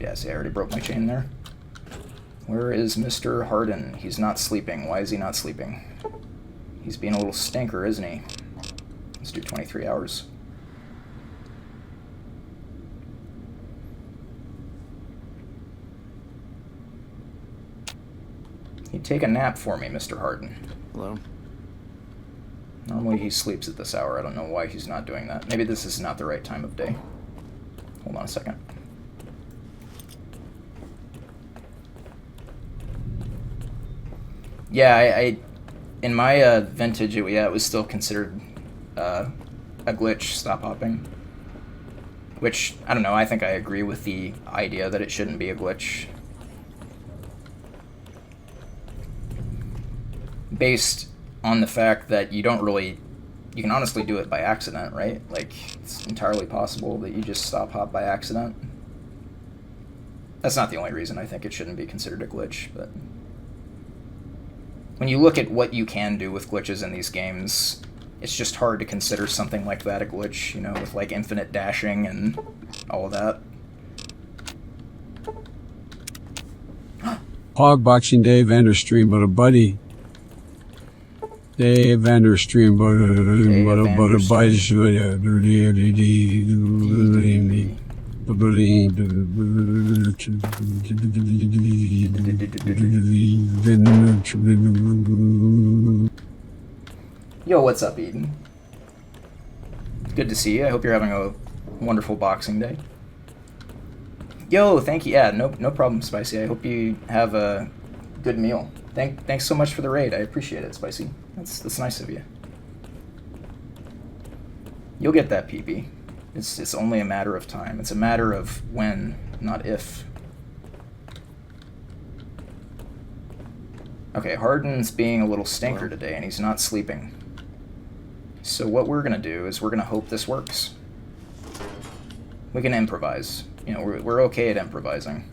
Yeah, see, I already broke my chain there. Where is Mr. Hardin? He's not sleeping. Why is he not sleeping? He's being a little stinker, isn't he? Let's do 23 hours. He'd take a nap for me, Mr. Hardin.
Hello?
Normally he sleeps at this hour. I don't know why he's not doing that. Maybe this is not the right time of day. Hold on a second. Yeah, I in my vintage, it was still considered a glitch, stop hopping. Which, I don't know, I think I agree with the idea that it shouldn't be a glitch. Based on the fact that you can honestly do it by accident, right? Like, it's entirely possible that you just stop hop by accident. That's not the only reason I think it shouldn't be considered a glitch, but... When you look at what you can do with glitches in these games, it's just hard to consider something like that a glitch, you know, with like infinite dashing and all of that.
Hogboxing Dave Vanderstream, but a buddy. Dave Vanderstream, but a buddy.
Yo, what's up, Eden? Good to see you. I hope you're having a wonderful Boxing Day. Yo, thank you. Yeah, no problem, Spicy. I hope you have a good meal. Thanks so much for the raid. I appreciate it, Spicy. That's nice of you. You'll get that PB. It's only a matter of time. It's a matter of when, not if. Okay, Harden's being a little stinker today, and he's not sleeping. So what we're gonna do is we're gonna hope this works. We can improvise. You know, we're okay at improvising.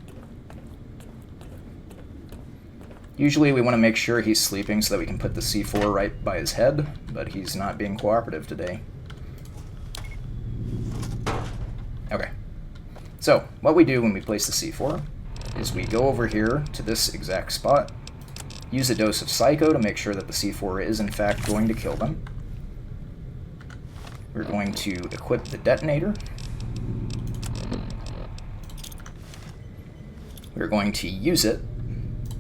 Usually we want to make sure he's sleeping so that we can put the C4 right by his head, but he's not being cooperative today. Okay. So, what we do when we place the C4 is we go over here to this exact spot, use a dose of Psycho to make sure that the C4 is in fact going to kill them. We're going to equip the detonator. We're going to use it.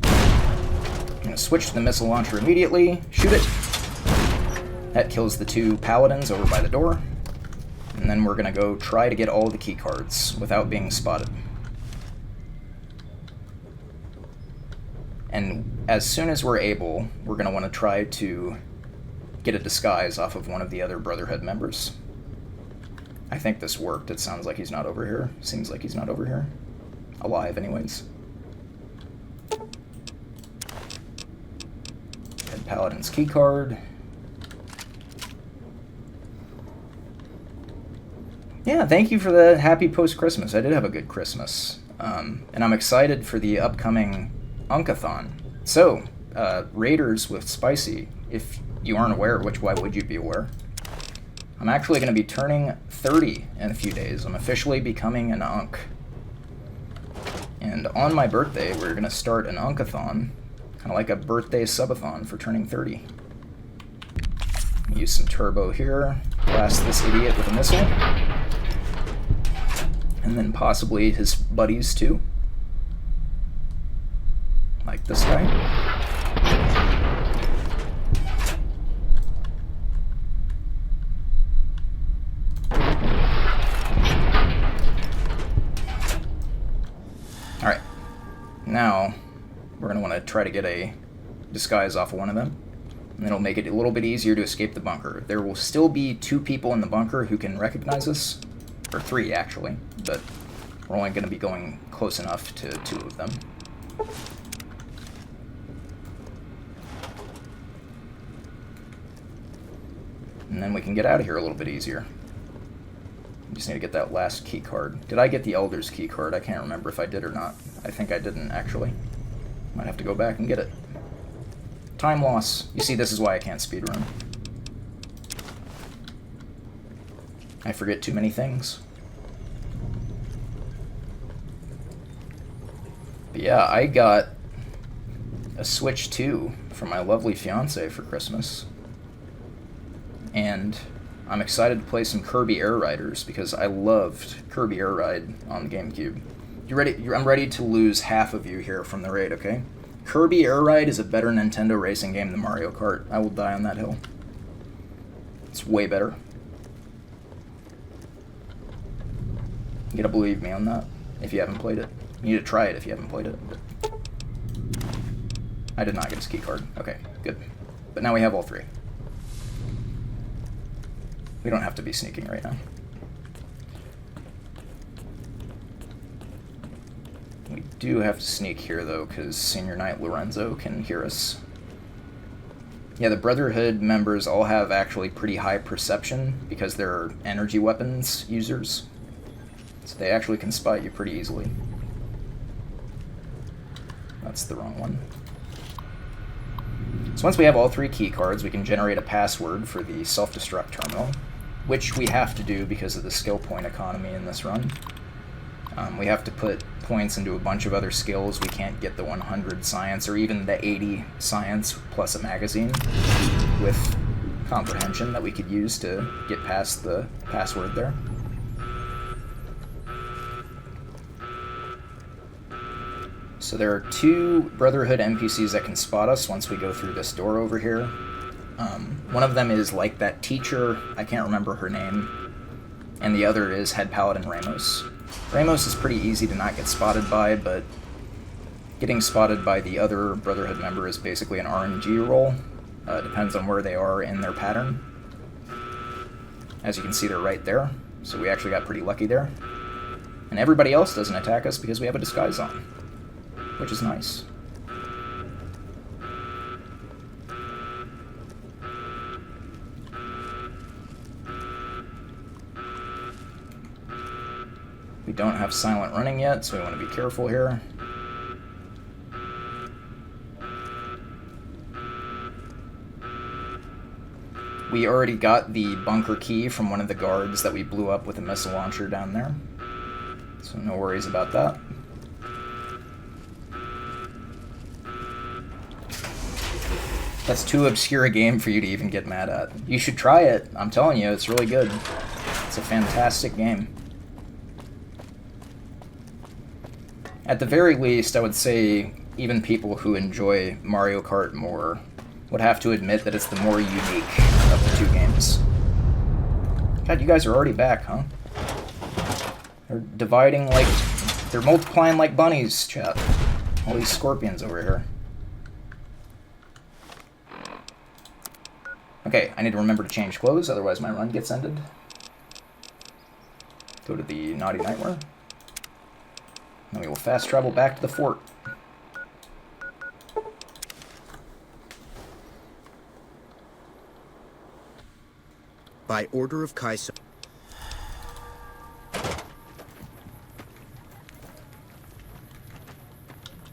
I'm going to switch to the missile launcher immediately, shoot it. That kills the 2 paladins over by the door. And then we're going to go try to get all the key cards without being spotted. And as soon as we're able, we're going to want to try to get a disguise off of one of the other Brotherhood members. I think this worked. It sounds like he's not over here. Seems like he's not over here. Alive, anyways. Head Paladin's keycard. Yeah, thank you for the happy post-Christmas. I did have a good Christmas. And I'm excited for the upcoming Unkathon. So, Raiders with Spicy, if you aren't aware, which why would you be aware? I'm actually going to be turning 30 in a few days. I'm officially becoming an Unk. And on my birthday, we're going to start an Unkathon, kind of like a birthday subathon for turning 30. Use some turbo here, blast this idiot with a missile, and then possibly his buddies too. Like this guy. Alright, now we're going to want to try to get a disguise off of one of them, and it'll make it a little bit easier to escape the bunker. There will still be 2 people in the bunker who can recognize us, or 3 actually, but we're only going to be going close enough to 2 of them. And then we can get out of here a little bit easier. We just need to get that last key card. Did I get the Elder's key card? I can't remember if I did or not. I think I didn't, actually. Might have to go back and get it. Time loss. You see, this is why I can't speedrun. I forget too many things. But yeah, I got a Switch 2 from my lovely fiance for Christmas. And I'm excited to play some Kirby Air Riders because I loved Kirby Air Ride on the GameCube. You ready? I'm ready to lose half of you here from the raid, okay? Kirby Air Ride is a better Nintendo racing game than Mario Kart. I will die on that hill. It's way better. You gotta believe me on that if you haven't played it. You need to try it if you haven't played it. I did not get a ski card. Okay, good. But now we have all 3. We don't have to be sneaking right now. We do have to sneak here, though, because Senior Knight Lorenzo can hear us. Yeah, the Brotherhood members all have actually pretty high perception because they're energy weapons users. So they actually can spot you pretty easily. That's the wrong one. So once we have all 3 key cards, we can generate a password for the self-destruct terminal, which we have to do because of the skill point economy in this run. We have to put points into a bunch of other skills. We can't get the 100 science or even the 80 science plus a magazine with comprehension that we could use to get past the password there. So there are 2 Brotherhood NPCs that can spot us once we go through this door over here. One of them is like that teacher, I can't remember her name, and the other is Head Paladin Ramos. Ramos is pretty easy to not get spotted by, but Getting spotted by the other Brotherhood member is basically an RNG roll. Depends on where they are in their pattern. As you can see, they're right there, so we actually got pretty lucky there. And everybody else doesn't attack us because we have a disguise on, which is nice. We don't have silent running yet, so we want to be careful here. We already got the bunker key from one of the guards that we blew up with a missile launcher down there, so no worries about that. That's too obscure a game for you to even get mad at. You should try it. I'm telling you, it's really good. It's a fantastic game. At the very least, I would say even people who enjoy Mario Kart more would have to admit that it's the more unique of the two games. God, you guys are already back, huh? They're dividing like... They're multiplying like bunnies, chat. All these scorpions over here. Okay, I need to remember to change clothes, otherwise my run gets ended. Go to the Naughty Nightwear. Then we will fast travel back to the fort.
By order of Kaiser.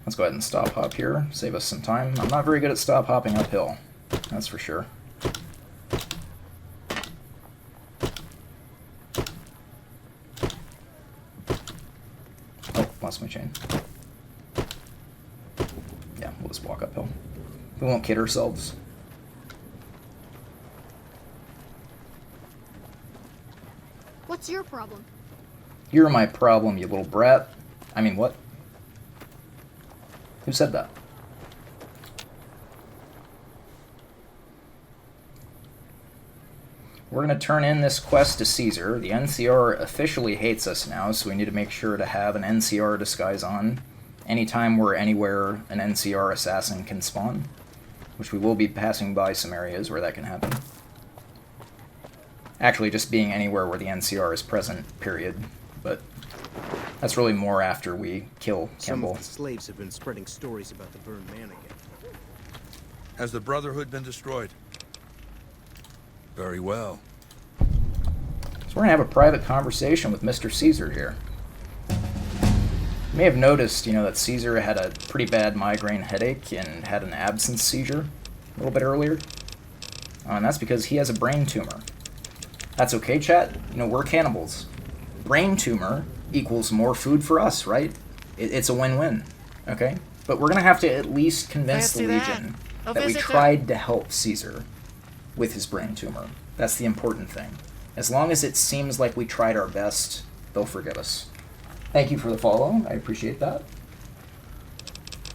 Let's go ahead and stop hop here, save us some time. I'm not very good at stop hopping uphill, that's for sure. Oh, lost my chain. Yeah, we'll just walk uphill. We won't kid ourselves.
What's your problem?
You're my problem, you little brat. I mean, what? Who said that? We're going to turn in this quest to Caesar. The NCR officially hates us now, so we need to make sure to have an NCR disguise on anytime we're anywhere an NCR assassin can spawn, which we will be passing by some areas where that can happen. Actually, just being anywhere where the NCR is present, period. But that's really more after we kill Kimball.
Some of the slaves have been spreading stories about the burned man again.
Has the Brotherhood been destroyed? Very well.
So we're going to have a private conversation with Mr. Caesar here. You may have noticed, that Caesar had a pretty bad migraine headache and had an absence seizure a little bit earlier. And that's because he has a brain tumor. That's okay, chat. We're cannibals. Brain tumor equals more food for us, right? It's a win-win, okay? But we're going to have to at least convince the Legion that we tried to help Caesar with his brain tumor. That's the important thing. As long as it seems like we tried our best, they'll forgive us. Thank you for the follow. I appreciate that.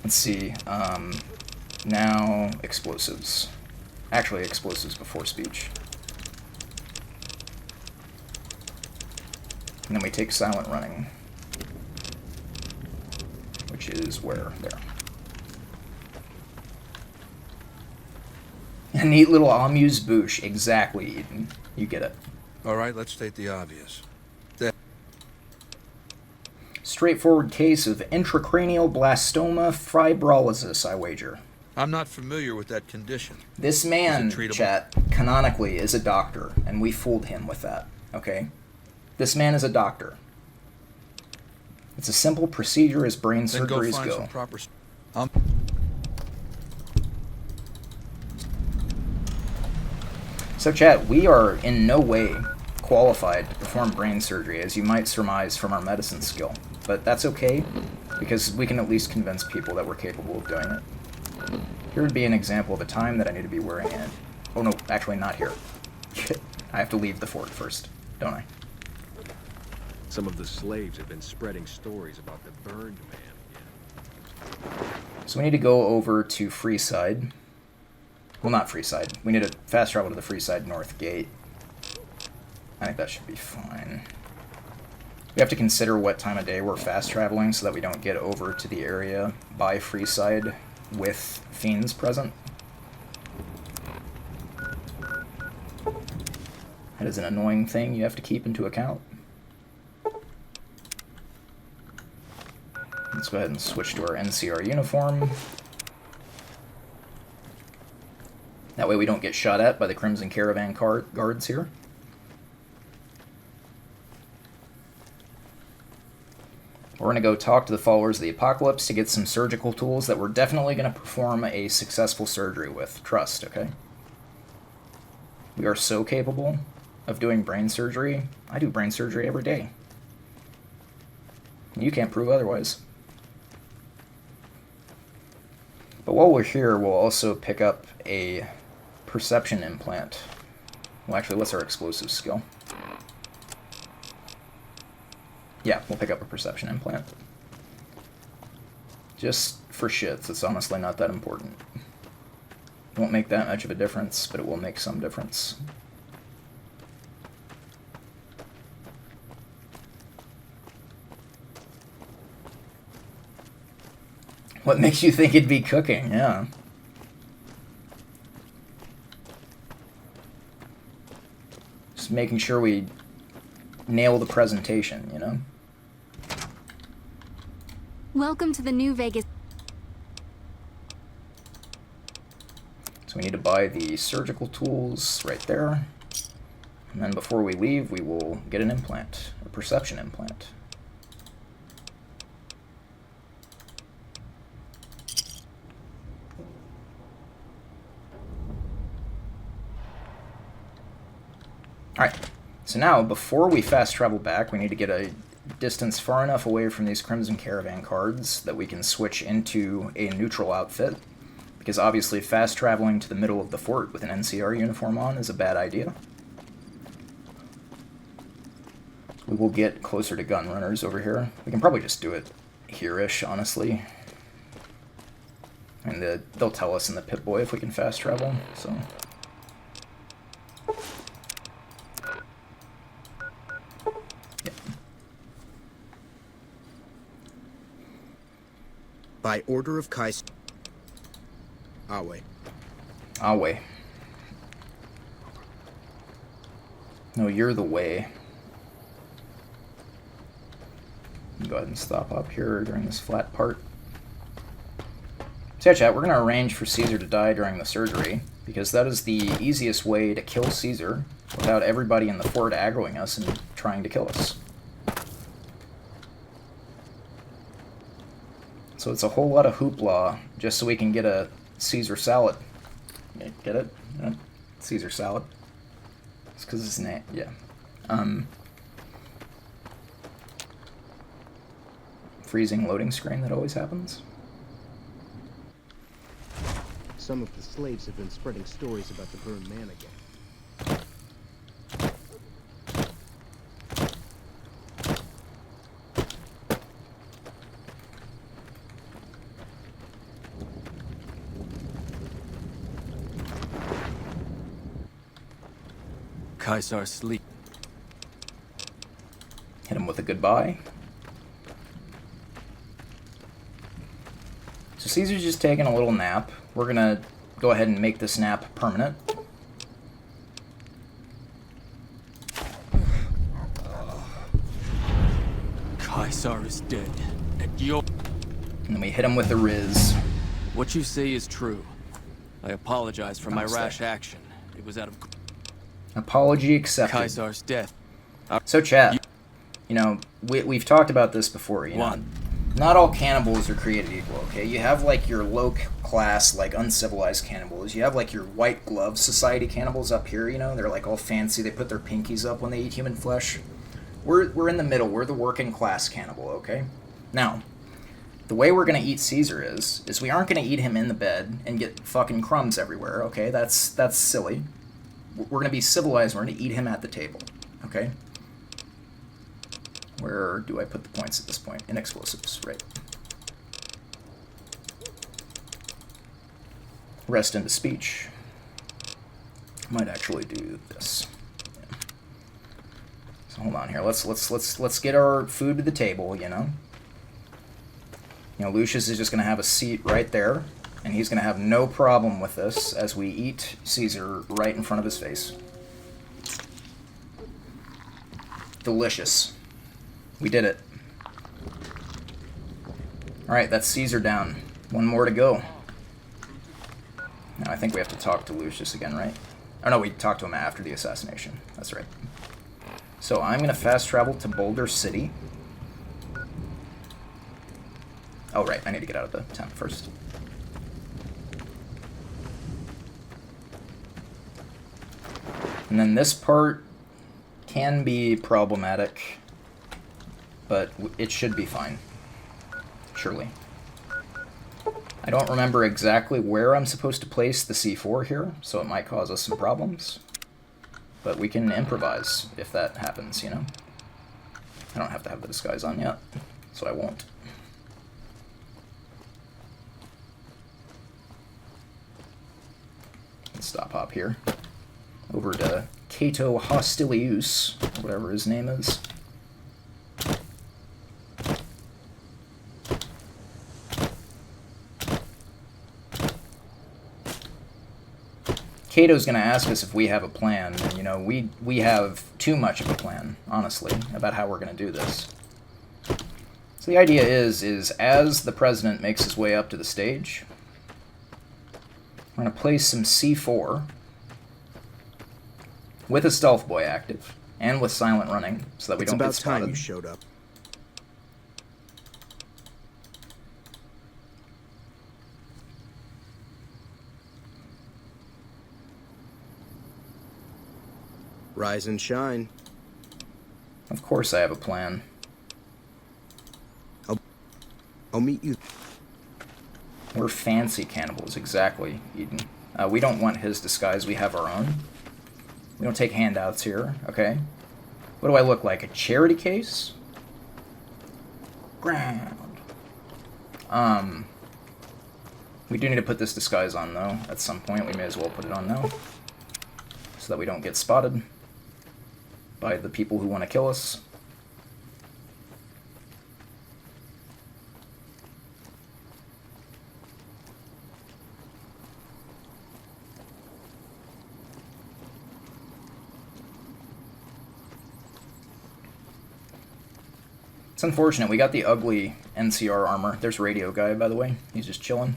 Let's see. Now, explosives. Actually, explosives before speech. And then we take silent running, which is where? There. A neat little amuse-bouche. Exactly, Eden. You get it.
All right, let's state the obvious.
Straightforward case of intracranial blastoma fibrolysis, I wager.
I'm not familiar with that condition.
This man, chat, canonically is a doctor, and we fooled him with that, okay? This man is a doctor. It's a simple procedure as brain surgeries go. So chat, we are in no way qualified to perform brain surgery, as you might surmise from our medicine skill. But that's okay, because we can at least convince people that we're capable of doing it. Here would be an example of a time that I need to be wearing it. Oh no, actually not here. I have to leave the fort first, don't I?
Some of the slaves have been spreading stories about the burned man again.
So we need to go over to Freeside. Well, not Freeside. We need to fast travel to the Freeside North Gate. I think that should be fine. We have to consider what time of day we're fast traveling so that we don't get over to the area by Freeside with fiends present. That is an annoying thing you have to keep into account. Let's go ahead and switch to our NCR uniform. That way we don't get shot at by the Crimson Caravan guards here. We're going to go talk to the followers of the Apocalypse to get some surgical tools that we're definitely going to perform a successful surgery with. Trust, okay? We are so capable of doing brain surgery. I do brain surgery every day. You can't prove otherwise. But while we're here, we'll also pick up a perception implant. Well, actually, what's our explosive skill? Yeah, we'll pick up a perception implant. Just for shits, it's honestly not that important. It won't make that much of a difference, but it will make some difference. What makes you think it'd be cooking? Yeah. Just making sure we nail the presentation, you know?
Welcome to the New Vegas.
So we need to buy the surgical tools right there. And then before we leave, we will get an implant, a perception implant. Alright, so now before we fast travel back, we need to get a distance far enough away from these Crimson Caravan cards that we can switch into a neutral outfit, because obviously fast traveling to the middle of the fort with an NCR uniform on is a bad idea. We will get closer to gun runners over here. We can probably just do it here-ish, honestly. And they'll tell us in the Pip-Boy if we can fast travel, so...
By order of Kais... Awe.
Awe. No, you're the way. Go ahead and stop up here during this flat part. So yeah, chat, we're going to arrange for Caesar to die during the surgery, because that is the easiest way to kill Caesar without everybody in the fort aggroing us and trying to kill us. So it's a whole lot of hoopla just so we can get a Caesar salad. Get it? Yeah. Caesar salad. It's because his name, yeah. Freezing loading screen that always happens.
Some of the slaves have been spreading stories about the burned man again.
Kaisar sleep.
Hit him with a goodbye. So Caesar's just taking a little nap. We're gonna go ahead and make this nap permanent.
Kaisar is dead. And
then we hit him with the Riz.
What you say is true. I apologize for my rash action. It was out of...
Apology accepted.
Kaisar's death.
So chat, you know, we've talked about this before, you know. Not all cannibals are created equal, okay? You have, like, your low-class, like, uncivilized cannibals. You have, like, your white glove society cannibals up here, you know? They're, like, all fancy. They put their pinkies up when they eat human flesh. We're in the middle. We're the working-class cannibal, okay? Now, the way we're going to eat Caesar is we aren't going to eat him in the bed and get fucking crumbs everywhere, okay? That's silly. We're going to be civilized. We're going to eat him at the table, okay? Where do I put the points at this point? In explosives, right. Rest into speech. Might actually do this. Yeah. So hold on here. Let's get our food to the table, you know? You know, Lucius is just going to have a seat right there, and he's going to have no problem with this as we eat Caesar right in front of his face. Delicious. We did it. Alright, that's Caesar down. One more to go. Now I think we have to talk to Lucius again, right? Oh no, we talked to him after the assassination. That's right. So I'm going to fast travel to Boulder City. Oh, right. I need to get out of the town first. And then this part can be problematic, but it should be fine. Surely. I don't remember exactly where I'm supposed to place the C4 here, so it might cause us some problems. But we can improvise if that happens, you know? I don't have to have the disguise on yet, so I won't. Let's stop hop here. Over to Cato Hostilius, whatever his name is. Cato's going to ask us if we have a plan, and, you know, we have too much of a plan, honestly, about how we're going to do this. So the idea is as the president makes his way up to the stage, we're going to place some C4 with a stealth boy active, and with silent running, so that we don't get spotted.
It's about time you showed up. Rise and shine.
Of course I have a plan.
I'll meet you.
We're fancy cannibals, exactly, Eden. We don't want his disguise, we have our own. We don't take handouts here, okay? What do I look like, a charity case? Ground. We do need to put this disguise on, though, at some point. We may as well put it on now, so that we don't get spotted by the people who want to kill us. It's unfortunate. We got the ugly NCR armor. There's radio guy, by the way. He's just chilling.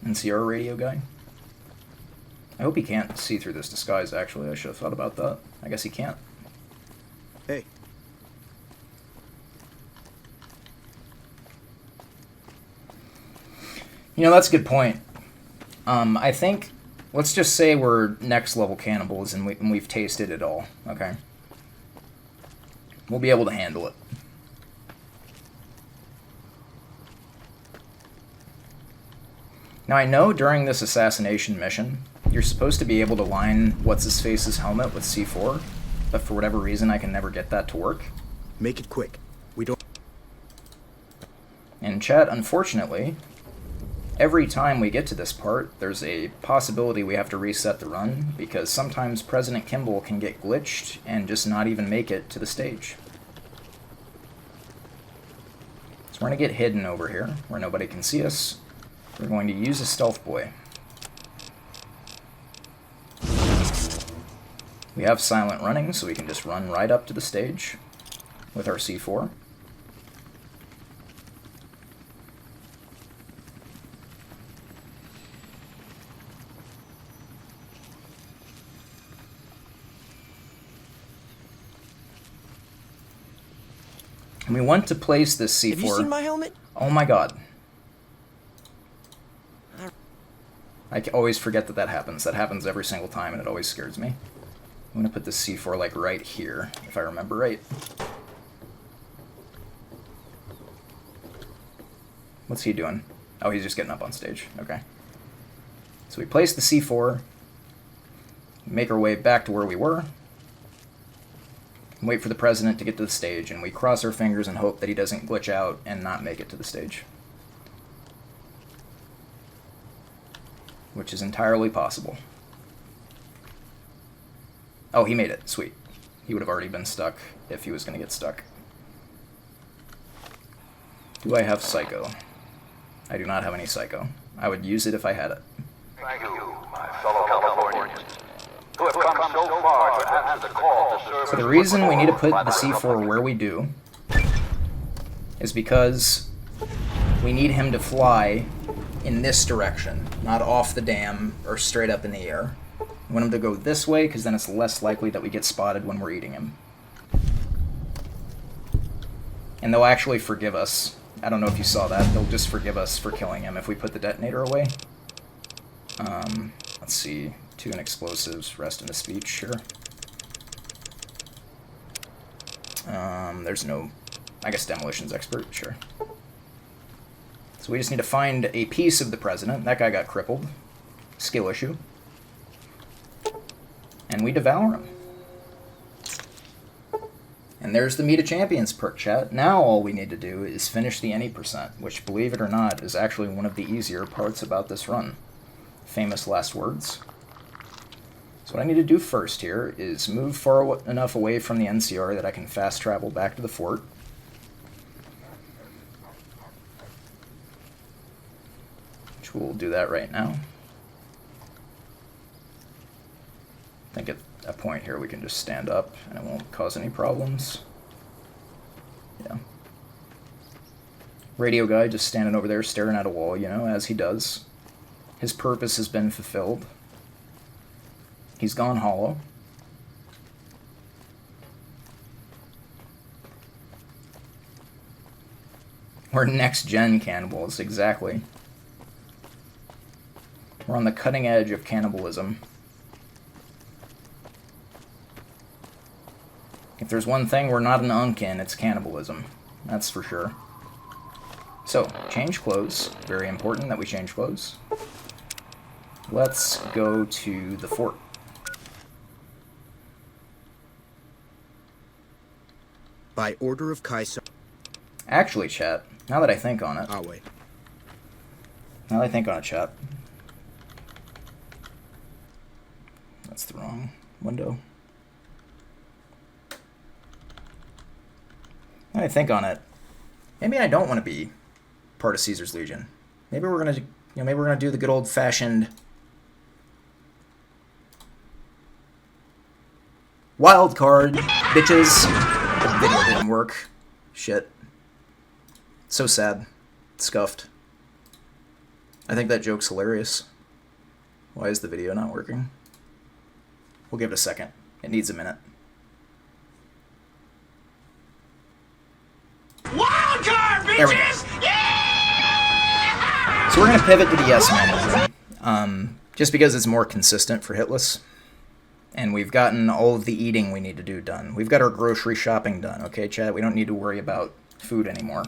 NCR radio guy. I hope he can't see through this disguise, actually. I should have thought about that. I guess he can't.
Hey.
You know, that's a good point. I think, let's just say we're next level cannibals and we've tasted it all, okay? We'll be able to handle it. Now, I know during this assassination mission, you're supposed to be able to line What's-His-Face's helmet with C4, but for whatever reason, I can never get that to work.
Make it quick. We don't...
And chat, unfortunately, every time we get to this part, there's a possibility we have to reset the run, because sometimes President Kimball can get glitched and just not even make it to the stage. So we're going to get hidden over here, where nobody can see us. We're going to use a stealth boy. We have silent running, so we can just run right up to the stage with our C4. And we want to place this C4...
Have you seen my helmet?
Oh my god. I always forget that that happens. That happens every single time, and it always scares me. I'm going to put this C4, like, right here, if I remember right. What's he doing? Oh, he's just getting up on stage. Okay. So we place the C4, make our way back to where we were, and wait for the president to get to the stage, and we cross our fingers and hope that he doesn't glitch out and not make it to the stage. Which is entirely possible. Oh, he made it. Sweet. He would have already been stuck if he was going to get stuck. Do I have Psycho? I do not have any Psycho. I would use it if I had it.
Thank you, my fellow Californians, who have come so far to answer the call to serve.
So the reason we need to put the C4 where we do is because we need him to fly in this direction, not off the dam or straight up in the air. We want him to go this way because then it's less likely that we get spotted when we're eating him. And they'll actually forgive us. I don't know if you saw that. They'll just forgive us for killing him if we put the detonator away. Let's see. 2 in explosives, rest in the speech, sure. There's no, I guess, demolitions expert, sure. So we just need to find a piece of the president. That guy got crippled. Skill issue. And we devour him. And there's the Meet a Champions perk, chat. Now all we need to do is finish the any %, which, believe it or not, is actually one of the easier parts about this run. Famous last words. So what I need to do first here is move far enough away from the NCR that I can fast travel back to the fort. Which we'll do that right now. I think at a point here we can just stand up and it won't cause any problems. Yeah. Radio guy just standing over there staring at a wall, you know, as he does. His purpose has been fulfilled. He's gone hollow. We're next-gen cannibals, exactly. We're on the cutting edge of cannibalism. If there's one thing we're not an unk in, it's cannibalism. That's for sure. So, change clothes. Very important that we change clothes. Let's go to the fort.
By order of Kaiser.
Actually, chat, now that I think on it.
I'll wait.
Now that I think on it, chat. That's the wrong window. Now that I think on it, maybe I don't want to be part of Caesar's Legion. Maybe we're gonna, maybe we're gonna do the good old-fashioned wild card, bitches. The video didn't work. Shit. So sad. Scuffed. I think that joke's hilarious. Why is the video not working? We'll give it a second. It needs a minute.
Wild card, bitches!
There we go. Yeah! So we're gonna pivot to the yes man, just because it's more consistent for Hitless. And we've gotten all of the eating we need to do done. We've got our grocery shopping done, okay, chat? We don't need to worry about food anymore.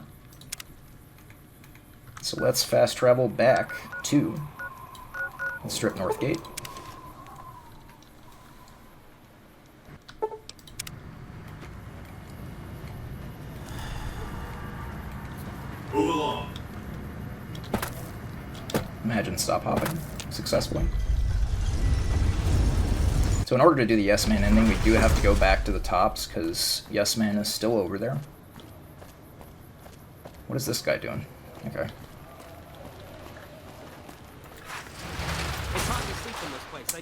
So let's fast travel back to Strip North Gate.
Move along.
Imagine stop hopping successfully. So in order to do the Yes Man ending, we do have to go back to the tops, because Yes Man is still over there. What is this guy doing? Okay.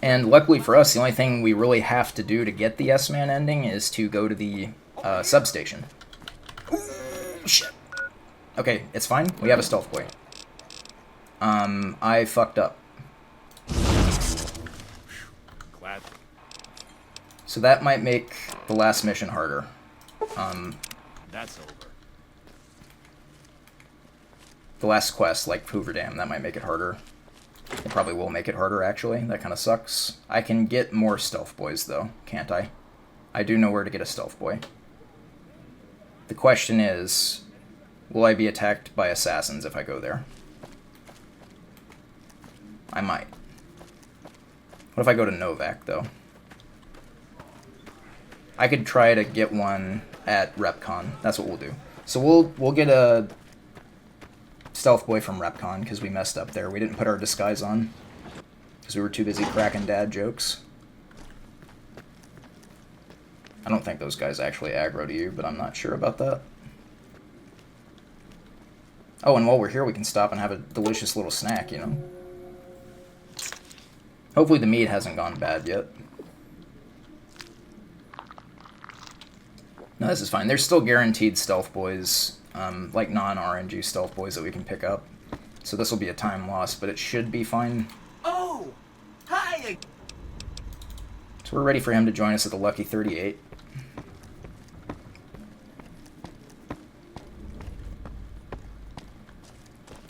And luckily for us, the only thing we really have to do to get the Yes Man ending is to go to the substation. Ooh, shit. Okay, it's fine. We have a stealth boy. I fucked up.
Glad.
So that might make the last mission harder.
That's over.
The last quest, like Hoover Dam, that might make it harder. It probably will make it harder, actually. That kind of sucks. I can get more stealth boys, though, can't I? I do know where to get a stealth boy. The question is, will I be attacked by assassins if I go there? I might. What if I go to Novak, though? I could try to get one at RepCon. That's what we'll do. So we'll get a stealth boy from RepCon, because we messed up there. We didn't put our disguise on, because we were too busy cracking dad jokes. I don't think those guys actually aggro to you, but I'm not sure about that. Oh, and while we're here, we can stop and have a delicious little snack, you know? Hopefully the meat hasn't gone bad yet. No, this is fine. There's still guaranteed stealth boys, like non-RNG stealth boys that we can pick up. So this will be a time loss, but it should be fine.
Oh! Hi!
So we're ready for him to join us at the Lucky 38.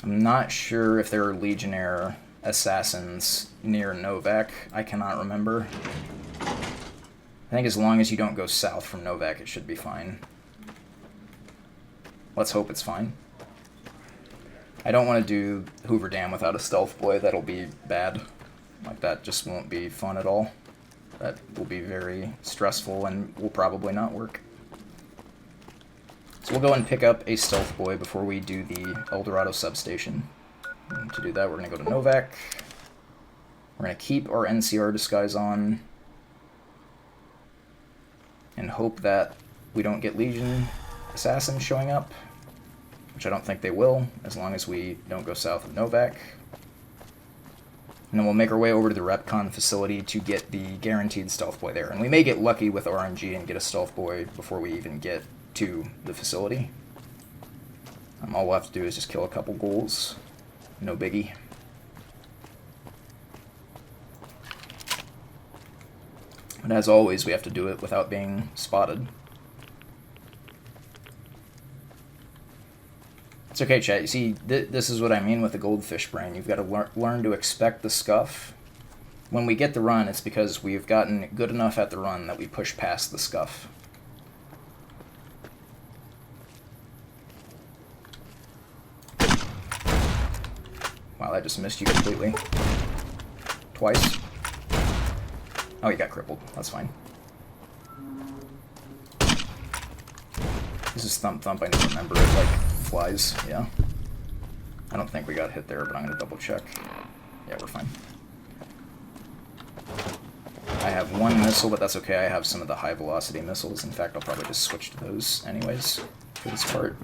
I'm not sure if there are Legionnaire assassins near Novak. I cannot remember. I think as long as you don't go south from Novak, it should be fine. Let's hope it's fine. I don't want to do Hoover Dam without a stealth boy. That'll be bad. Like, that just won't be fun at all. That will be very stressful and will probably not work. So we'll go and pick up a stealth boy before we do the El Dorado substation. And to do that, we're going to go to Novak. We're going to keep our NCR disguise on. And hope that we don't get Legion assassins showing up. Which I don't think they will, as long as we don't go south of Novak. And then we'll make our way over to the Repcon facility to get the guaranteed stealth boy there. And we may get lucky with RNG and get a stealth boy before we even get to the facility. All we'll have to do is just kill a couple ghouls. No biggie. But as always, we have to do it without being spotted. It's okay, chat. You see, this is what I mean with the goldfish brain. You've got to learn to expect the scuff. When we get the run, it's because we've gotten good enough at the run that we push past the scuff. Wow, that just missed you completely. Twice. Oh, you got crippled. That's fine. This is Thump Thump. I need to remember it like flies. Yeah. I don't think we got hit there, but I'm going to double check. Yeah, we're fine. I have one missile, but that's okay. I have some of the high velocity missiles. In fact, I'll probably just switch to those anyways for this part,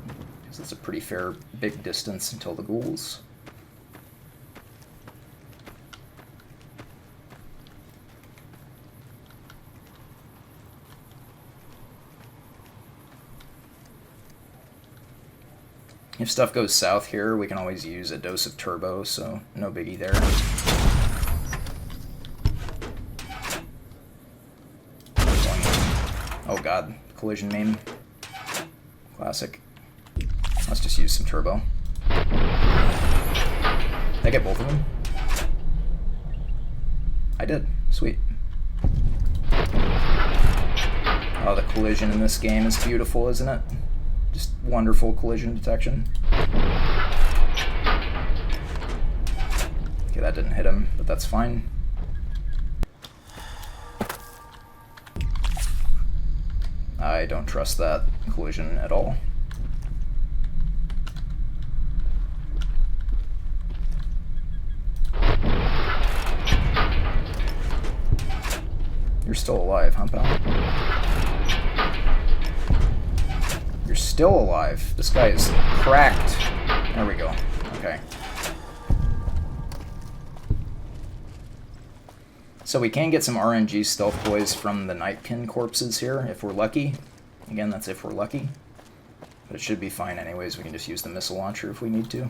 because it's a pretty fair big distance until the ghouls. If stuff goes south here, we can always use a dose of turbo, so no biggie there. Oh god, collision main. Classic. Let's just use some turbo. Did I get both of them? I did. Sweet. Oh, the collision in this game is beautiful, isn't it? Just wonderful collision detection. Okay, that didn't hit him, but that's fine. I don't trust that collision at all. You're still alive, huh, pal? You're still alive. This guy is cracked. There we go. Okay. So we can get some RNG stealth boys from the Nightkin corpses here, if we're lucky. Again, that's if we're lucky. But it should be fine anyways. We can just use the missile launcher if we need to.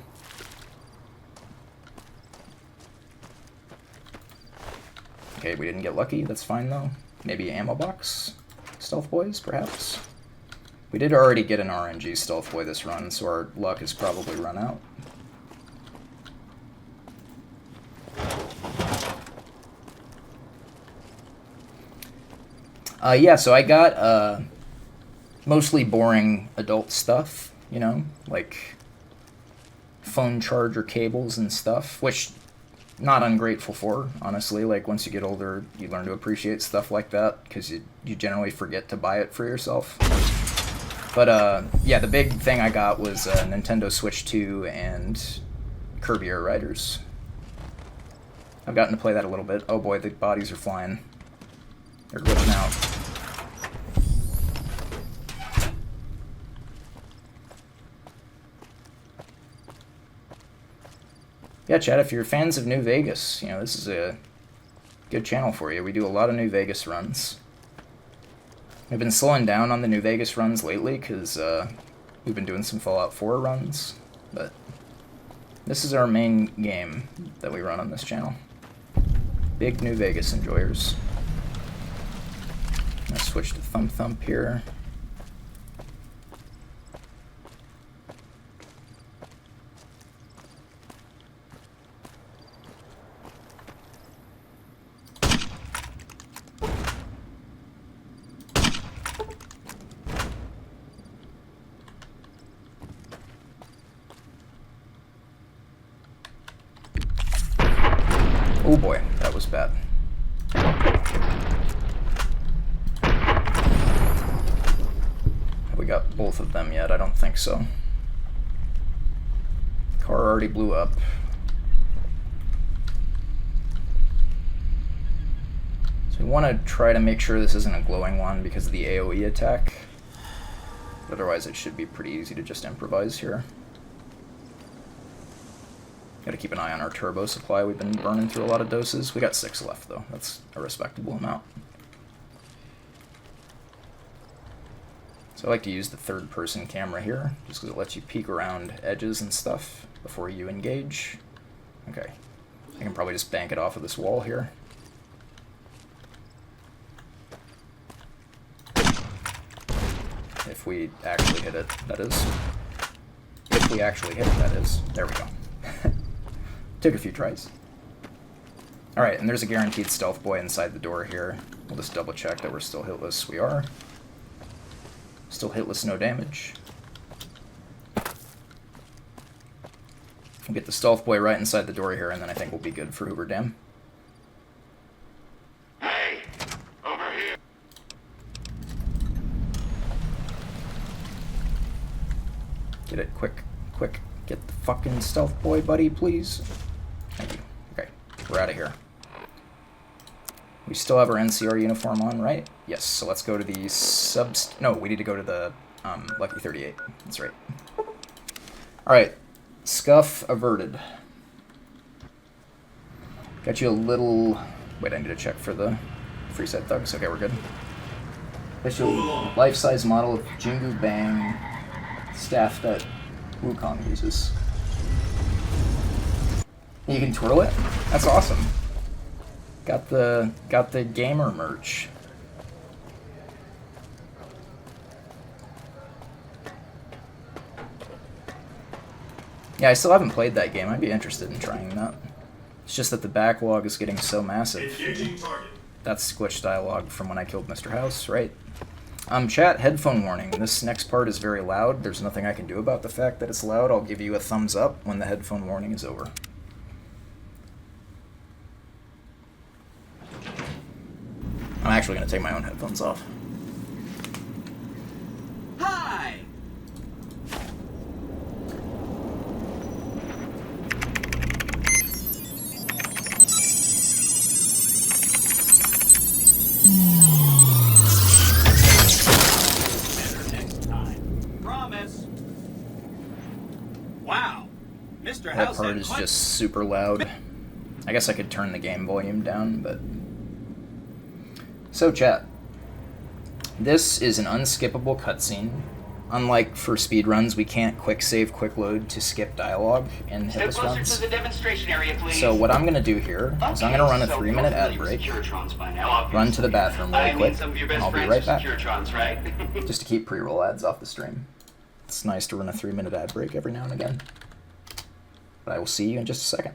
Okay, we didn't get lucky. That's fine, though. Maybe ammo box stealth boys, perhaps? We did already get an RNG stealth boy this run, so our luck has probably run out. Yeah, so I got mostly boring adult stuff, you know, like phone charger cables and stuff, which not ungrateful for, honestly. Like, once you get older, you learn to appreciate stuff like that, because you generally forget to buy it for yourself. But, yeah, the big thing I got was Nintendo Switch 2 and Kirby Air Riders. I've gotten to play that a little bit. Oh boy, the bodies are flying. They're glitching out. Yeah, Chad, if you're fans of New Vegas, you know, this is a good channel for you. We do a lot of New Vegas runs. I've been slowing down on the New Vegas runs lately because we've been doing some Fallout 4 runs, but this is our main game that we run on this channel. Big New Vegas enjoyers. I'm gonna switch to Thump Thump here. Oh boy, that was bad. Have we got both of them yet? I don't think so. Car already blew up. So we want to try to make sure this isn't a glowing one because of the AoE attack. Otherwise it should be pretty easy to just improvise here. Gotta keep an eye on our turbo supply. We've been burning through a lot of doses. We got 6 left, though. That's a respectable amount. So I like to use the third-person camera here, just because it lets you peek around edges and stuff before you engage. Okay. I can probably just bank it off of this wall here. If we actually hit it, that is. If we actually hit it, that is. There we go. Took a few tries. Alright, and there's a guaranteed stealth boy inside the door here. We'll just double check that we're still hitless. We are. Still hitless, no damage. We'll get the stealth boy right inside the door here, and then I think we'll be good for Hoover Dam.
Hey, over here.
Get it quick, quick. Get the fucking stealth boy, buddy, please. Thank you. Okay, we're out of here. We still have our NCR uniform on, right? Yes, so let's go to the no, we need to go to the Lucky 38. That's right. Alright, scuff averted. Got you a little... Wait, I need to check for the Freeside Thugs. Okay, we're good. Got you a life-size model of Jingu Bang staff that Wukong uses. You can twirl it? That's awesome. Got the gamer merch. Yeah, I still haven't played that game. I'd be interested in trying that. It's just that the backlog is getting so massive. That's glitch dialogue from when I killed Mr. House, right? Chat, headphone warning. This next part is very loud. There's nothing I can do about the fact that it's loud. I'll give you a thumbs up when the headphone warning is over. I'm actually going to take my own headphones off.
Hi! Promise. Wow. Mr.
That
House
part is just super loud. I guess I could turn the game volume down, but... So, chat. This is an unskippable cutscene. Unlike for speedruns, we can't quick save, quick load to skip dialogue in Hitless runs.
To the demonstration area, please.
So what I'm going to do here is I'm going to run a 3-minute ad break, run to the bathroom really quick, and I'll be right back.
Right?
Just to keep pre-roll ads off the stream. It's nice to run a 3-minute ad break every now and again. But I will see you in just a second.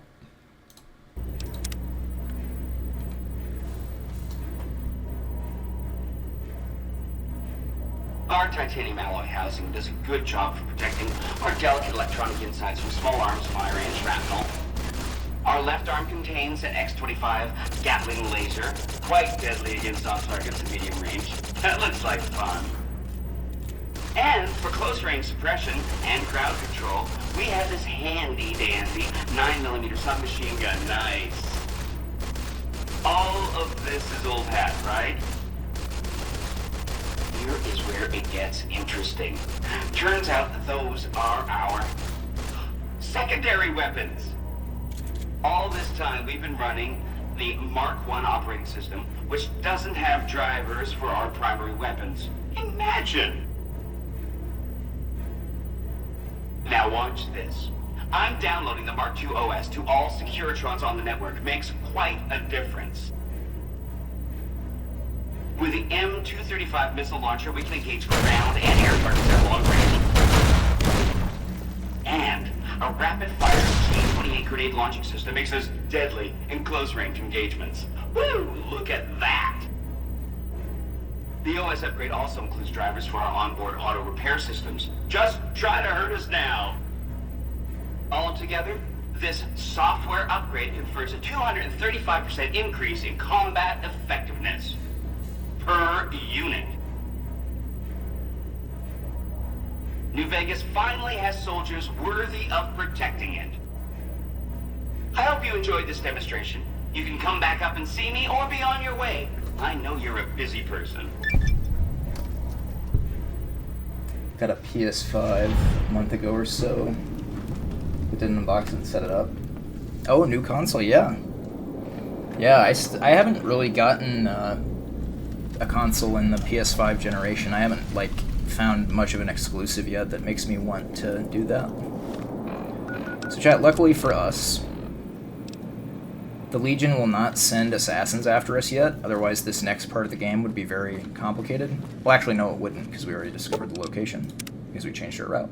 Our titanium alloy housing does a good job for protecting our delicate electronic insides from small arms fire and shrapnel. Our left arm contains an X-25 Gatling laser, quite deadly against soft targets at medium range. That looks like fun. And for close-range suppression and crowd control, we have this handy-dandy 9mm submachine gun. Nice. All of this is old hat, right? Here is where it gets interesting. Turns out those are our secondary weapons. All this time, we've been running the Mark I operating system, which doesn't have drivers for our primary weapons. Imagine! Now watch this. I'm downloading the Mark II OS to all Securitrons on the network. Makes quite a difference. With the M235 missile launcher, we can engage ground and air targets at long range. And a rapid-fire T-28 grenade launching system makes us deadly in close-range engagements. Woo! Look at that! The OS upgrade also includes drivers for our onboard auto repair systems. Just try to hurt us now! Altogether, this software upgrade confers a 235% increase in combat effectiveness per unit. New Vegas finally has soldiers worthy of protecting it. I hope you enjoyed this demonstration. You can come back up and see me or be on your way. I know you're a busy person.
Got a PS5 a month ago or so. We did an unboxing and set it up. Oh, new console, yeah. Yeah, I haven't really gotten a console in the PS5 generation. I haven't, like, found much of an exclusive yet that makes me want to do that. So chat, luckily for us, the Legion will not send assassins after us yet, otherwise this next part of the game would be very complicated. Well, actually, no, it wouldn't, because we already discovered the location, because we changed our route.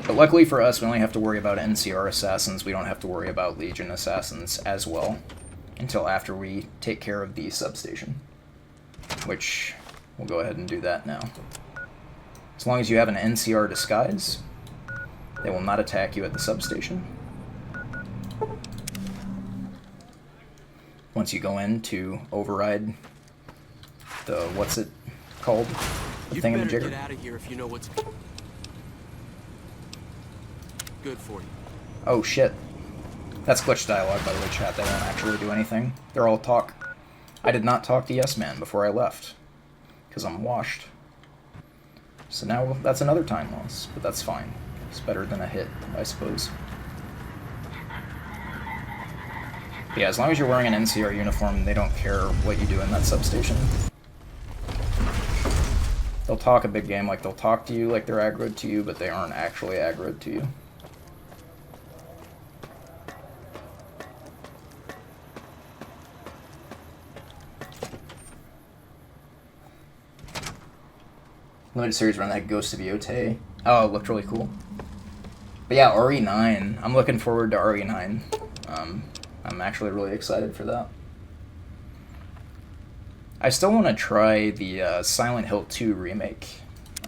But luckily for us, we only have to worry about NCR assassins. We don't have to worry about Legion assassins as well, until after we take care of the substation. Which, we'll go ahead and do that now. As long as you have an NCR disguise, they will not attack you at the substation. Once you go in to override the, what's it called? The thing in the jigger.
Get out of here if you know what's good for you.
Oh shit. That's glitch dialogue, by the way, chat. They won't actually do anything. They're all talk. I did not talk to Yes Man before I left, because I'm washed. So now that's another time loss, but that's fine. It's better than a hit, I suppose. But yeah, as long as you're wearing an NCR uniform, they don't care what you do in that substation. They'll talk a big game, like they'll talk to you like they're aggroed to you, but they aren't actually aggroed to you. Limited series run that Ghost of Yotei. Oh, it looked really cool. But yeah, RE9. I'm looking forward to RE9. I'm actually really excited for that. I still want to try the Silent Hill 2 remake.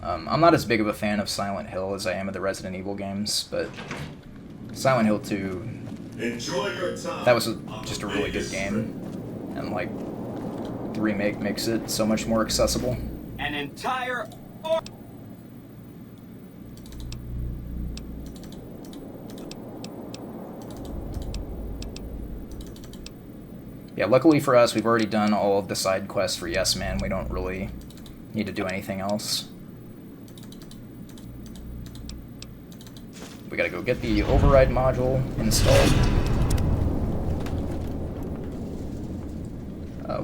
I'm not as big of a fan of Silent Hill as I am of the Resident Evil games, but Silent Hill 2, enjoy your time. That was just a really good game. And like, the remake makes it so much more accessible.
An entire...
Yeah, luckily for us, we've already done all of the side quests for Yes Man. We don't really need to do anything else. We gotta go get the override module installed.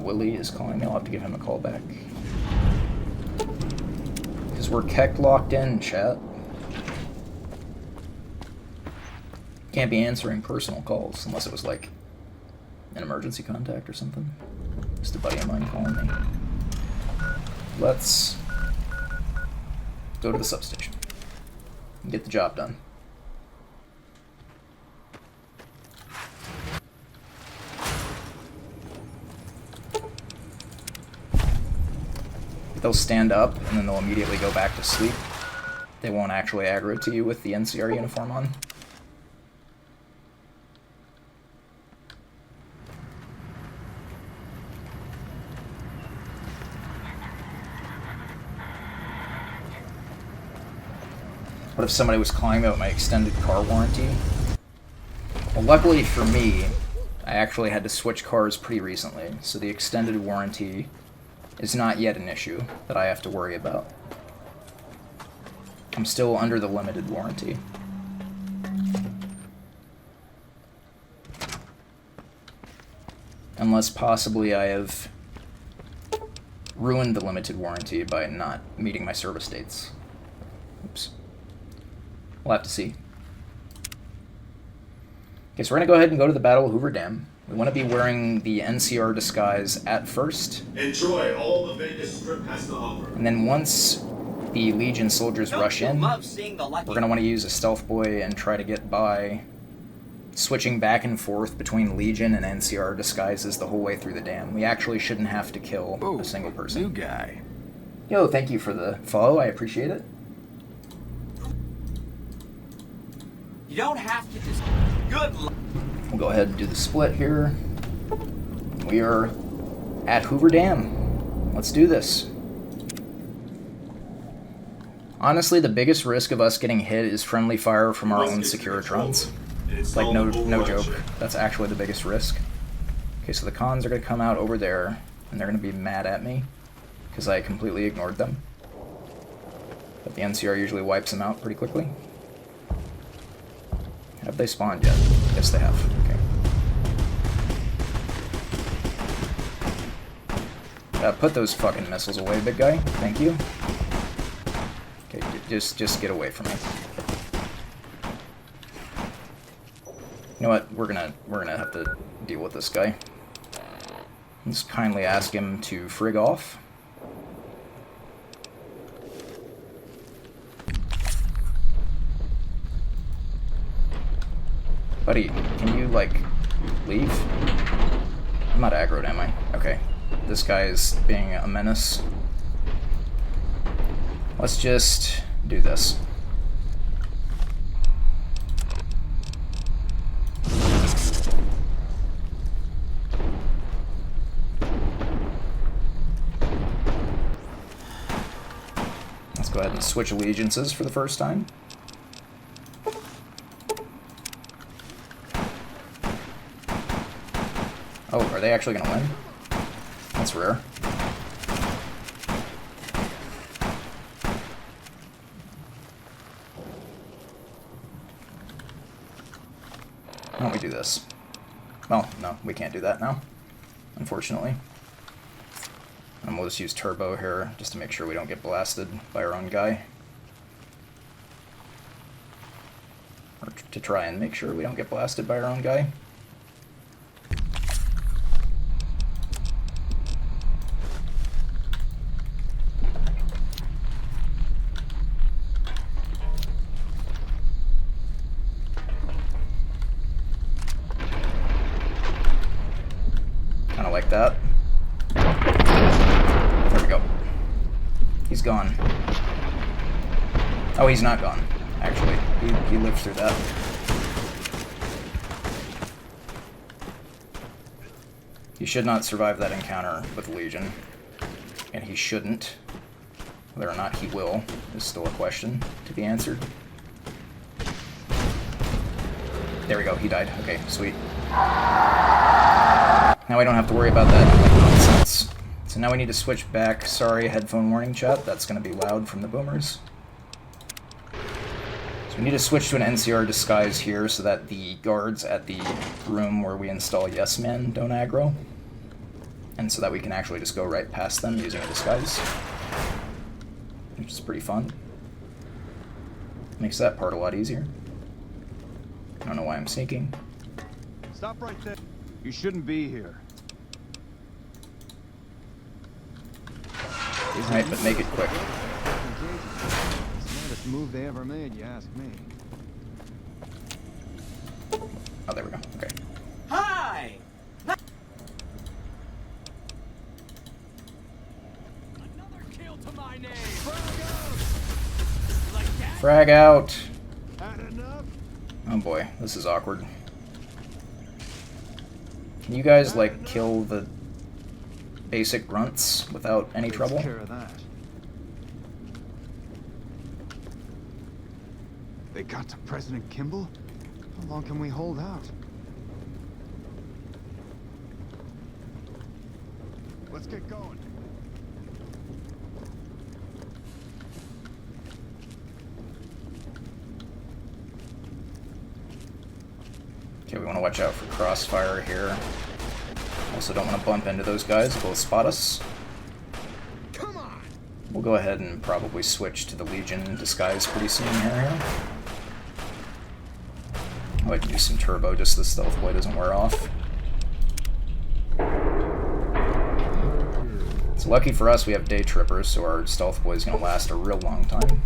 Willie is calling me. I'll have to give him a call back. Because we're keck locked in, chat. Can't be answering personal calls unless it was like an emergency contact or something. Just a buddy of mine calling me. Let's go to the substation and get the job done. They'll stand up and then they'll immediately go back to sleep. They won't actually aggro to you with the NCR uniform on. What if somebody was calling about my extended car warranty? Well, luckily for me, I actually had to switch cars pretty recently, so the extended warranty is not yet an issue that I have to worry about. I'm still under the limited warranty. Unless possibly I have ruined the limited warranty by not meeting my service dates. Oops. We'll have to see. Okay, so we're going to go ahead and go to the Battle of Hoover Dam. We want to be wearing the NCR disguise at first.
Enjoy all the Vegas Strip has to offer.
And then once the Legion soldiers rush in, we're going to want to use a stealth boy and try to get by, switching back and forth between Legion and NCR disguises the whole way through the dam. We actually shouldn't have to kill a single person.
New guy.
Yo, thank you for the follow. I appreciate it.
You don't have to just... Good luck.
We'll go ahead and do the split here. We are at Hoover Dam. Let's do this. Honestly, the biggest risk of us getting hit is friendly fire from our own Securitrons. Like, no joke. That's actually the biggest risk. Okay, so the cons are going to come out over there, and they're going to be mad at me because I completely ignored them. But the NCR usually wipes them out pretty quickly. Have they spawned yet? Yes, they have. Okay. Put those fucking missiles away, big guy. Thank you. Okay, just get away from me. You know what? We're gonna have to deal with this guy. Just kindly ask him to frig off. Buddy, can you, like, leave? I'm not aggroed, am I? Okay. This guy is being a menace. Let's just do this. Let's go ahead and switch allegiances for the first time. Oh, are they actually gonna win? That's rare. Why don't we do this? Well, no, we can't do that now, unfortunately. And we'll just use turbo here, just to make sure we don't get blasted by our own guy. Or to try and make sure we don't get blasted by our own guy. Like that. There we go. He's gone. Oh, he's not gone, actually. He lived through that. He should not survive that encounter with Legion. And he shouldn't. Whether or not he will is still a question to be answered. There we go, he died. Okay, sweet. Now we don't have to worry about that nonsense. So now we need to switch back. Sorry, headphone warning chat. That's going to be loud from the boomers. So we need to switch to an NCR disguise here so that the guards at the room where we install Yes Man don't aggro. And so that we can actually just go right past them using a disguise. Which is pretty fun. Makes that part a lot easier. I don't know why I'm sneaking.
Stop right there. You shouldn't be here.
Alright, but make it quick.
Smartest move they ever made, you ask me.
Oh, there we go. Okay.
Hi!
Another kill to my name.
Frag out! Oh boy, this is awkward. Can you guys, like, kill the basic grunts without any trouble?
Takes care of that. They got to President Kimball? How long can we hold out? Let's get going.
Okay, we want to watch out for crossfire here. Also don't want to bump into those guys, they'll spot us. We'll go ahead and probably switch to the Legion disguise pretty soon here. I like to use some turbo just so the stealth boy doesn't wear off. It's lucky for us we have day trippers, so our stealth boy is going to last a real long time.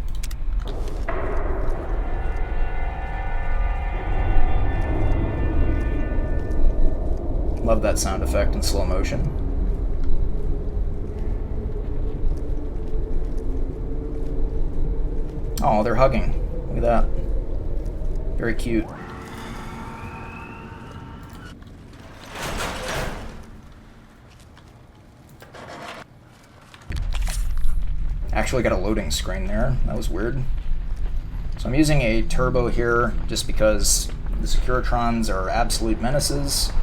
Love that sound effect in slow motion. Oh, they're hugging. Look at that. Very cute. Actually got a loading screen there. That was weird. So I'm using a turbo here just because the Securitrons are absolute menaces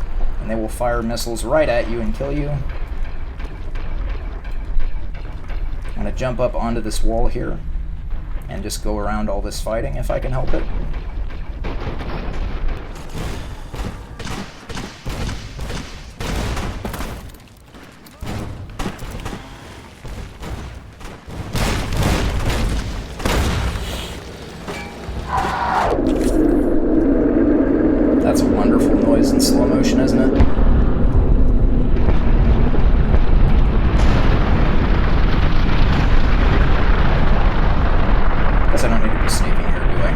and they will fire missiles right at you and kill you. I'm gonna jump up onto this wall here and just go around all this fighting if I can help it. That's a wonderful noise in slow motion, isn't it? Guess I don't need to be sneaking here, do I?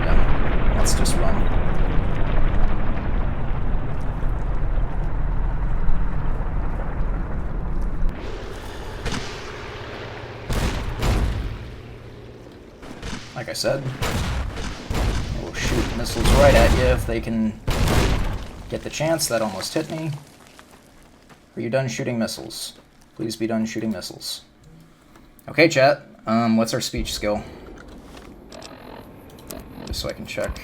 Yeah. Let's just run. Like I said, we'll shoot missiles right at you if they can get the chance. That almost hit me. Are you done shooting missiles? Please be done shooting missiles. Okay, chat. What's our speech skill? Just so I can check.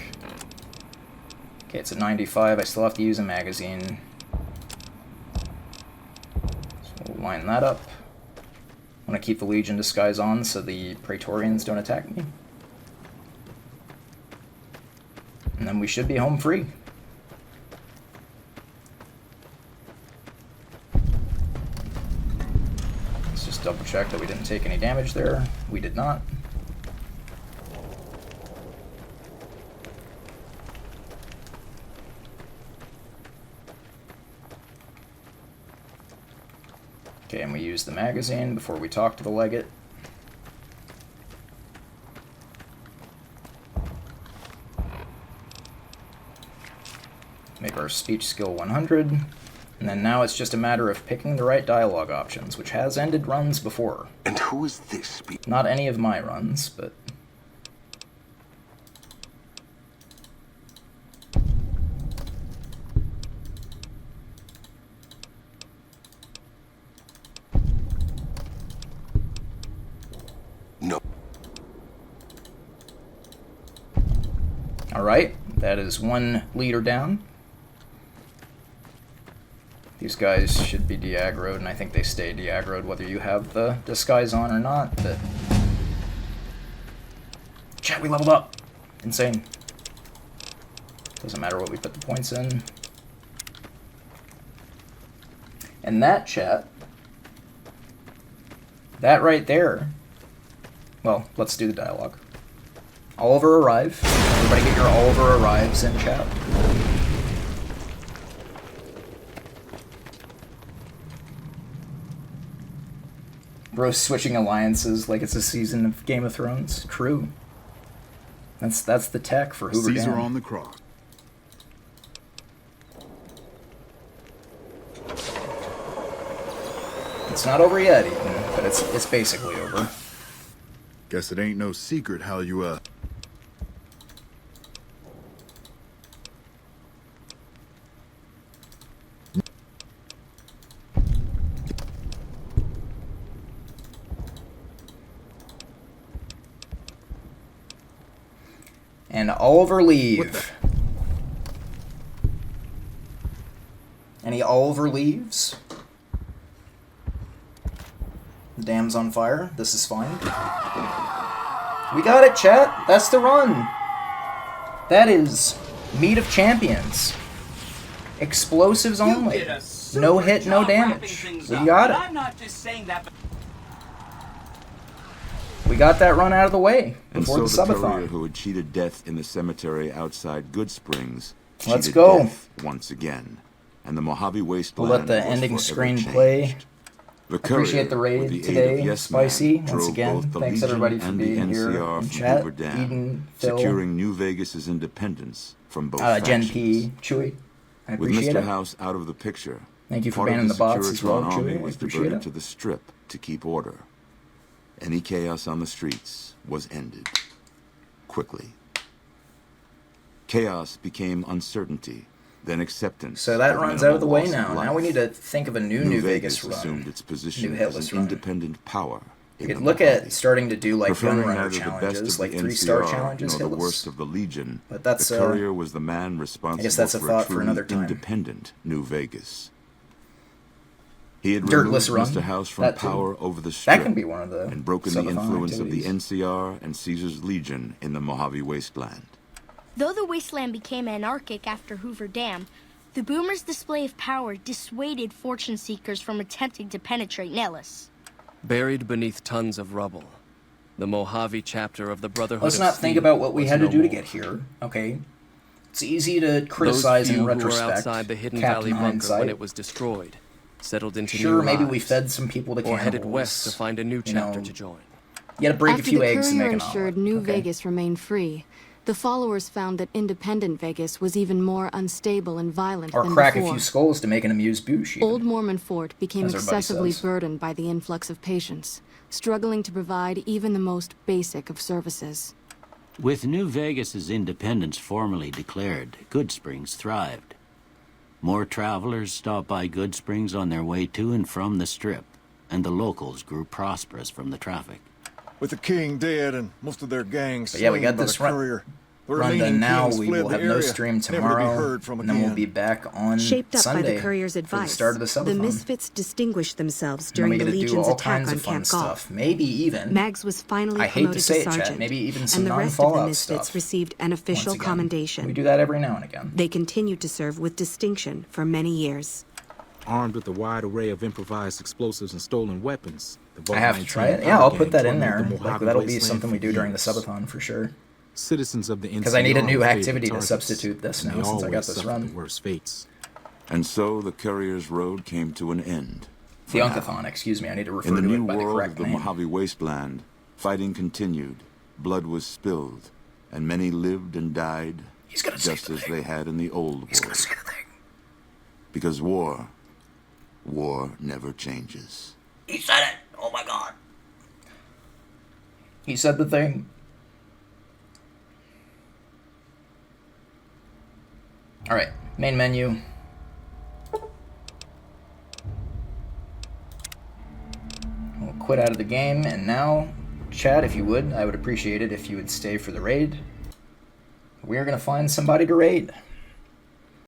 Okay, it's at 95. I still have to use a magazine. So we'll line that up. I want to keep the Legion disguise on so the Praetorians don't attack me. And then we should be home free. Let's just double check that we didn't take any damage there. We did not. Okay, and we use the magazine before we talk to the legate. Make our speech skill 100, and then now it's just a matter of picking the right dialogue options, which has ended runs before.
And who is this?
Not any of my runs, but...
No.
Alright, that is one leader down. These guys should be de-aggroed, and I think they stay de-aggroed whether you have the disguise on or not, but... Chat, we leveled up! Insane. Doesn't matter what we put the points in. And that, chat, that right there, well, let's do the dialogue. Oliver arrive. Everybody get your Oliver arrives in, chat. Bro, switching alliances like it's a season of Game of Thrones. True. That's the tech for Hoover
Caesar
Dam.
on the cross.
It's not over yet, even, but it's basically over.
Guess it ain't no secret how you
And Oliver leave. Any Oliver leaves? The dam's on fire. This is fine. We got it, chat. That's the run. That is meat of champions. Explosives only.
You did a
No hit, no damage. We got it.
I'm not just saying that.
We got that run out of the way
And
before
so
the
the courier
subathon.
who had cheated death in the cemetery outside Good Springs
Let's
cheated
go.
death once again, and the Mojave Wasteland
We'll let the
was
ending
forever
screen
changed.
play.
The
Appreciate the
courier, with
raid
the aid
today,
of Yes
Spicy.
Man,
Once
drove
again,
both the
thanks
Legion
everybody for
and the
being here
NCR
in
from
chat.
Hoover Dam,
Eden, Phil,
securing New Vegas's independence from both
Gen
factions.
P, Chewy. I
With
appreciate
Mr.
it.
House out of the picture,
Thank you for
part of
banning the bots as well,
Securitron army
Chewy. I
was
appreciate
diverted
it.
to the Strip to keep order. Any chaos on the streets was ended quickly. Chaos became uncertainty, then acceptance.
So that
of
runs out of the
minimal
way
loss
now.
of
Now we
life.
need to think of a New Vegas run.
assumed its position
New
as
Hitless
an
run.
independent power.
You
in
could
the
look
Mojave.
at starting to do like gun
Preferring
runner
neither the best
challenges,
of
like
the
3-star
NCR
challenges.
nor the
Hitless.
worst of the Legion,
But that's
the courier was the man responsible
that's a
for
thought
truly
for another time.
independent New Vegas. He had
Dirtless
removed
run.
Mr. House from
That too.
power over the Strip
That can be one of the
and broken the
subathon
influence of the
activities.
NCR and Caesar's Legion in the Mojave Wasteland.
Though the wasteland became anarchic after Hoover Dam, the Boomers' display of power dissuaded fortune seekers from attempting to penetrate Nellis.
Buried beneath tons of rubble, the Mojave chapter of the Brotherhood
Let's
of
not think
Steel
about what we
was
had to
no
do to
more.
get here, okay? It's easy to criticize
Those few
in retrospect.
who were outside the Hidden
Captain
Valley bunker
Hindsight.
when it was destroyed settled into
Sure,
new
maybe we
lives,
fed some people to
or headed
cannibals,
west to find a new chapter to join.
You gotta break
After
a few
the
eggs to
courier
make an
ensured
omelet.
New
Okay.
Vegas remained free, the followers found that independent Vegas was even more unstable and violent
Or
than
crack
before.
a few skulls to make an amuse-bouche. even.
Old Mormon Fort became
As everybody
excessively
says.
burdened by the influx of patients, struggling to provide even the most basic of services.
With New Vegas's independence formally declared, Good Springs thrived. More travelers stopped by Good Springs on their way to and from the Strip, and the locals grew prosperous from the traffic.
With the king dead and most of their gangs
But yeah, we
slain
got
by
this
the
run.
courier, the
Run
remaining
done now.
kings
We
fled
will
the
have no
area,
stream
never to be
tomorrow,
heard from
and then we'll
again.
be back on
Shaped up
Sunday
by the courier's
for the
advice,
start of the subathon.
the Misfits distinguished themselves
And then we
during the
get to do
Legion's
all
attack
kinds
on
of fun
Camp Gaul.
stuff. Maybe even.
Mags was finally
I hate to
promoted
say
to
it, chat.
sergeant,
Maybe even some
and the rest of the
non-Fallout
Misfits
stuff.
received an official
Once again.
commendation.
We do that every now and again.
They continued to serve with distinction for many years.
Armed with a wide array of improvised explosives and stolen weapons, the
I have to try it. Yeah, I'll put that in there. Like, that'll be something we do during the subathon for sure.
Citizens of the
Because I need a
NCR
new
were favored
activity to
targets,
substitute this
and
now
they
since I got
always
this
suffered
run.
the worst fates.
And so the courier's road came to an end.
The
for
Uncathon,
now.
excuse me, I need to refer
In the
to
new
it by the
world
correct
of the
name.
Mojave Wasteland, fighting continued, blood was spilled, and many lived and died just as they had in the old world. Because war never changes.
He said it! Oh my god. He said the thing. Alright, main menu. We'll quit out of the game, and now, chat, if you would, I would appreciate it if you would stay for the raid. We're gonna find somebody to raid.